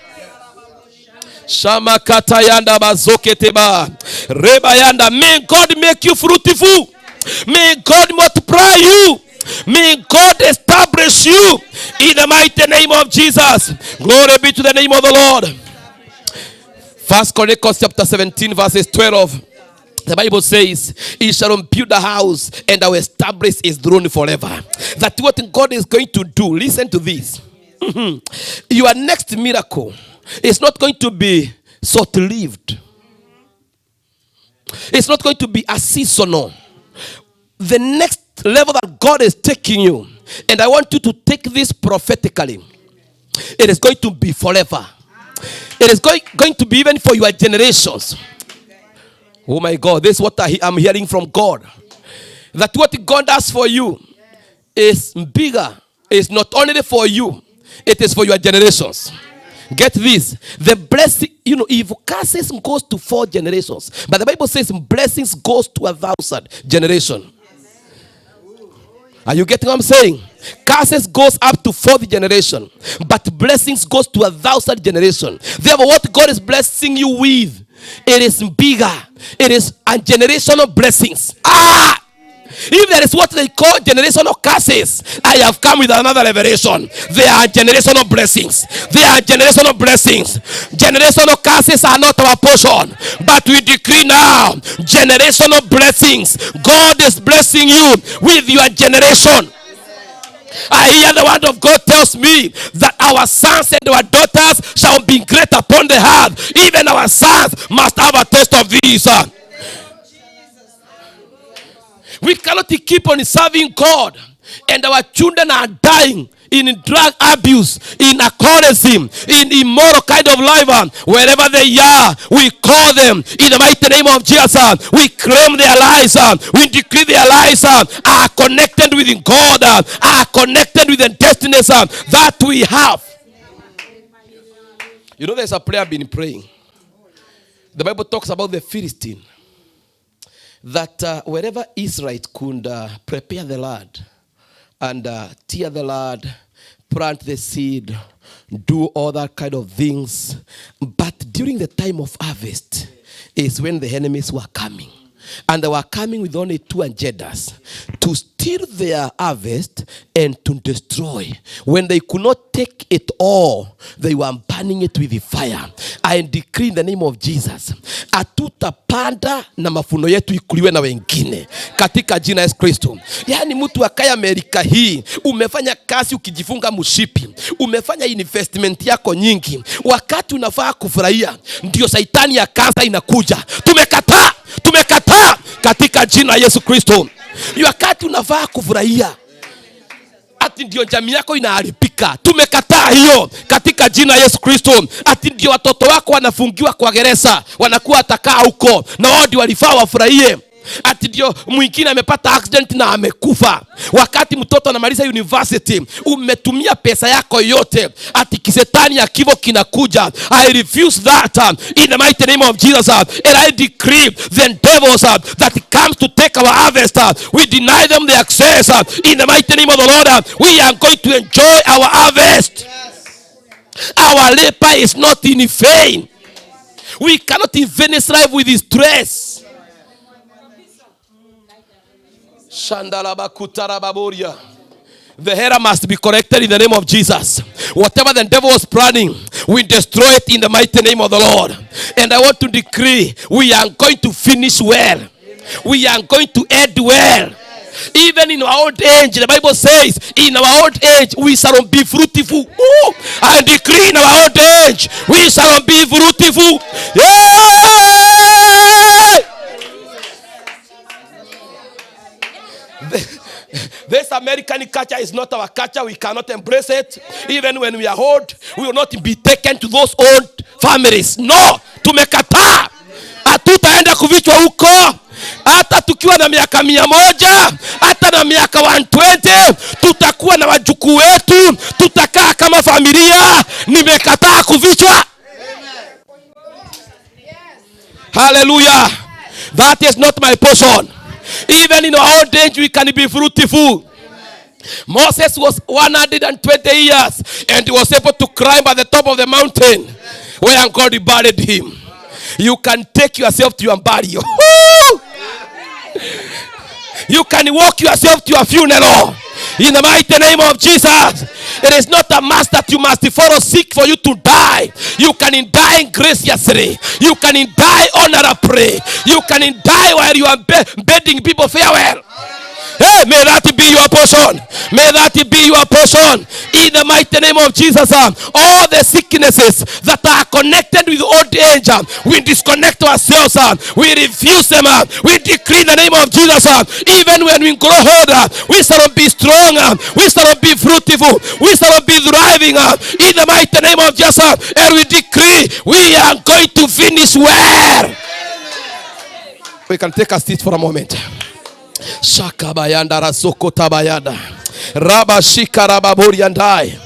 Shamakatayanda bazoketeba rebayanda. May God make you fruitful. May God multiply you. May God establish you in the mighty name of Jesus. Glory be to the name of the Lord. 1 Chronicles chapter 17 verses 12. The Bible says, he shall build a house and I will establish his throne forever. That's what God is going to do. Listen to this. Your next miracle is not going to be short-lived. It's not going to be a seasonal. The next level that God is taking you, and I want you to take this prophetically, it is going to be forever. It is going to be even for your generations. Oh my God, this is what I'm hearing from God. That what God does for you is bigger. It's not only for you, it is for your generations. Get this. The blessing, if curses goes to 4 generations, but the Bible says blessings goes to 1,000 generation. Are you getting what I'm saying? Curses goes up to 4th generation, but blessings goes to 1,000 generation. Therefore, what God is blessing you with, it is bigger. It is a generational blessings. If there is what they call generational curses, I have come with another revelation. They are generational blessings. They are generational blessings. Generational curses are not our portion, but we decree now generational blessings. God is blessing you with your generation. I hear the word of God tells me that our sons and our daughters shall be great upon the earth. Even our sons must have a taste of this. We cannot keep on serving God and our children are dying in drug abuse, in alcoholism, in immoral kind of life. Wherever they are, we call them in the mighty name of Jesus. We claim their lives. We decree their lives are connected with God, are connected with the destinies that we have. There's a prayer I've been praying. The Bible talks about the Philistine. That wherever Israel could prepare the land and tear the land, plant the seed, do all that kind of things. But during the time of harvest is when the enemies were coming. And they were coming with only 2 agendas: to steal their harvest and to destroy. When they could not take it all, they were burning it with the fire. I decree in the name of Jesus, hatutapanda na mafuno yetu ikuliwe na wengine katika jina Yesu Kristo. Yani mtu akaya Amerika hii, umefanya kazi ukijifunga mshipi, umefanya investment yako nyingi, wakati unafaa kufurahia ndio Shetani ya kansa inakuja. Tumekataa katika jina Yesu Kristo. Wakati unafaa kufurahia, ati ndio jamii yako inaharibika. Tumekataa hiyo katika jina Yesu Kristo. Ati ndio watoto wako wanafungiwa kwa gereza, wanakuwa atakaa huko na wao ndio walifaa wafurahie. Ati ndio mwingine amepata accident na amekufa. Wakati mtoto anamaliza university, umetumia pesa yako yote. Ati kisetani ya kifo kinakuja. I refuse that in the mighty name of Jesus. And I decree the devils that comes to take our harvest, we deny them the access in the mighty name of the Lord. We are going to enjoy our harvest. Our labor is not in vain. We cannot invent this life with stress. The error must be corrected in the name of Jesus. Whatever the devil was planning, we destroy it in the mighty name of the Lord. And I want to decree, we are going to finish well. We are going to end well. Even in our old age, the Bible says, in our old age, we shall be fruitful. I decree in our old age, we shall be fruitful. Yeah! This American culture is not our culture. We cannot embrace it. Even when we are old, we will not be taken to those old families. No, tumekataa. Hatutaenda kuvichwa huko. Hata tukiwa na miaka 100, hata na miaka 120, tutakuwa na wajukuu wetu, tutakaa kama familia. Nimekataa kuvichwa. Hallelujah. That is not my portion. Even in our old age, we can be fruitful. Moses was 120 years and he was able to climb at the top of the mountain where God buried him. You can take yourself to your burial. You can walk yourself to your funeral. In the mighty name of Jesus. It is not a must that you must follow sick for you to die. You can die graciously. You can die honorably. You can die while you are bidding people farewell. Hey, may that be your portion. May that be your portion. In the mighty name of Jesus, all the sicknesses that are connected with old age, we disconnect ourselves. We refuse them. We decree in the name of Jesus. Even when we grow older, we shall be strong. We shall be fruitful. We shall be thriving. In the mighty name of Jesus, and we decree we are going to finish well. We can take a seat for a moment. Shakabayanda rasoko tabayada raba shikara baboria ndai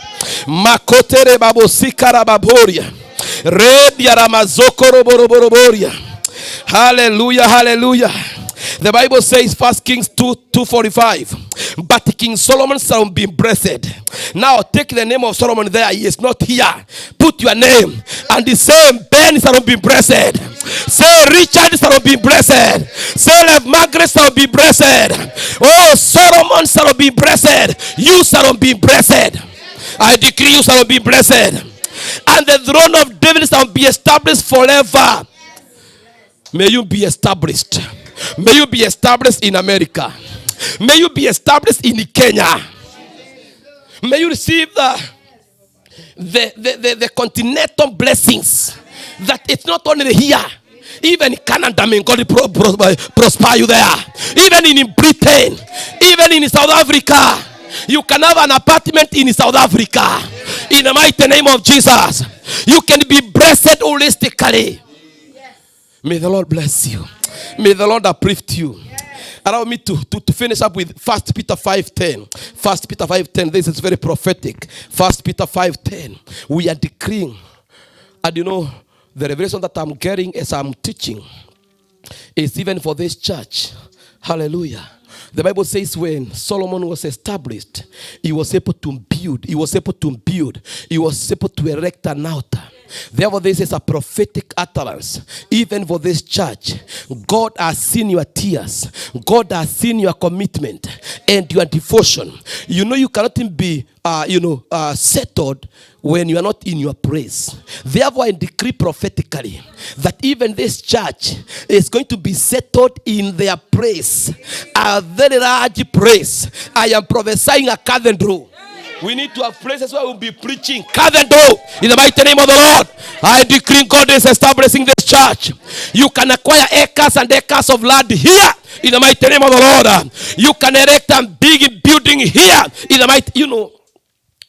makotere babosika rababoria redia ramazoko roboroboroboria. Hallelujah, hallelujah. The Bible says 1 Kings 2:45. But King Solomon shall be blessed. Now take the name of Solomon there. He is not here. Put your name. And the same Ben shall be blessed. Say Richard shall be blessed. Say Love Margaret shall be blessed. Oh, Solomon shall be blessed. You shall be blessed. I decree you shall be blessed. And the throne of David shall be established forever. May you be established. May you be established in America. May you be established in Kenya. May you receive the continental blessings. That it's not only here. Even in Canada, may God prosper you there. Even in Britain. Even in South Africa. You can have an apartment in South Africa. In the mighty name of Jesus. You can be blessed holistically. May the Lord bless you. May the Lord uplift you. Allow me to finish up with 1 Peter 5:10. 1 Peter 5:10. This is very prophetic. 1 Peter 5:10. We are decreeing. And you know, the revelation that I'm getting as I'm teaching is even for this church. Hallelujah. The Bible says when Solomon was established, he was able to build. He was able to erect an altar. Therefore, this is a prophetic utterance. Even for this church, God has seen your tears. God has seen your commitment and your devotion. You know you cannot be settled when you are not in your praise. Therefore, I decree prophetically that even this church is going to be settled in their praise. A very large praise. I am prophesying a cathedral. We need to have places where we'll be preaching. Cathedral. In the mighty name of the Lord. I decree God is establishing this church. You can acquire acres and acres of land here. In the mighty name of the Lord. You can erect a big building here. In the mighty,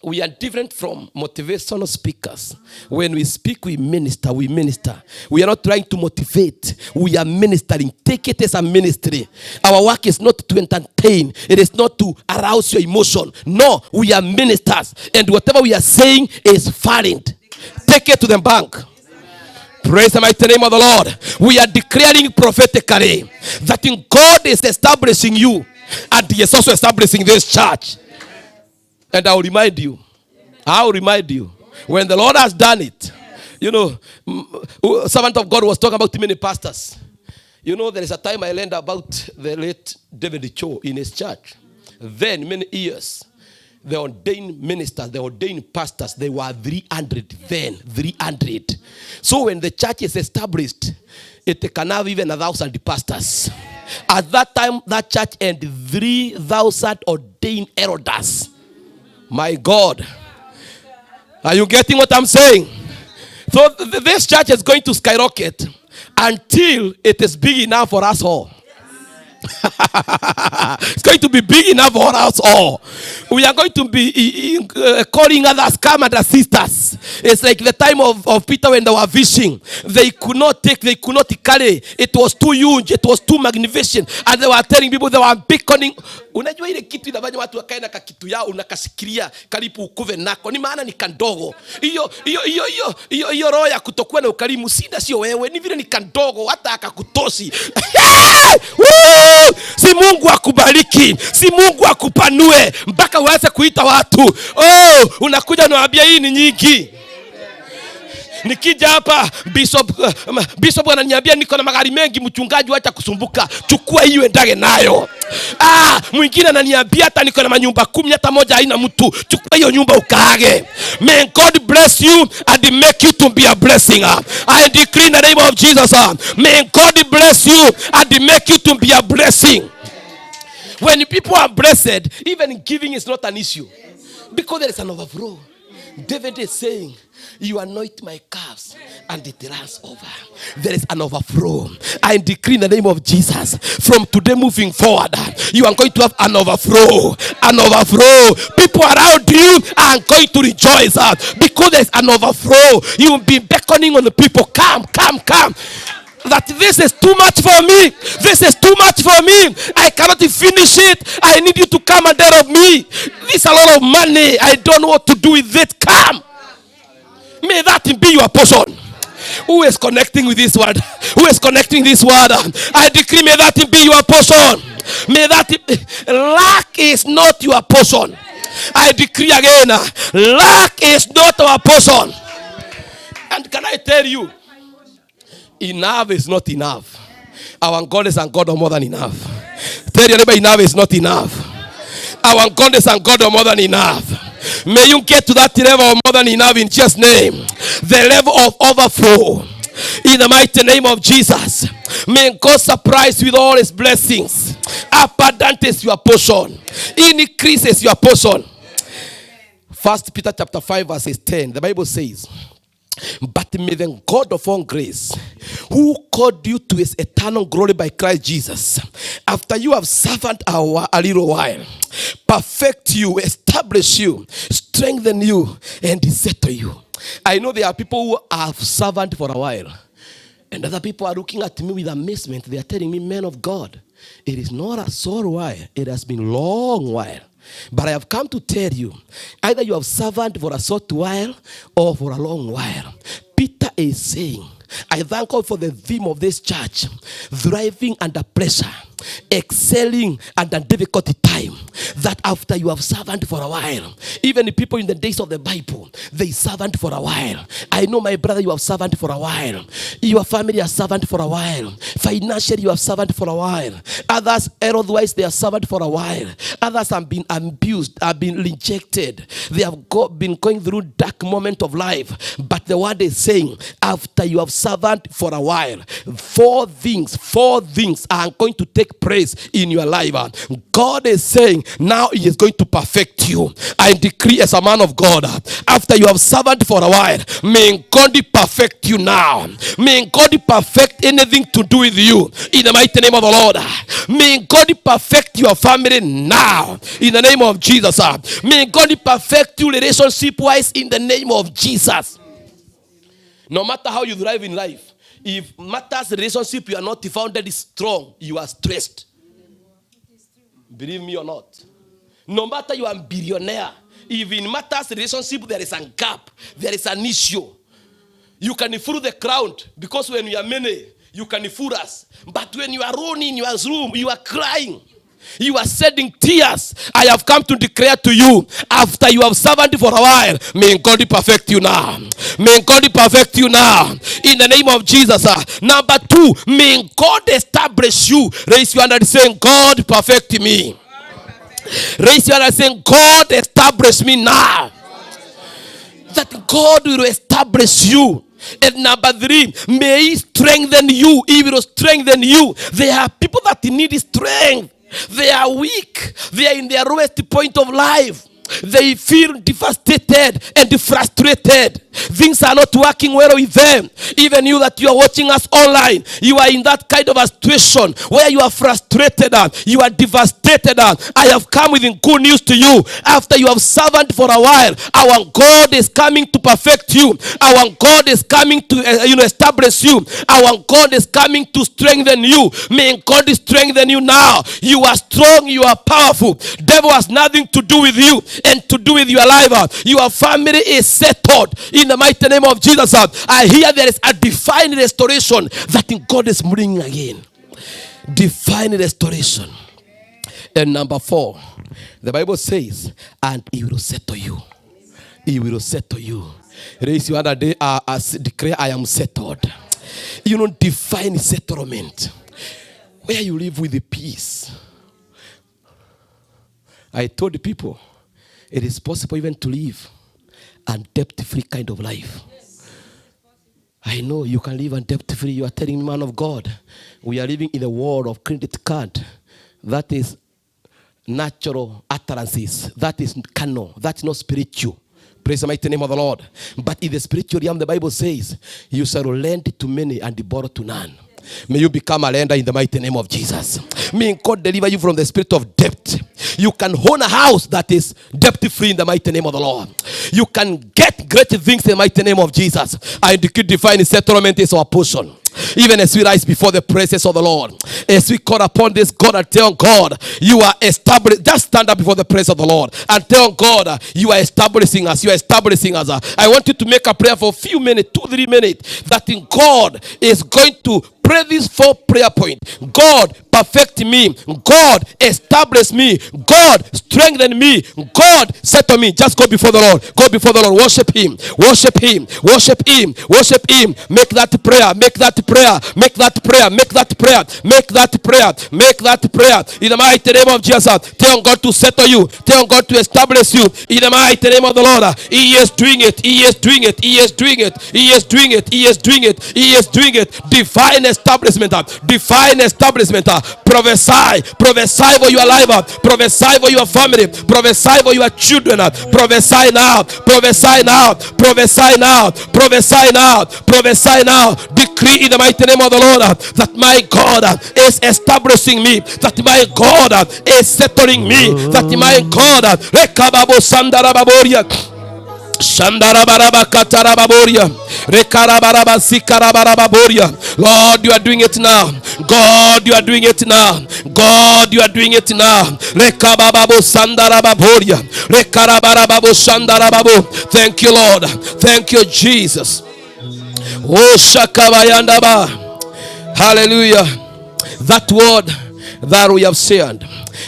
we are different from motivational speakers. When we speak, we minister. We are not trying to motivate. We are ministering. Take it as a ministry. Our work is not to entertain. It is not to arouse your emotion. No, we are ministers. And whatever we are saying is valid. Take it to the bank. Praise the mighty name of the Lord. We are declaring prophetically that in God is establishing you. And He is also establishing this church. And I'll remind you, when the Lord has done it, servant of God was talking about many pastors. There is a time I learned about the late David Cho in his church. Then, many years, the ordained ministers, the ordained pastors, they were 300 then, 300. So when the church is established, it can have even 1,000 pastors. At that time, that church had 3,000 ordained elders. My God. Are you getting what I'm saying? So this church is going to skyrocket until it is big enough for us all. It's going to be big enough for us all. We are going to be calling others come and assist us. It's like the time of Peter when they were fishing. They could not carry. It was too huge. It was too magnificent. And they were telling people, they were beckoning. Unajua ile kitu inafanya watu wakae na kitu yao unakasikiria karibu ukuve nako. Ni maana ni kandogo. Hiyo roho ya kutokuwa na ukarimu sida sio wewe. Ni vile ni kandogo hata akakutosi. Si Mungu akubariki, si Mungu akupanue mpaka uanze kuita watu. Unakuja unawaambia hii ni nyingi. Nikija hapa bishop ananiambia niko na magari mengi, mchungaji acha kusumbuka, chukua hiyo endage nayo. Mwingine ananiambia hata niko na manyumba 10 hata moja haina mtu, chukua hiyo nyumba ukaage. May God bless you and make you to be a blessing. I decree in the name of Jesus, may God bless you and make you to be a blessing. When people are blessed, even giving is not an issue because there is an overflow. David is saying, you anoint my calves and it runs over. There is an overflow. I decree in the name of Jesus, from today moving forward, you are going to have an overflow. An overflow. People around you are going to rejoice because there is an overflow. You will be beckoning on the people, come. That this is too much for me. This is too much for me. I cannot finish it. I need you to come and help me. This is a lot of money. I don't know what to do with it. Come. May that be your portion. Who is connecting with this word? Who is connecting this word? I decree, may that be your portion. May that lack is not your portion. I decree again, lack is not our portion. And can I tell you, enough is not enough. Our God is and God of more than enough. Tell your neighbor, enough is not enough. Our God is and God of more than enough. May you get to that level of more than enough in Jesus' name. The level of overflow. In the mighty name of Jesus. May God surprise you with all his blessings. Abundant is your portion. Increase is your portion. 1 Peter chapter 5 verse 10. The Bible says, but may the God of all grace, who called you to his eternal glory by Christ Jesus, after you have suffered a little while, perfect you, establish you, strengthen you, and settle you. I know there are people who have served for a while, and other people are looking at me with amazement. They are telling me, man of God, it is not a short while, it has been a long while. But I have come to tell you, either you have served for a short while or for a long while. Peter is saying, I thank God for the theme of this church, thriving under pressure, excelling under difficult time. That after you have served for a while, even the people in the days of the Bible, they served for a while. I know, my brother, you have served for a while. Your family has served for a while. Financially, you have served for a while. Others, otherwise, they have served for a while. Others have been abused, have been rejected. They have been going through dark moment of life. But the word is saying, after you have served for a while, four things are going to take place in your life. God is saying, now he is going to perfect you. I decree as a man of God, after you have served for a while, may God perfect you now. May God perfect anything to do with you in the mighty name of the Lord. May God perfect your family now in the name of Jesus. May God perfect you relationship wise in the name of Jesus. No matter how you thrive in life, if matters relationship you are not founded strong, you are stressed. Believe me or not. No matter you are a billionaire, if in matters relationship there is a gap, there is an issue. You can fool the crowd because when you are many, you can fool us. But when you are alone in your room, you are crying. You are shedding tears. I have come to declare to you, after you have served for a while, may God perfect you now. May God perfect you now. In the name of Jesus. Number 2, may God establish you. Raise your hand and say, God perfect me. Raise your hand and say, God establish me now. That God will establish you. And number 3, may he strengthen you. He will strengthen you. There are people that need strength. They are weak. They are in their lowest point of life. They feel devastated and frustrated. Things are not working well with them. Even you that you are watching us online, you are in that kind of a situation where you are frustrated, you are devastated. I have come with good news to you. After you have served for a while, our God is coming to perfect you. Our God is coming to establish you. Our God is coming to strengthen you. May God strengthen you now. You are strong, you are powerful. Devil has nothing to do with you and to do with your life. Your family is settled in the mighty name of Jesus. I hear there is a divine restoration that God is bringing again. Divine restoration. And number 4, the Bible says, and he will settle you. He will settle you. Raise your hand and declare, I am settled. Divine settlement. Where you live with the peace. I told the people, it is possible even to live a debt-free kind of life. I know you can live a debt-free. You are telling me, man of God, we are living in a world of credit card. That is natural utterances. That is carnal. That's not spiritual. Praise the mighty name of the Lord. But in the spiritual realm, the Bible says, you shall lend to many and borrow to none. May you become a lender in the mighty name of Jesus. May God deliver you from the spirit of debt. You can own a house that is debt-free in the mighty name of the Lord. You can get great things in the mighty name of Jesus. I decree divine settlement is our portion. Even as we rise before the presence of the Lord, as we call upon this God and tell God, you are established. Just stand up before the presence of the Lord and tell God, you are establishing us. You are establishing us. I want you to make a prayer for a few minutes, 2-3 minutes, that in God is going to pray these 4 prayer points. God, perfect me. God, establish me. God, strengthen me. God, settle me. Just go before the Lord. Go before the Lord. Worship Him. Worship Him. Worship Him. Worship Him. Make that prayer. Make that prayer. Make that prayer. Make that prayer. Make that prayer. Make that prayer. In the mighty name of Jesus, tell God to settle you. Tell God to establish you. In the mighty name of the Lord, He is doing it. He is doing it. He is doing it. He is doing it. He is doing it. He is doing it. Divine establishment. Divine establishment. Prophesy. Prophesy for your life. Prophesy for your family. Prophesy for your children. Prophesy now. Prophesy now. Prophesy now. Prophesy now. Prophesy now. Decree in the mighty name of the Lord that my God is establishing me. That my God is settling me. That my God Rekababo Sandarababoria Shandarabarabakatarababoria Rekarabarabasikarababoria. Lord, you are doing it now. God, you are doing it now. God, you are doing it now. Rekabababo Sandarababoria Rekarabarababu Sandarababo. Thank you, Lord. Thank you, Jesus. Oh Shakabayandaba. Hallelujah. That word that we have shared,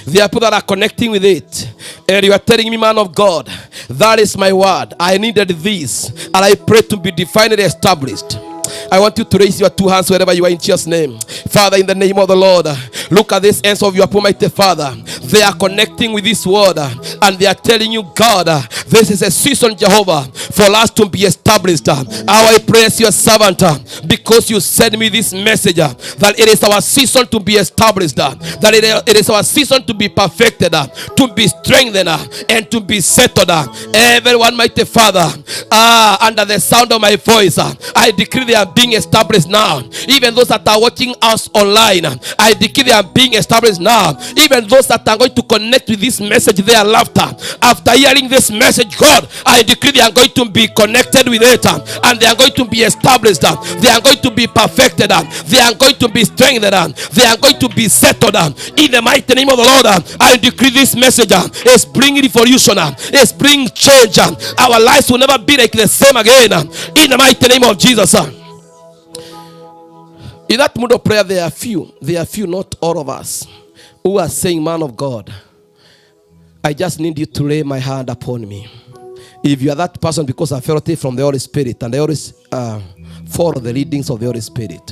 there are people that are connecting with it, and you are telling me, man of God, that is my word. I needed this, and I pray to be divinely established. I want you to raise your 2 hands wherever you are in Jesus' name. Father, in the name of the Lord, look at this hands of your Almighty Father. They are connecting with this word, and they are telling you, God, this is a season, Jehovah, for us to be established. How I praise your servant, because you sent me this message, that it is our season to be established, that it is our season to be perfected, to be strengthened, and to be settled. Everyone, mighty Father, under the sound of my voice, I decree they are being established now. Even those that are watching us online, I decree they are being established now. Even those that are going to connect with this message, their laughter after hearing this message, God, I decree they are going to be connected with it, and they are going to be established. They are going to be perfected. They are going to be strengthened. They are going to be settled. In the mighty name of the Lord, I decree this message is bringing revolution. Is bringing change. Our lives will never be like the same again. In the mighty name of Jesus. In that mood of prayer, there are few, not all of us, who are saying, man of God, I just need you to lay my hand upon me. If you are that person, because I felt it from the Holy Spirit, and I always follow the leadings of the Holy Spirit.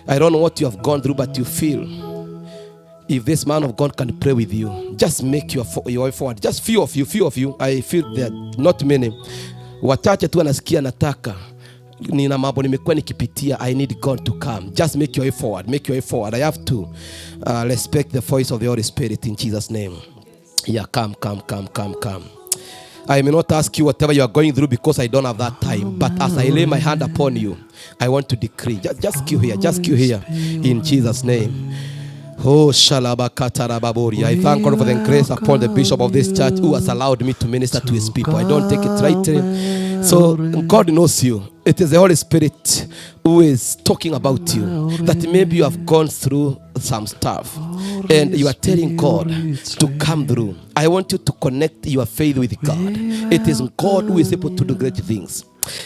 I don't know what you have gone through, but you feel, if this man of God can pray with you, just make your way forward. Just few of you. I feel that not many. Wachache tu anasikia nataka. Nina mambo nimekuwa nikipitia. I need God to come. Just make your way forward. Make your way forward. I have to respect the voice of the Holy Spirit in Jesus' name. Yeah, come. I may not ask you whatever you are going through because I don't have that time. But as I lay my hand upon you, I want to decree. Just queue here. In Jesus' name. Oh, Shalabakatarababori. I thank God for the grace upon the bishop of this church who has allowed me to minister to his people. I don't take it lightly. So God knows you. It is the Holy Spirit who is talking about you. That maybe you have gone through some stuff and you are telling God to come through. I want you to connect your faith with God. It is God who is able to do great things.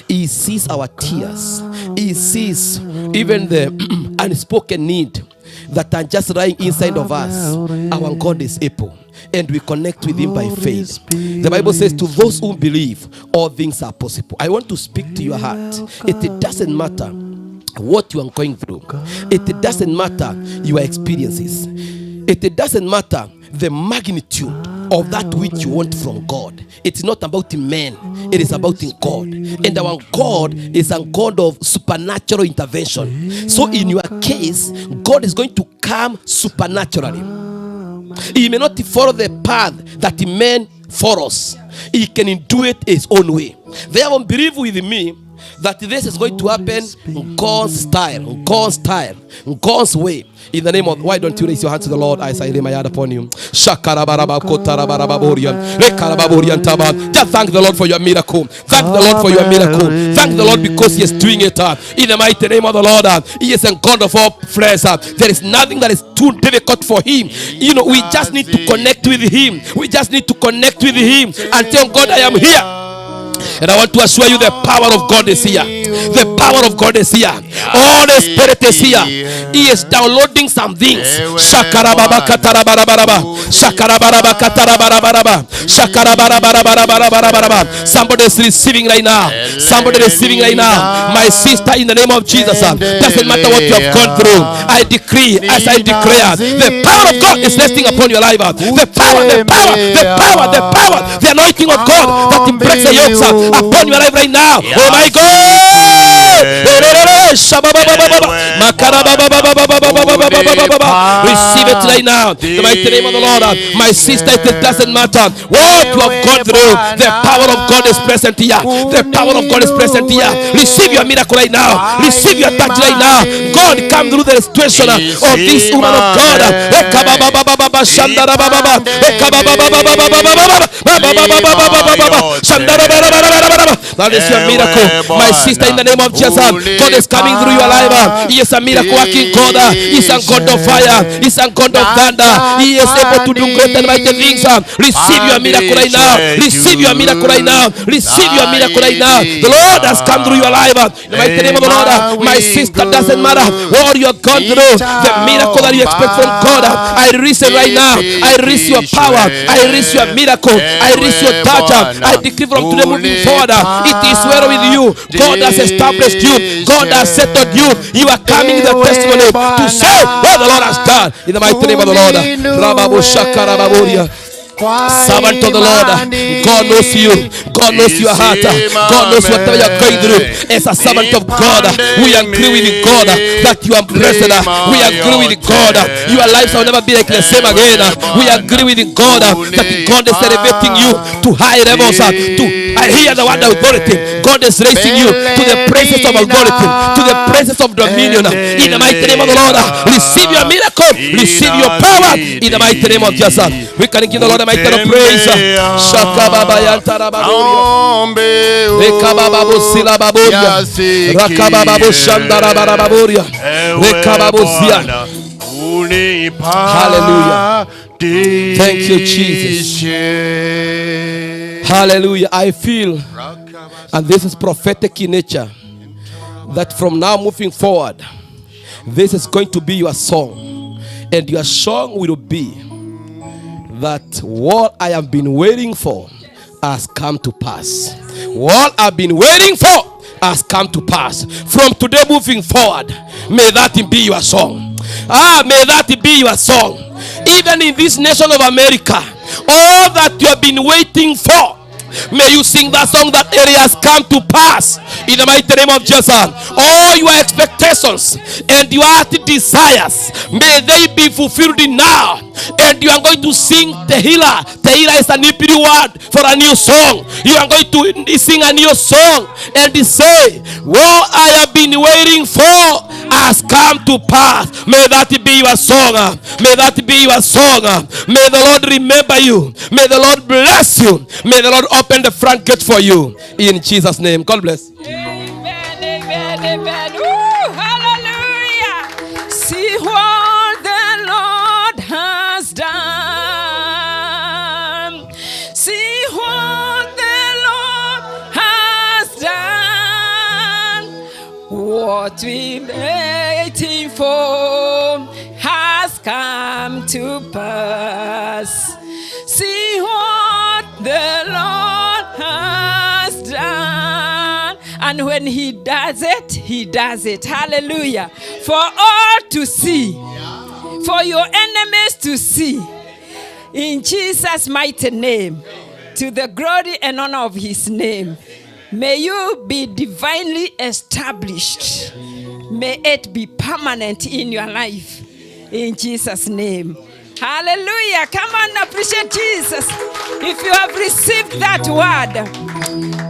He sees our tears. He sees even the unspoken need that are just lying inside of us. Our God is able, and we connect with him by faith. The Bible says to those who believe, all things are possible. I want to speak to your heart. It doesn't matter what you are going through. It doesn't matter your experiences. It doesn't matter the magnitude of that which you want from God. It's not about men, it is about in God. And our God is a God of supernatural intervention. So in your case, God is going to come supernaturally. He may not follow the path that man follows. He can do it his own way. Therefore, believe with me that this is going to happen in God's style, God's way. In the name of, why don't you raise your hands to the Lord as I lay my hand upon you? Just thank the Lord for your miracle. Thank the Lord for your miracle. Thank the Lord because he is doing it. In the mighty name of the Lord, he is a God of all flesh. There is nothing that is too difficult for him. We just need to connect with him. And tell God, I am here. And I want to assure you the power of God is here. The power of God is here. All the Spirit is here. He is downloading some things. Somebody is receiving right now. My sister, in the name of Jesus, doesn't matter what you have gone through. I decree, as I declare, the power of God is resting upon your life. The power, the anointing of God that breaks the yokes upon your life right now. Oh my God! Receive it right now. The mighty name of the Lord. My sister, it doesn't matter what you have gone through. The power of God is present here. Receive your miracle right now. Receive your touch right now. God, come through the situation of this woman of God. That is your miracle, my sister, in the name of Jesus. God is coming through your life. He is a miracle working God. He is a God of fire. He is a God of thunder. He is able to do great and mighty things. Receive your miracle right now. The Lord has come through your life. In the mighty name of the Lord, my sister, doesn't matter what you have gone through. The miracle that you expect from God, I release it right now. I release your power. I release your miracle. I release your touch. I decree from today moving forward. It is well with you. God has established you. God has settled you. You are coming the testimony to say what the Lord has done. In the mighty name of the Lord. Servant of the Lord, God knows you. God knows your heart. God knows whatever you are going through. As a servant of God, we agree with God that you are blessed. We agree with God. Your lives will never be like the same again. We agree with God that God is elevating you to high levels. I hear the word authority. God is raising you to the presence of authority, to the presence of dominion. In the mighty name of the Lord, receive your miracle, receive your power. In the mighty name of Jesus, we can give the Lord a mighty praise. Shakababa yantarababoria, rekababa silababoria, rakababa shandarababoria, rekababa ziana. Hallelujah. Thank you, Jesus. Hallelujah. I feel, and this is prophetic in nature, that from now moving forward, this is going to be your song. And your song will be that what I have been waiting for has come to pass. What I've been waiting for has come to pass. From today moving forward, may that be your song. May that be your song. Even in this nation of America, all that you have been waiting for, may you sing that song that it has come to pass. In the mighty name of Jesus, all your expectations and your heart desires, may they be fulfilled now. and you are going to sing Tehillah. Tehillah is an Hebrew word for a new song. You are going to sing a new song and say, what I have been waiting for has come to pass. May that be your song. May that be your song. May the Lord remember you. May the Lord bless you. May the Lord open the front gate for you. In Jesus' name. God bless. Amen, amen, amen. Ooh, hallelujah. See what the Lord has done. See what the Lord has done. What we waiting for has come to pass. See what the Lord has done. And when he does it, he does it. Hallelujah. For all to see. For your enemies to see. In Jesus' mighty name. To the glory and honor of his name. May you be divinely established. May it be permanent in your life. In Jesus' name. Hallelujah. Come on, appreciate Jesus. If you have received that word,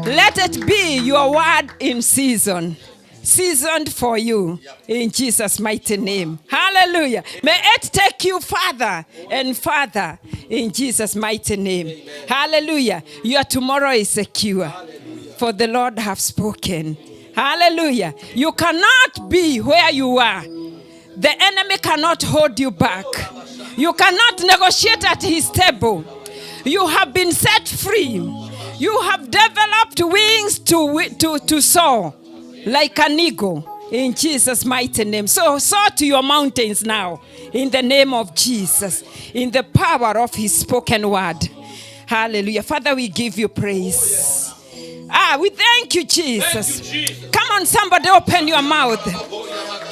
let it be your word in season. Seasoned for you. In Jesus' mighty name. Hallelujah. May it take you further and further. In Jesus' mighty name. Hallelujah. Your tomorrow is secure. For the Lord have spoken. Hallelujah. You cannot be where you are. The enemy cannot hold you back. You cannot negotiate at his table. You have been set free. You have developed wings to soar like an eagle in Jesus' mighty name. So soar to your mountains now in the name of Jesus, in the power of his spoken word. Hallelujah. Father, we give you praise. We thank you, Jesus. Come on, somebody, open your mouth.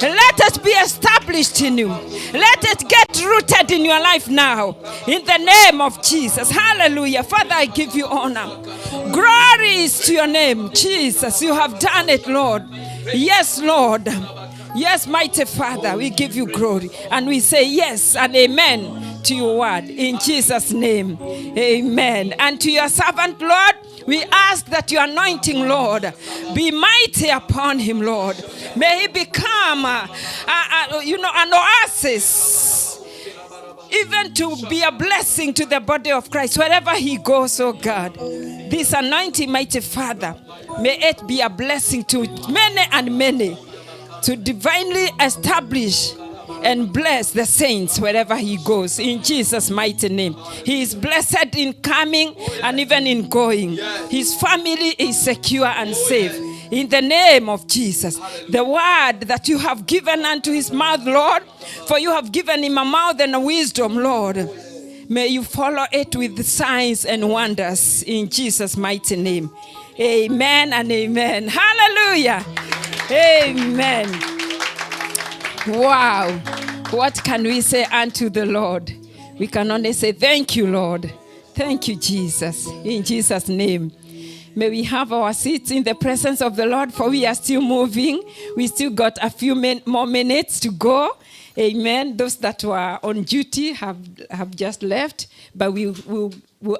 Let it be established in you. Let it get rooted in your life now. In the name of Jesus. Hallelujah. Father, I give you honor. Glory is to your name, Jesus. You have done it, Lord. Yes, Lord. Yes, mighty Father, we give you glory. And we say yes and amen to your word. In Jesus' name. Amen. And to your servant, Lord, we ask that your anointing, Lord, be mighty upon him, Lord. May he become, an oasis, even to be a blessing to the body of Christ wherever he goes, oh God. This anointing, mighty Father, may it be a blessing to many and many, to divinely establish and bless the saints wherever he goes. In Jesus' mighty name. He is blessed in coming and even in going. His family is secure and safe. In the name of Jesus. The word that you have given unto his mouth, Lord, for you have given him a mouth and a wisdom, Lord. May you follow it with signs and wonders. In Jesus' mighty name. Amen and amen. Hallelujah. Amen. Wow. What can we say unto the Lord? We can only say, thank you, Lord. Thank you, Jesus. In Jesus' name. May we have our seats in the presence of the Lord, for we are still moving. We still got a few more minutes to go. Amen. Those that were on duty have just left, but we'll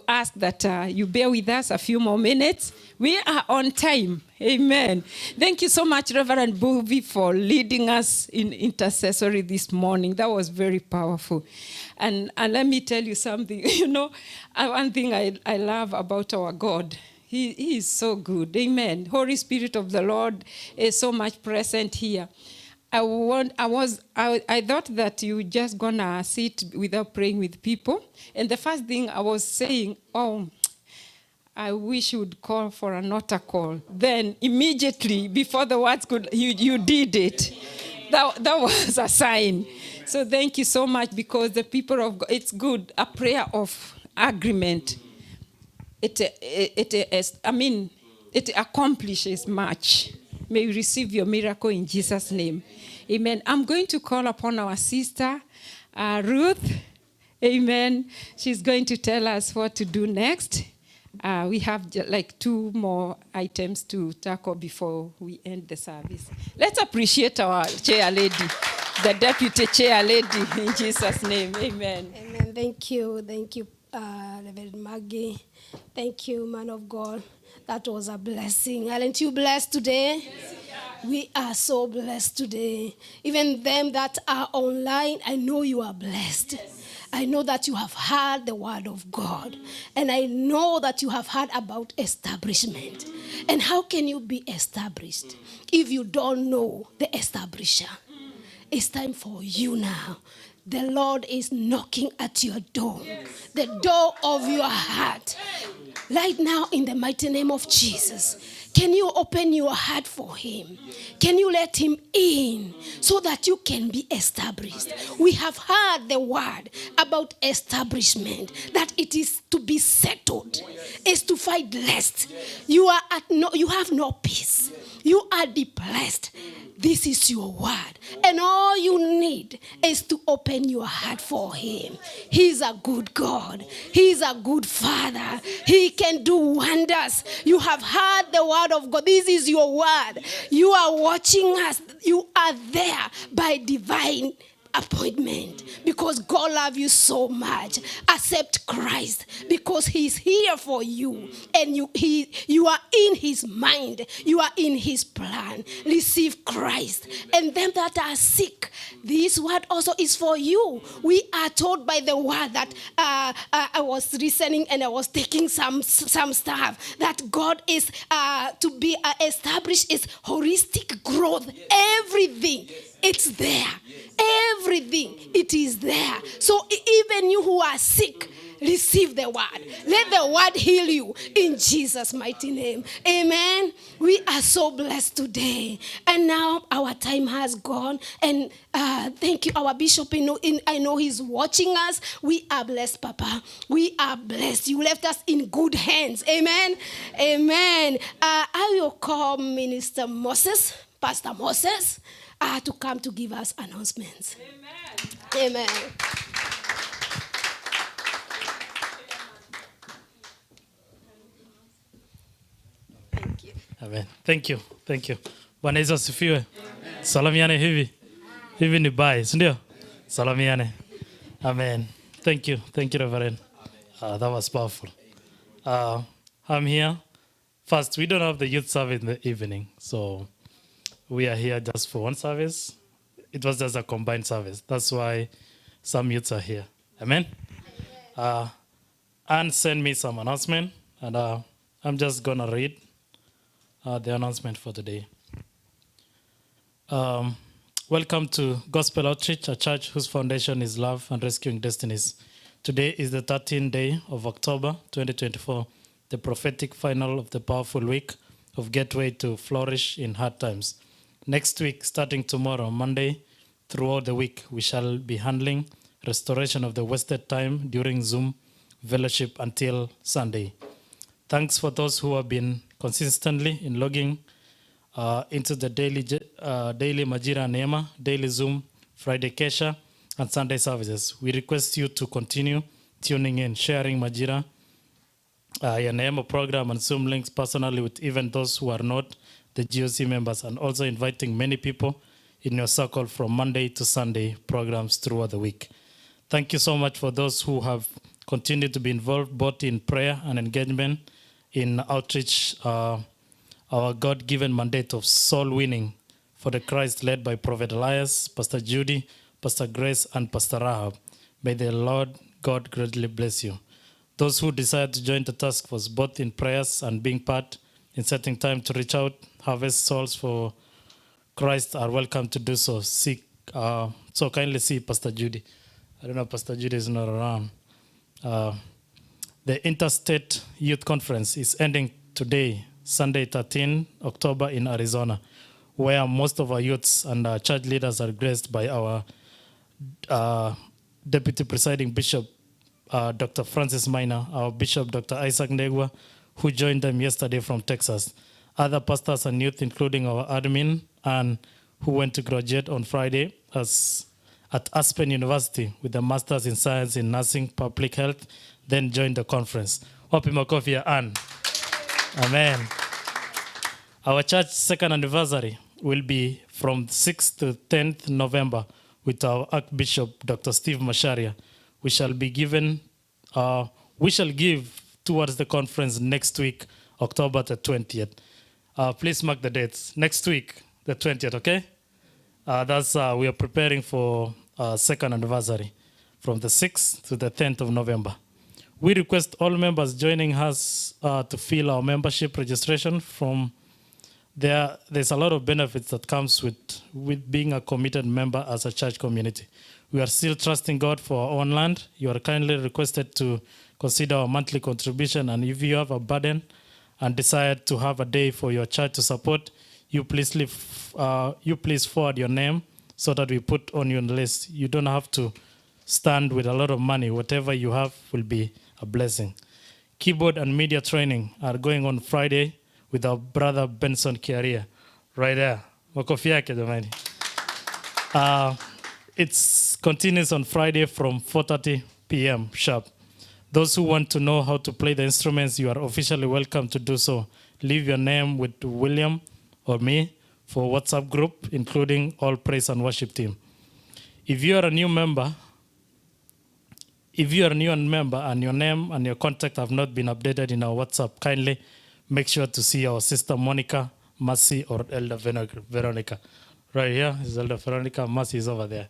ask that you bear with us a few more minutes. We are on time. Amen. Thank you so much, Reverend Booby, for leading us in intercessory this morning. That was very powerful. And let me tell you something. One thing I love about our God, He is so good. Amen. Holy Spirit of the Lord is so much present here. I thought that you were just gonna sit without praying with people. And the first thing I was saying, I wish you would call for an altar call. Then immediately before the words could, you did it. That was a sign. So thank you so much, because the people of God, it's good, a prayer of agreement. It accomplishes much. May you receive your miracle in Jesus' name. Amen. I'm going to call upon our sister, Ruth. Amen. She's going to tell us what to do next. We have like 2 more items to tackle before we end the service. Let's appreciate our chair lady, the deputy chair lady, in Jesus' name. Amen. Amen. Thank you, Reverend Maggie. Thank you, man of God. That was a blessing. Aren't you blessed today? Yes, we are so blessed today. Even them that are online, I know you are blessed. Yes. I know that you have heard the word of God. And I know that you have heard about establishment. And how can you be established if you don't know the establisher? It's time for you now. The Lord is knocking at your door, the door of your heart. Right now, in the mighty name of Jesus, can you open your heart for him? Can you let him in so that you can be established? We have heard the word about establishment, that it is to be settled, is to fight lest. You have no peace. You are depressed. This is your word. And all you need is to open your heart for him. He's a good God. He's a good Father. He can do wonders. You have heard the word of God. This is your word. You are watching us. You are there by divine appointment because God loves you so much. Accept Christ because he's here for you and you are in his mind. You are in his plan. Receive Christ. And them that are sick, this word also is for you. We are told by the word that I was listening and I was taking some stuff that God is to be established is holistic growth. Everything. It's there. Everything, it is there. So even you who are sick, receive the word. Let the word heal you in Jesus' mighty name. Amen. We are so blessed today. And now our time has gone. And thank you, our bishop. I know he's watching us. We are blessed, Papa. We are blessed. You left us in good hands. Amen. Amen. I will call Minister Moses, Pastor Moses, to come to give us announcements. Amen. Amen. Thank you. Amen. Thank you. Thank you. Bwana Yesu asifiwe. Salamiane hivi. Hivi ni bye, si ndio? Salamiane. Amen. Thank you. Thank you, Reverend. That was powerful. I'm here. First, we don't have the youth service in the evening, so we are here just for one service. It was just a combined service. That's why some youths are here. Amen? Anne sent me some announcement, and I'm just going to read the announcement for today. Welcome to Gospel Outreach, a church whose foundation is love and rescuing destinies. Today is the 13th day of October 2024, the prophetic final of the powerful week of Gateway to Flourish in Hard Times. Next week, starting tomorrow, Monday, throughout the week, we shall be handling restoration of the wasted time during Zoom fellowship until Sunday. Thanks for those who have been consistently in logging into the daily Majira Neema, daily Zoom, Friday Kesha, and Sunday services. We request you to continue tuning in, sharing Majira, your Neema program and Zoom links personally with even those who are not the GOC members, and also inviting many people in your circle from Monday to Sunday programs throughout the week. Thank you so much for those who have continued to be involved both in prayer and engagement in outreach, our God-given mandate of soul winning for the Christ led by Prophet Elias, Pastor Judy, Pastor Grace, and Pastor Rahab. May the Lord God greatly bless you. Those who desire to join the task force both in prayers and being part in setting time to reach out, harvest souls for Christ are welcome to do so. So kindly see Pastor Judy. I don't know, Pastor Judy is not around. The Interstate Youth Conference is ending today, Sunday 13 October in Arizona, where most of our youths and our church leaders are graced by our Deputy Presiding Bishop, Dr. Francis Minor, our Bishop, Dr. Isaac Negwa, who joined them yesterday from Texas. Other pastors and youth, including our admin, and who went to graduate on Friday at Aspen University with a Master's in Science in Nursing Public Health, then joined the conference. Wapi makofi ya Ann. Amen. Our church second anniversary will be from 6th to 10th November with our Archbishop, Dr. Steve Masharia, we shall be given, we shall give towards the conference next week, October the 20th. Please mark the dates. Next week, the 20th, okay? We are preparing for second anniversary from the 6th to the 10th of November. We request all members joining us to fill our membership registration from there. There's a lot of benefits that comes with being a committed member as a church community. We are still trusting God for our own land. You are kindly requested to consider our monthly contribution, and if you have a burden and decide to have a day for your church to support, you please forward your name so that we put on your list. You don't have to stand with a lot of money. Whatever you have will be a blessing. Keyboard and media training are going on Friday with our brother Benson Kiaria. Right there. Makofi yake jamani. It continues on Friday from 4:30 p.m. sharp. Those who want to know how to play the instruments, you are officially welcome to do so. Leave your name with William or me for WhatsApp group, including all praise and worship team. If you are a new member and your name and your contact have not been updated in our WhatsApp, kindly make sure to see our sister Monica, Mercy, or Elder Veronica. Right here is Elder Veronica. Mercy is over there.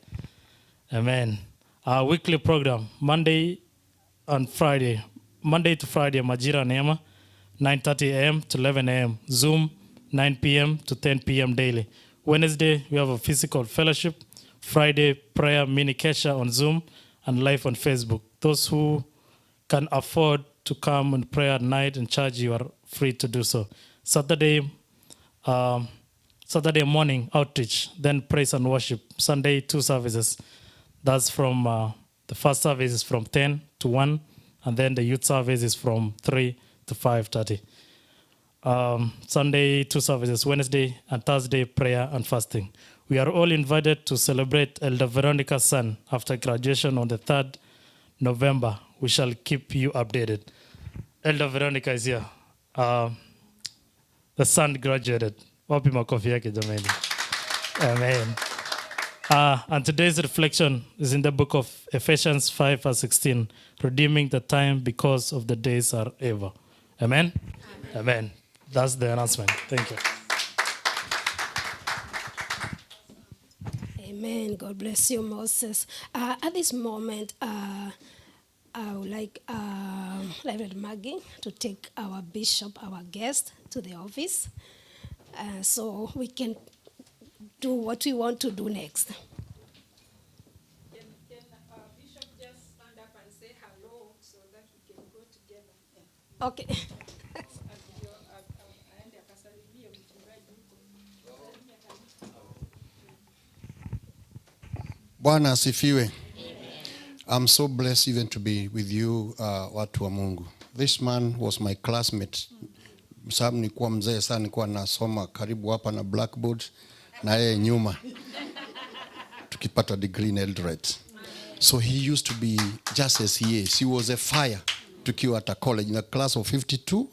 Amen. Our weekly program, Monday to Friday, Majira Neema, 9:30 a.m. to 11 a.m. Zoom, 9 p.m. to 10 p.m. daily. Wednesday, we have a physical fellowship. Friday, prayer mini kesha on Zoom and live on Facebook. Those who can afford to come and pray at night and charge, you are free to do so. Saturday morning outreach, then praise and worship. Sunday, 2 services. That's from the first service is from 10 to 1, and then the youth service is from 3 to 5:30. Sunday, 2 services. Wednesday and Thursday, prayer and fasting. We are all invited to celebrate Elder Veronica's son after graduation on the 3rd November. We shall keep you updated. Elder Veronica is here. The son graduated. Wapi makofi yake jamani. Amen. And today's reflection is in the book of Ephesians 5 verse 16, redeeming the time because of the days are evil. Amen? Amen. That's the announcement. Thank you. Amen. God bless you, Moses. At this moment, I would like Reverend Maggie to take our bishop, our guest, to the office so we can do what we want to do next. Can Bishop just stand up and say hello so that we can go together? Okay. Bwana asifiwe. I'm so blessed even to be with you, watu wa Mungu. This man was my classmate. Sababu nilikuwa mzee sana, nilikuwa nasoma karibu hapa na blackboard na yeye nyuma. Tukipata degree in Eldoret. So he used to be just as he is. He was a fire tukiwa at college in a class of 52,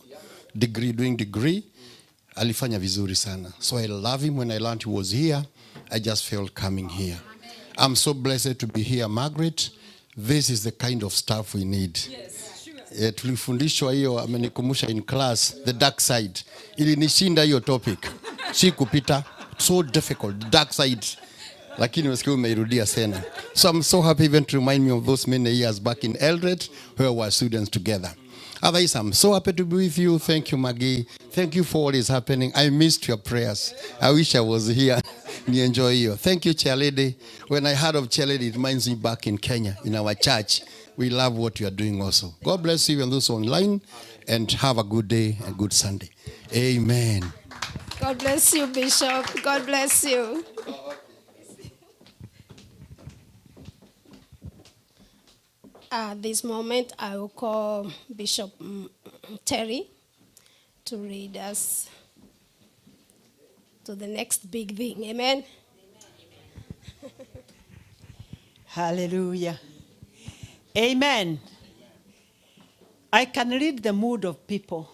doing degree. Alifanya vizuri sana. So I love him. When I learned he was here, I just felt coming here. I'm so blessed to be here, Margaret. This is the kind of stuff we need. Yes, sure. Tulifundishwa hiyo, amenikumbusha in class, the dark side. Ilinishinda hiyo topic. Si kupita, so difficult, dark side. Lakini wasikia umeirudia sana. So I'm so happy even to remind me of those many years back in Eldred where we were students together. Otherwise, I'm so happy to be with you. Thank you, Maggie. Thank you for what is happening. I missed your prayers. I wish I was here. You enjoy you. Thank you, Chairlady. When I heard of Chairlady, it reminds me back in Kenya, in our church. We love what you are doing also. God bless you and those online, and have a good day and good Sunday. Amen. God bless you, Bishop. God bless you. At this moment, I will call Bishop Terry to read us to the next big thing. Amen. Hallelujah. Amen. I can read the mood of people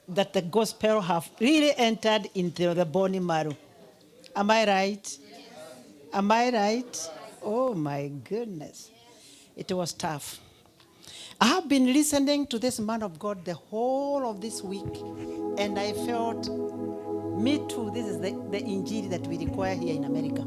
that the gospel have really entered into the bone marrow. Am I right? Yes. Am I right? Oh my goodness. It was tough. I have been listening to this man of God the whole of this week, and I felt, me too, this is the injili that we require here in America.